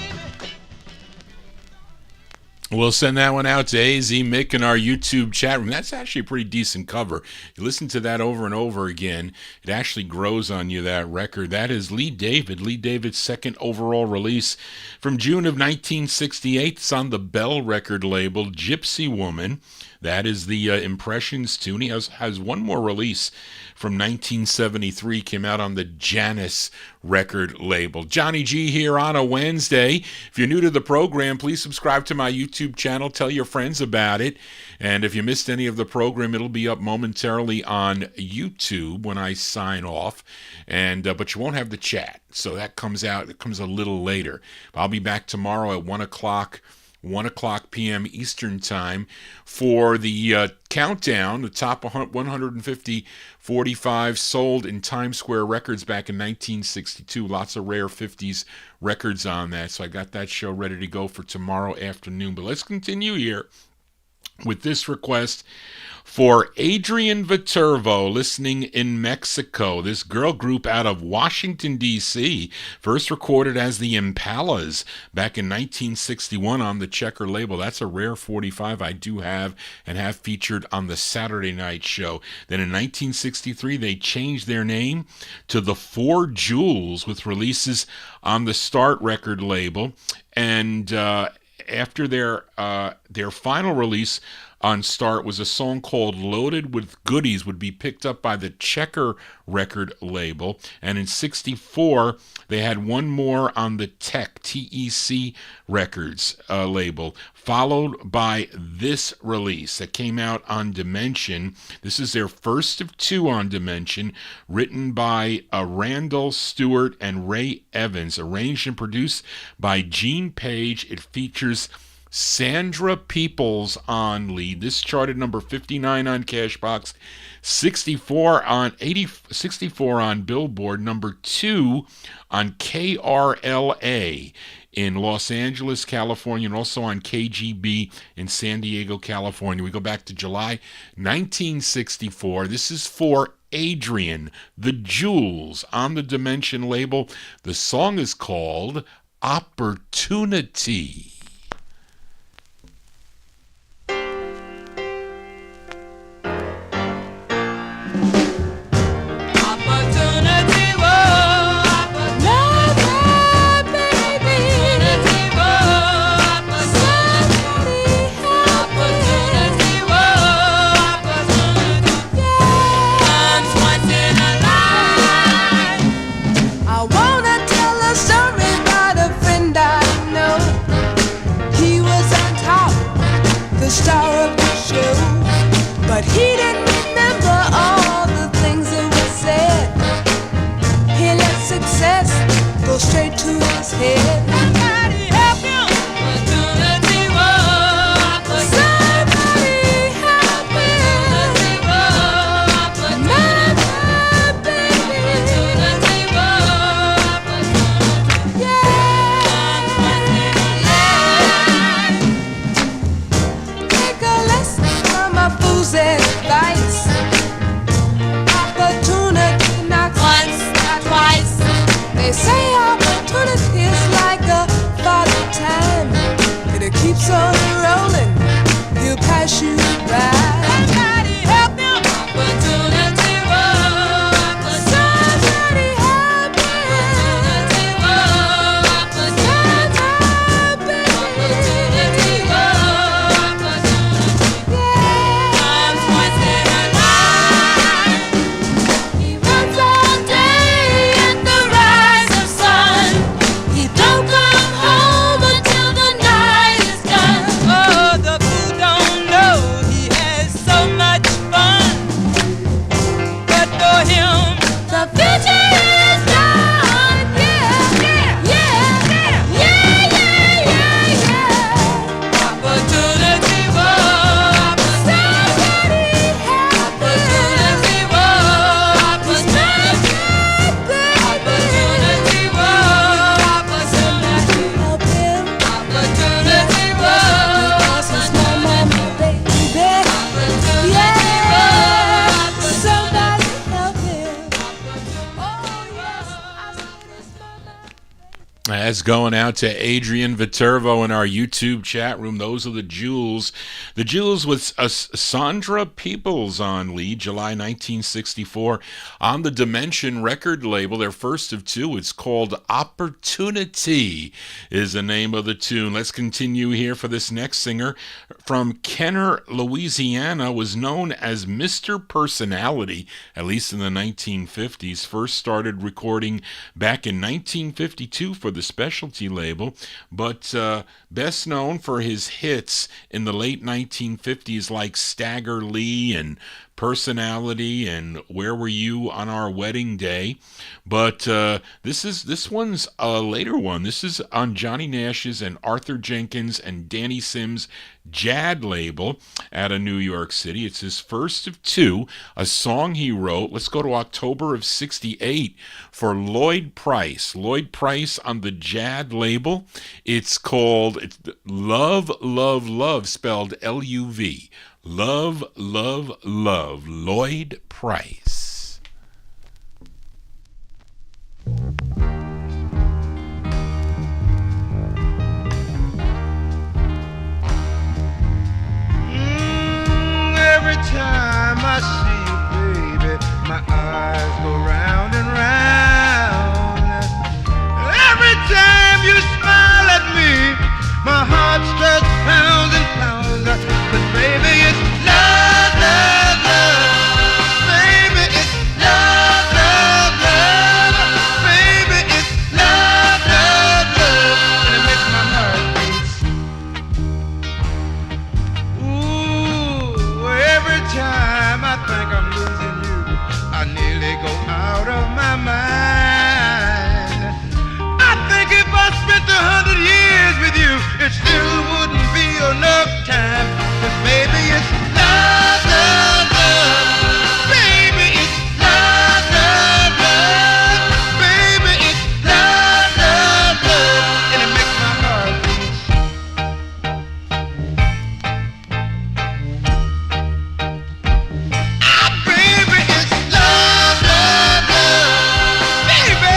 We'll send that one out to AZ Mick in our YouTube chat room. That's actually a pretty decent cover. You listen to that over and over again, it actually grows on you, that record. That is Lee David's second overall release from June of 1968. It's on the Bell record label, Gypsy Woman. That is the Impressions tune. He has one more release from 1973, came out on the Janus record label. Johnny G here on a Wednesday. If you're new to the program, please subscribe to my YouTube channel. Tell your friends about it. And if you missed any of the program, it'll be up momentarily on YouTube when I sign off. And but you won't have the chat. So that comes out. It comes a little later. I'll be back tomorrow at 1 o'clock p.m. Eastern Time for the countdown, the top 150 45 sold in Times Square Records back in 1962. Lots of rare 50s records on that, so I got that show ready to go for tomorrow afternoon. But let's continue here with this request for Adrian Viterbo, listening in Mexico. This girl group out of Washington, D.C., first recorded as the Impalas back in 1961 on the Checker label. That's a rare 45 I do have and have featured on the Saturday night show. Then in 1963, they changed their name to the Four Jewels with releases on the Start record label. And after their final release on Start was a song called Loaded with Goodies, would be picked up by the Checker record label. And in 64, they had one more on the TEC Records label, followed by this release that came out on Dimension. This is their first of two on Dimension, written by Randall Stewart and Ray Evans, arranged and produced by Gene Page. It features Sandra Peoples on lead. This charted number 59 on Cashbox, 64 on Billboard, number 2 on KRLA in Los Angeles, California, and also on KGB in San Diego, California. We go back to July 1964. This is for Adrian, the Jewels, on the Dimension label. The song is called Opportunity. Straight to his head. Somebody help him. Opportunity, somebody help him. My baby. Yeah. Take a lesson from my fool's advice. Opportunity knocks once, not twice. They say opportunity is like a That's going out to Adrian Viterbo in our YouTube chat room. Those are the Jewels. The Jewels with Sandra Peoples on lead, July 1964, on the Dimension record label, their first of two. It's called Opportunity is the name of the tune. Let's continue here for this next singer. From Kenner, Louisiana, was known as Mr. Personality, at least in the 1950s. First started recording back in 1952 for the Specialty label, but best known for his hits in the late 1950s like Stagger Lee and Personality and Where Were You on Our Wedding Day. But this one's a later one. This is on Johnny Nash's and Arthur Jenkins and Danny Sims' Jad label out of New York City. It's his first of two, a song he wrote. Let's go to October of 68 for Lloyd Price. Lloyd Price on the Jad label. It's called Love, Love, Love, spelled L-U-V. Love, Love, Love, Lloyd Price. Every time I see you, baby, my eyes go round and round. Every time you smile at me, my heart starts pounding, pounding. But baby, it's love, love, love. Baby, it's love, love, love. Baby, it's love, love, love. And it makes my heart beat. Ooh, every time I think I'm losing you, I nearly go out of my mind. I think if I spent 100 years with you, it still wouldn't be enough time. 'Cause baby, it's love, love, love. Baby, it's love, love, love. Baby, it's love, love, love. And it makes my heart beat. Ah, baby, it's love, love, love. Baby,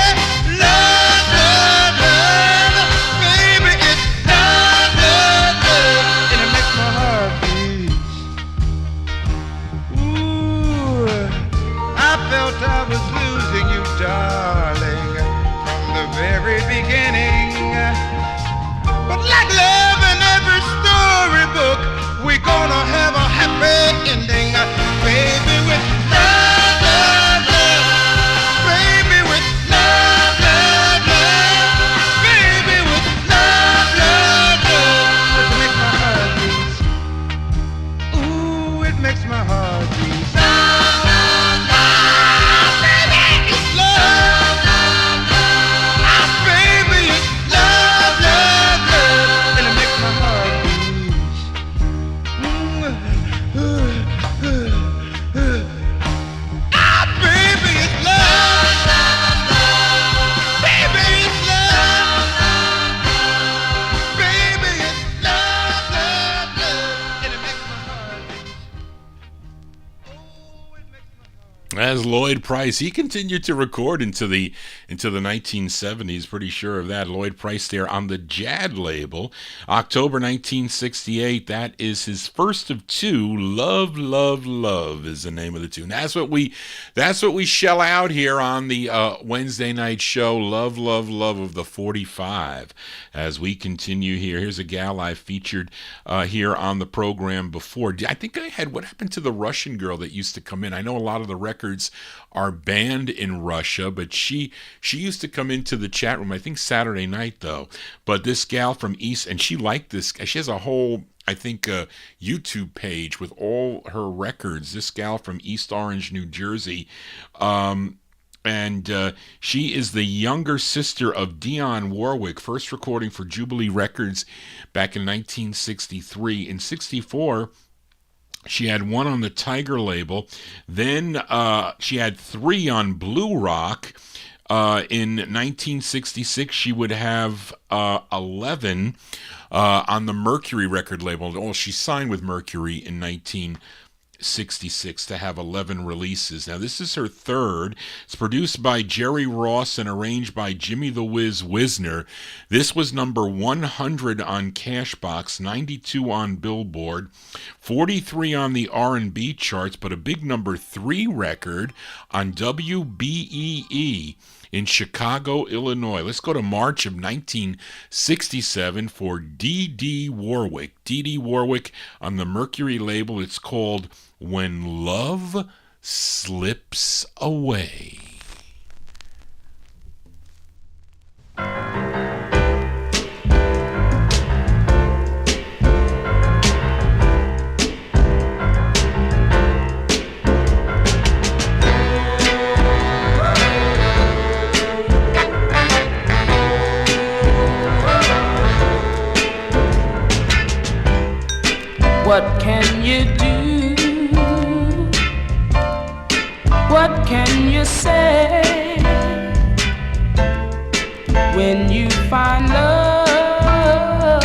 love, love, love. Baby, it's love, love, love. And it makes my heart beat. Ooh, I felt I was losing you, darling, from the very beginning. But like love in every storybook, we're gonna have a happy ending. Baby, with love, love, love. Baby, with love, love, love. Baby, with love, love, love. It makes my heart beat. Ooh, it makes my heart beat. Love, love, love. Baby, it's love, love, love. Ah, baby, it's love, love, love. And it makes my heart beat. Ah, baby, it's love, love, love. Baby, it's love, love, love. Baby, it's love, love, love. And it makes my heart beat. Oh, it makes my heart. As Lloyd Price, he continued to record into the 1970s, pretty sure of that. Lloyd Price there on the Jad label, October 1968. That is his first of two. Love, Love, Love is the name of the tune. That's what we shell out here on the Wednesday night show. Love, Love, Love of the 45. As we continue here, here's a gal I featured here on the program before. I think I had, what happened to the Russian girl that used to come in? I know a lot of the records are banned in Russia, but she used to come into the chat room, I think Saturday night though. But this gal from East, and she liked this, she has a whole, I think, YouTube page with all her records. This gal from East Orange, New Jersey, and she is the younger sister of Dionne Warwick, first recording for Jubilee Records back in 1963. In 64, she had one on the Tiger label. Then she had three on Blue Rock. In 1966, she would have 11 on the Mercury record label. Oh, she signed with Mercury in 1966. 66 to have 11 releases. Now, this is her third. It's produced by Jerry Ross and arranged by Jimmy the Whiz Wisner. This was number 100 on Cashbox, 92 on Billboard, 43 on the R&B charts, but a big number 3 record on WBEE in Chicago, Illinois. Let's go to March of 1967 for D.D. Warwick. D.D. Warwick on the Mercury label. It's called When Love Slips Away. What can you do? What can you say when you find love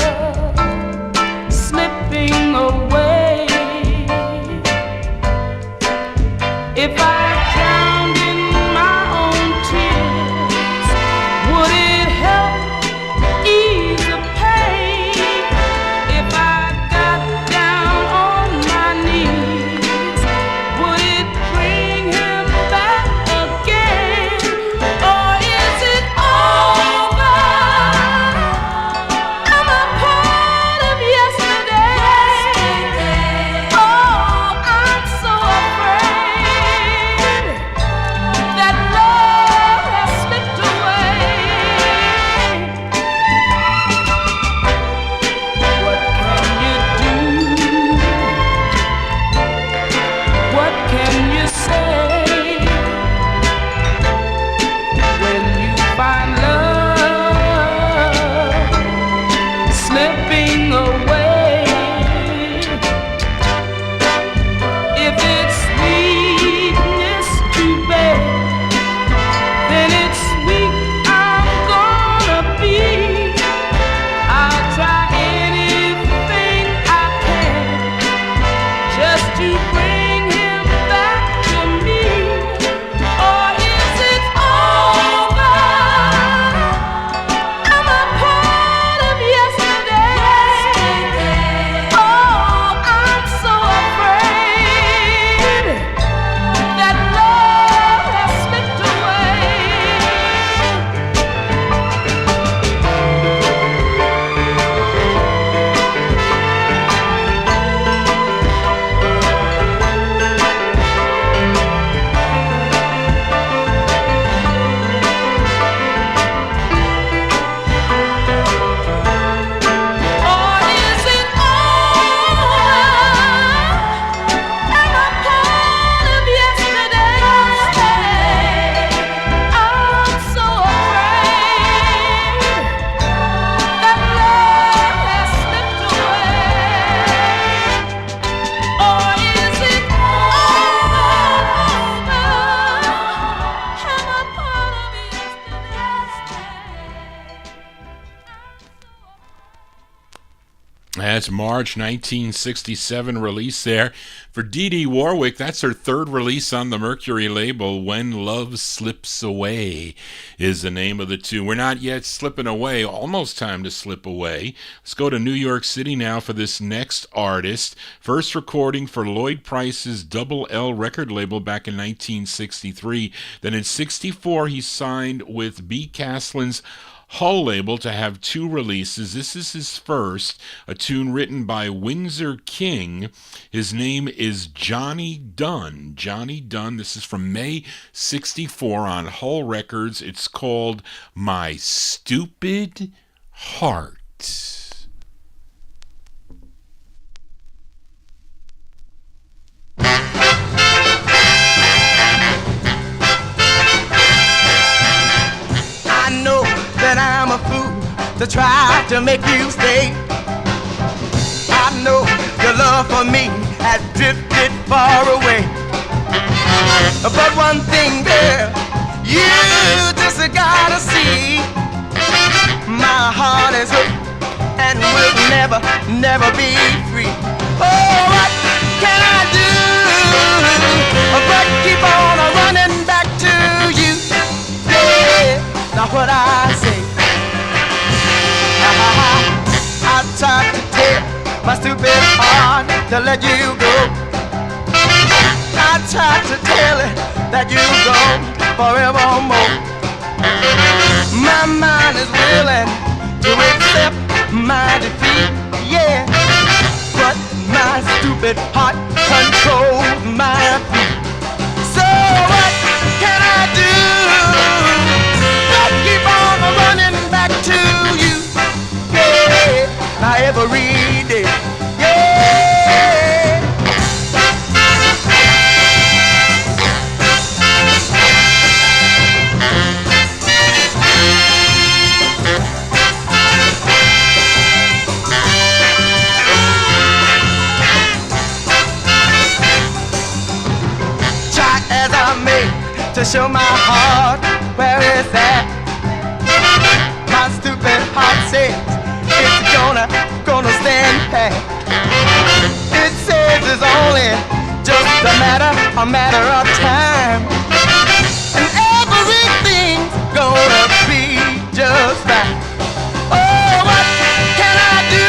slipping away? If I drowned in my own tears, would it help ease the pain? If I got down on my knees, would it bring him back again? Or is it over? Am I part of yesterday? Oh, I'm so afraid that love has slipped away. What can you do? What can you say when you find love slipping away? If it's sweetness to bear, then it's sweet I'm gonna be. I'll try anything I can just to bring him back to me. Or is it over? Am I part of yesterday? Oh, I'm so afraid that love has slipped away. Or is it over? Am I part of yesterday? I'm so afraid that love has slipped away. Or is it over? Am I part of yesterday? That's March 1967 release there for Dee Warwick. That's her third release on the Mercury label. When Love Slips Away is the name of the tune. We're not yet slipping away. Almost time to slip away. Let's go to New York City now for this next artist. First recording for Lloyd Price's Double L record label back in 1963. Then in 64 he signed with B. Caslin's Hull label to have 2 releases. This is his first, a tune written by Windsor King. His name is Johnny Dunn. Johnny Dunn. This is from May 64 on Hull Records. It's called My Stupid Heart. I know that I'm a fool to try to make you stay. I know your love for me has drifted far away. But one thing, girl, you just gotta see, my heart is hurt and will never, never be free. Oh, what can I do? what I say. I tried to tell my stupid heart to let you go. I tried to tell it that you go forevermore. My mind is willing to accept my defeat, yeah, but my stupid heart controls my feet. So what can I do? Just keep on running back to you, yeah, now every day, yeah. Try as I may to show my heart where it's at. My stupid heart says it's gonna stand pat. It says it's only just a matter of time, and everything's gonna be just right. Oh, what can I do?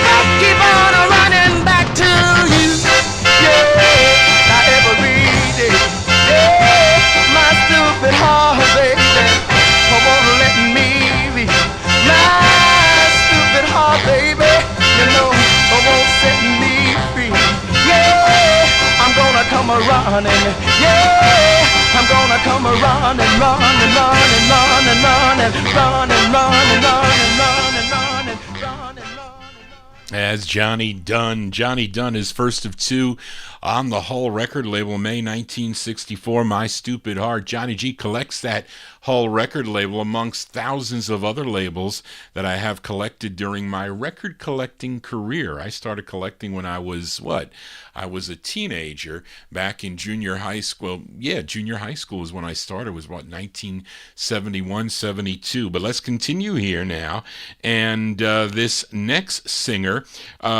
Just keep on running back to you, yeah, now every day, yeah, my stupid heart, baby, won't let me be. My stupid heart, baby, you know, won't set me free. Yeah, I'm gonna come a-running. Yeah, I'm gonna come a-running, running, running, running, running, running, running, running, running, running, running, running. As Johnny Dunn. Johnny Dunn is first of two on the Hull record label, May 1964, My Stupid Heart. Johnny G collects that Hull record label amongst thousands of other labels that I have collected during my record collecting career. I started collecting when I was, I was a teenager back in junior high school. Yeah, junior high school was when I started. It was, 1971, 72. But let's continue here now. And this next singer,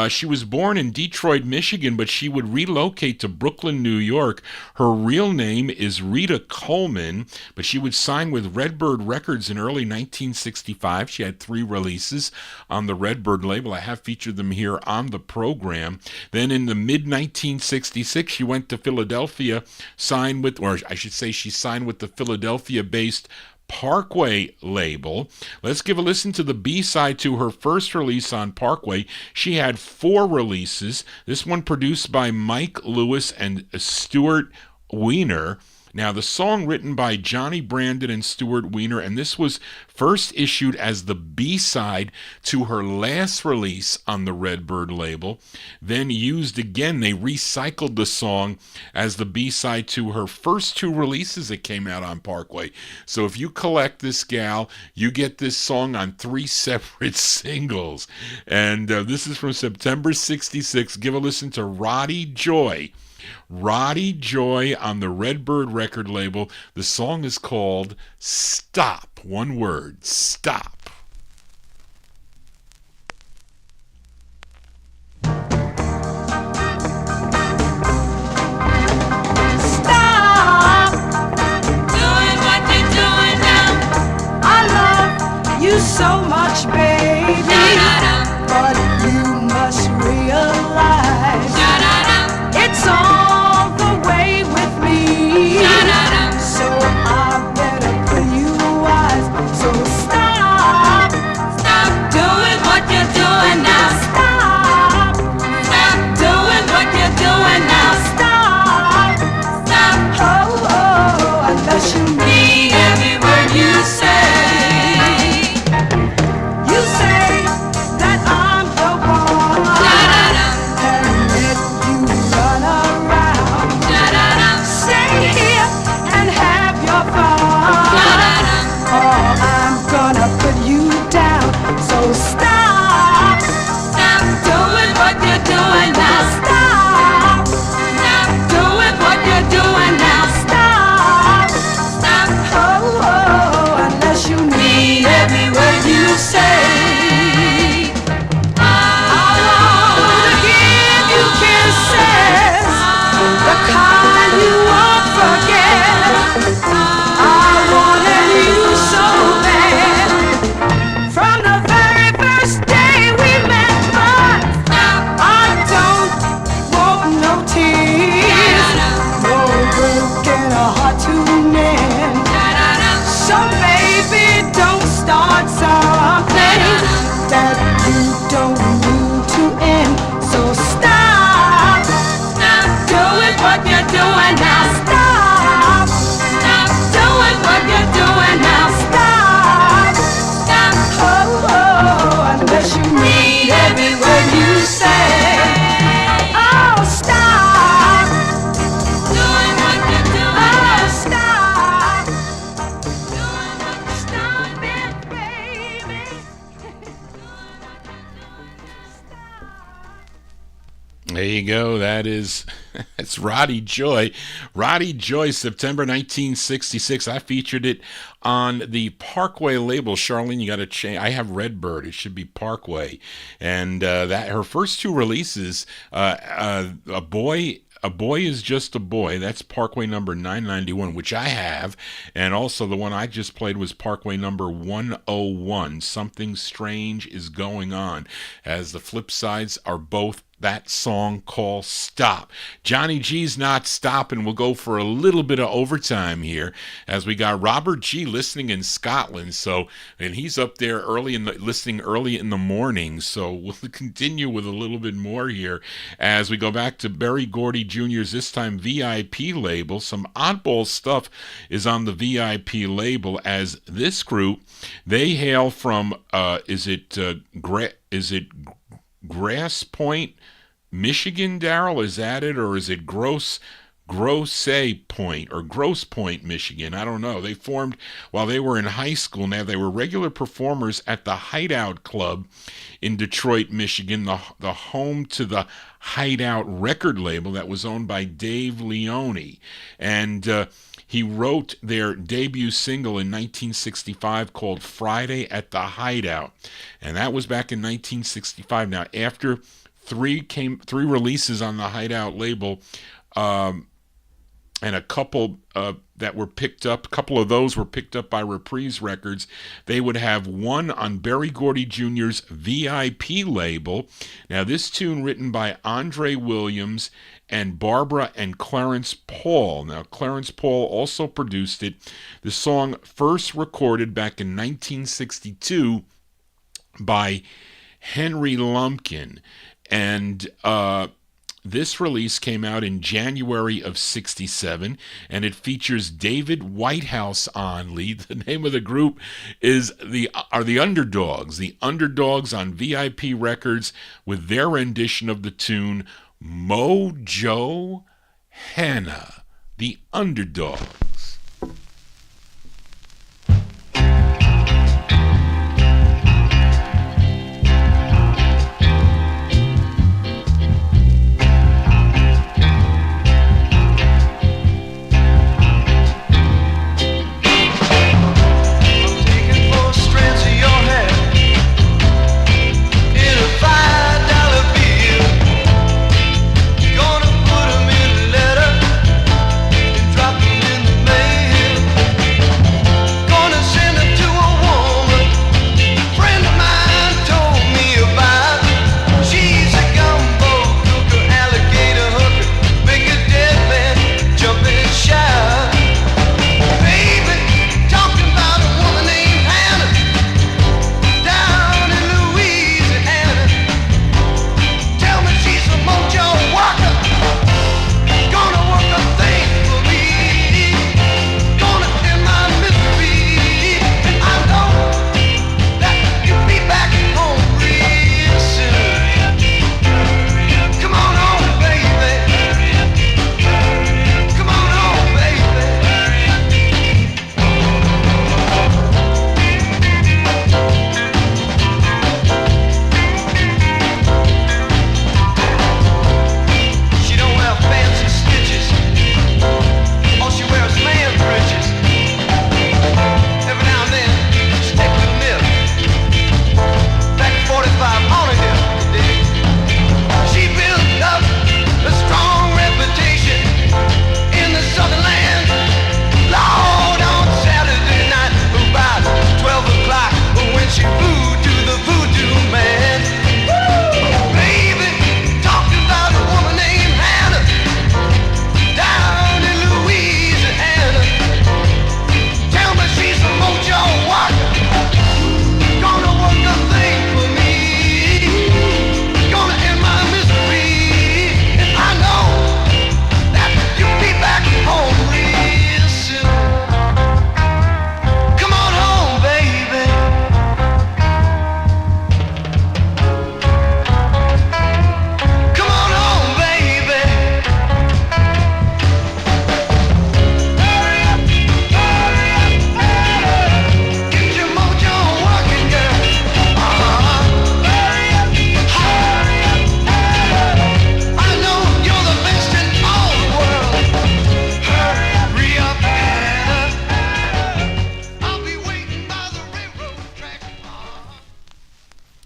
she was born in Detroit, Michigan, but she would relocate to Brooklyn, New York. Her real name is Rita Coleman, but she would sign with Redbird Records in early 1965. She had 3 releases on the Redbird label. I have featured them here on the program. Then in the mid-1966, she went to Philadelphia, signed with, or I should say she signed with the Philadelphia-based Parkway label. Let's give a listen to the B-side to her first release on Parkway. She had 4 releases. This one produced by Mike Lewis and Stuart Weiner. Now, the song written by Johnny Brandon and Stuart Weiner, and this was first issued as the B-side to her last release on the Redbird label, then used again. They recycled the song as the B-side to her first 2 releases that came out on Parkway. So if you collect this gal, you get this song on 3 separate singles. And this is from September 66. Give a listen to Roddy Joy. Roddy Joy on the Redbird record label. The song is called Stop. One word, Stop. Stop doing what you're doing now. I love you so much, baby, but you must realize it's all the way with me. So I better put you wise. So stop doing what you're doing now. Stop doing what you're doing now. Stop. Oh, unless you mean every word you say. You So baby, don't start something that you don't mean to end. So stop, stop doing what you're doing now. Stop, stop doing what you're doing now. Stop, stop, oh, unless you mean every word you say. Oh, stop doing what you're doing. Oh, stop doing what you're stop it, baby. There you go. That is, that's Roddy Joy. Roddy Joy, September 1966. I featured it on the Parkway label. Charlene, you got to change. I have Redbird. It should be Parkway. And that her first two releases, A Boy is Just a Boy. That's Parkway number 991, which I have. And also the one I just played was Parkway number 101. Something Strange is Going On. As the flip sides are both that song called Stop. Johnny G's not stopping. We'll go for a little bit of overtime here as we got Robert G listening in Scotland. So, and he's up there listening early in the morning. So we'll continue with a little bit more here as we go back to Berry Gordy Jr.'s, this time VIP label. Some oddball stuff is on the VIP label as this group, they hail from, is it Grass Point, Michigan, Darrell? Is that it? Or is it Grosse Point or Grosse Point, Michigan? I don't know. They formed while they were in high school. Now, they were regular performers at the Hideout Club in Detroit, Michigan, the home to the Hideout record label that was owned by Dave Leone. And he wrote their debut single in 1965 called Friday at the Hideout. And that was back in 1965. Now, after three releases on the Hideout label, and a couple that were picked up, a couple of those were picked up by Reprise Records. They would have one on Berry Gordy Jr.'s VIP label. Now, this tune written by Andre Williams and Barbara and Clarence Paul. Now, Clarence Paul also produced it. The song first recorded back in 1962 by Henry Lumpkin. And this release came out in January of 67, and it features David Whitehouse on lead. The name of the group are the Underdogs. The Underdogs on VIP Records with their rendition of the tune Mojo Hannah. The Underdogs. Gonna put 'em in a letter and drop 'em in the mail.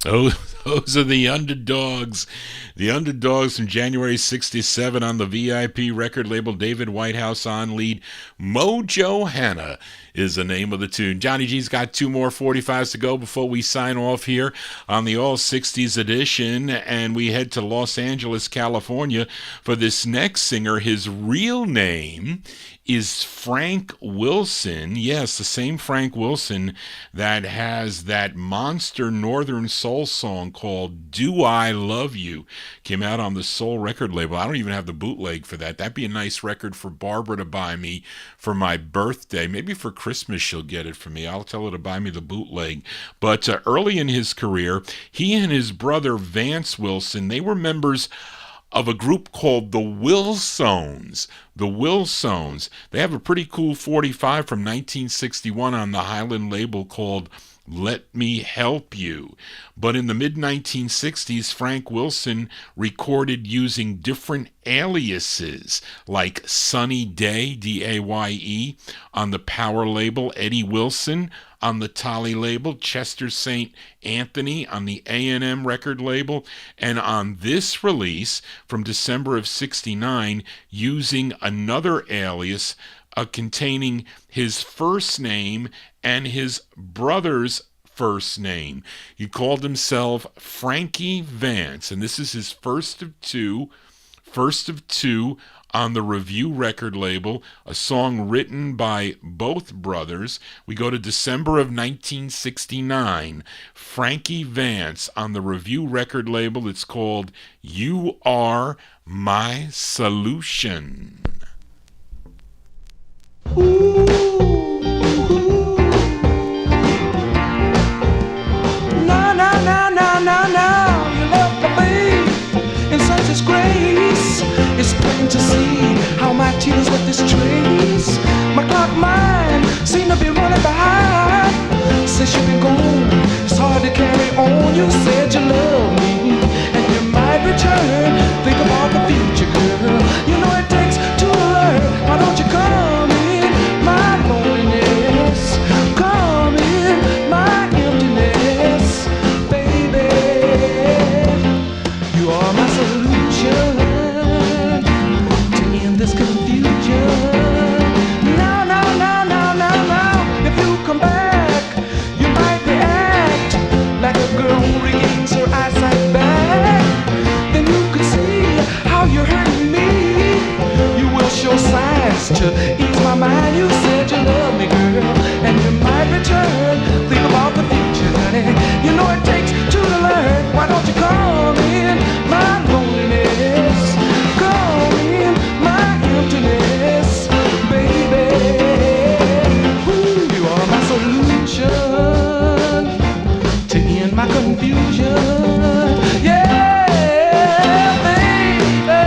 Oh, those are the Underdogs. The Underdogs from January 67 on the VIP record label. David Whitehouse on lead. Mojo Hannah is the name of the tune. Johnny G's got two more 45s to go before we sign off here on the All 60s edition, and we head to Los Angeles, California for this next singer. His real name is Frank Wilson. Yes, the same Frank Wilson that has that monster Northern Soul song called Do I Love You. Came out on the Soul record label. I don't even have the bootleg for that. That'd be a nice record for Barbara to buy me for my birthday. Maybe for Christmas she'll get it for me. I'll tell her to buy me the bootleg. But early in his career, he and his brother Vance Wilson, they were members of a group called the Wilsones. The Wilsones. They have a pretty cool 45 from 1961 on the Highland label called Let Me Help You. But in the mid-1960s, Frank Wilson recorded using different aliases like Sunny Day, D-A-Y-E, on the Power label, Eddie Wilson on the Tolly label, Chester St. Anthony on the A&M record label, and on this release from December of 69, using another alias containing his first name and his brother's first name. He called himself Frankie Vance, and this is his first of two on the Review record label, a song written by both brothers. We go to December of 1969. Frankie Vance on the Review record label. It's called You Are My Solution. Now, you left the babe in such a grace. It's plain to see how my tears left this trace. My clock mind seem to be running behind. Since you've been gone, it's hard to carry on. You said you love me and you might return. Think about the future, girl. You know it takes two to learn. Why don't you come in my loneliness? Come in my emptiness, baby. You are my solution to end this confusion. Now, if you come back, you might react like a girl who regains her eyesight back. Then you can see how you're hurting me. You will show signs to ease my mind. You said you love me, girl, and you might return. Think about the future, honey. You know it takes two to learn. Why don't you come in my loneliness? Come in my emptiness, baby. Ooh, you are my solution to end my confusion. Yeah, baby.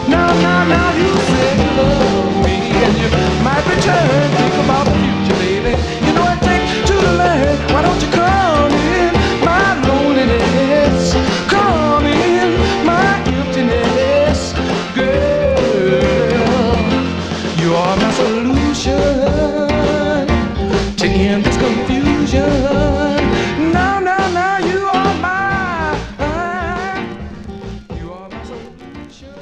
Now, you say you love me and you might return. Think about the future, baby. You know it takes two to learn. Why don't you come in my loneliness? Come in my emptiness, girl. You are my solution to end this confusion. Now, you are my solution.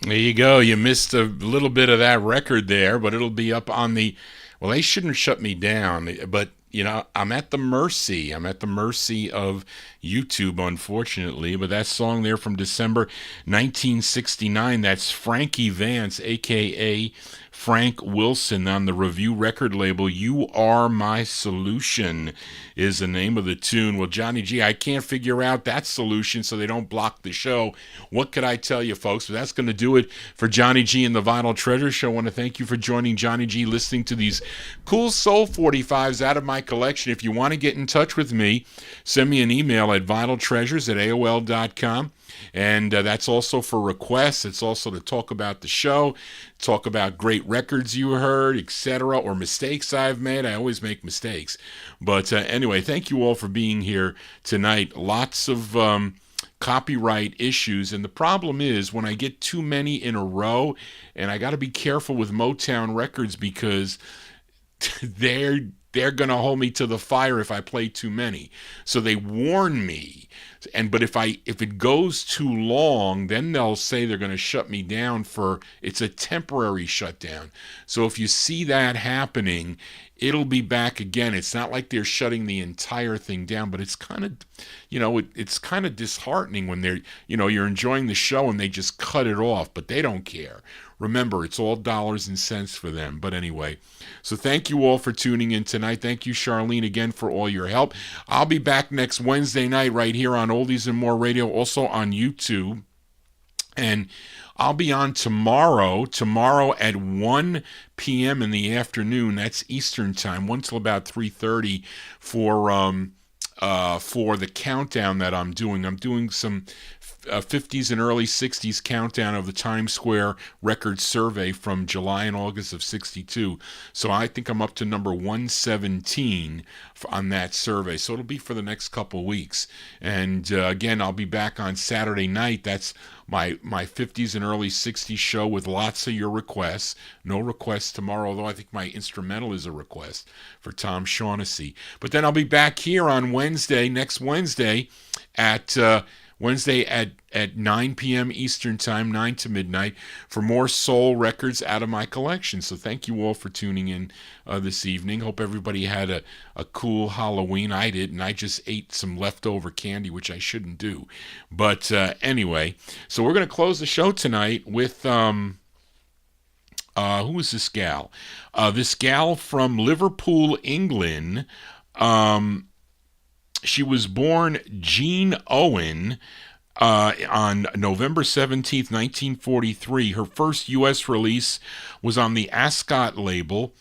There you go. You missed a little bit of that record there, but it'll be up on the... Well, they shouldn't shut me down, but, you know, I'm at the mercy of YouTube, unfortunately. But that song there from December 1969, that's Frankie Vance, a.k.a. Frank Wilson, on the Review record label. You Are My Solution is the name of the tune. Well, Johnny G, I can't figure out that solution so they don't block the show. What could I tell you, folks? But that's going to do it for Johnny G and the Vinyl Treasure Show. I want to thank you for joining Johnny G, listening to these cool Soul 45s out of my My Collection. If you want to get in touch with me, send me an email at vinyltreasures@aol.com. And that's also for requests. It's also to talk about the show, talk about great records you heard, etc., or mistakes I've made. I always make mistakes. But anyway, thank you all for being here tonight. Lots of copyright issues. And the problem is when I get too many in a row, and I got to be careful with Motown Records because they're going to hold me to the fire if I play too many. So they warn me. But if it goes too long, then they'll say they're going to shut me down it's a temporary shutdown. So if you see that happening, it'll be back again. It's not like they're shutting the entire thing down, but it's kind of, it's kind of disheartening when you're enjoying the show and they just cut it off, but they don't care. Remember, it's all dollars and cents for them. But anyway, so thank you all for tuning in tonight. Thank you, Charlene, again for all your help. I'll be back next Wednesday night right here on Oldies and More Radio, also on YouTube. And I'll be on tomorrow at 1 p.m. in the afternoon. That's Eastern time, 1 till about 3:30 for the countdown that I'm doing. I'm doing some 50s and early 60s countdown of the Times Square record survey from July and August of 62. So I think I'm up to number 117 on that survey. So it'll be for the next couple weeks. And again, I'll be back on Saturday night. That's my 50s and early 60s show with lots of your requests. No requests tomorrow, although I think my instrumental is a request for Tom Shaughnessy. But then I'll be back here on next Wednesday at 9 p.m. Eastern Time, 9 to midnight, for more soul records out of my collection. So thank you all for tuning in this evening. Hope everybody had a cool Halloween. I did, and I just ate some leftover candy, which I shouldn't do. But anyway, so we're going to close the show tonight with... who is this gal? This gal from Liverpool, England. She was born Jean Owen on November 17th, 1943. Her first U.S. release was on the Ascot label,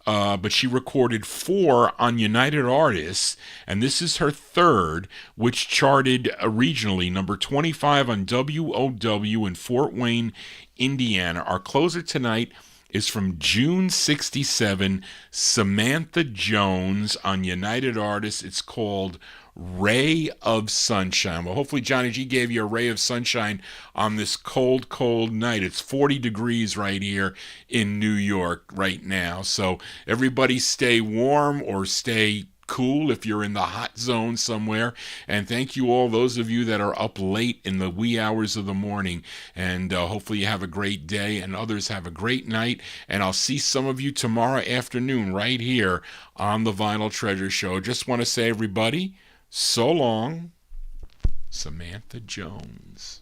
but she recorded 4 on United Artists, and this is her third, which charted regionally, number 25 on WOW in Fort Wayne, Indiana. Our closer tonight is from June 67, Samantha Jones on United Artists. It's called Ray of Sunshine. Well, hopefully Johnny G gave you a ray of sunshine on this cold, cold night. It's 40 degrees right here in New York right now. So everybody stay warm or stay cool if you're in the hot zone somewhere. And thank you all, those of you that are up late in the wee hours of the morning. And hopefully you have a great day and others have a great night. And I'll see some of you tomorrow afternoon right here on the Vinyl Treasure Show. Just want to say, everybody, so long, Samantha Jones.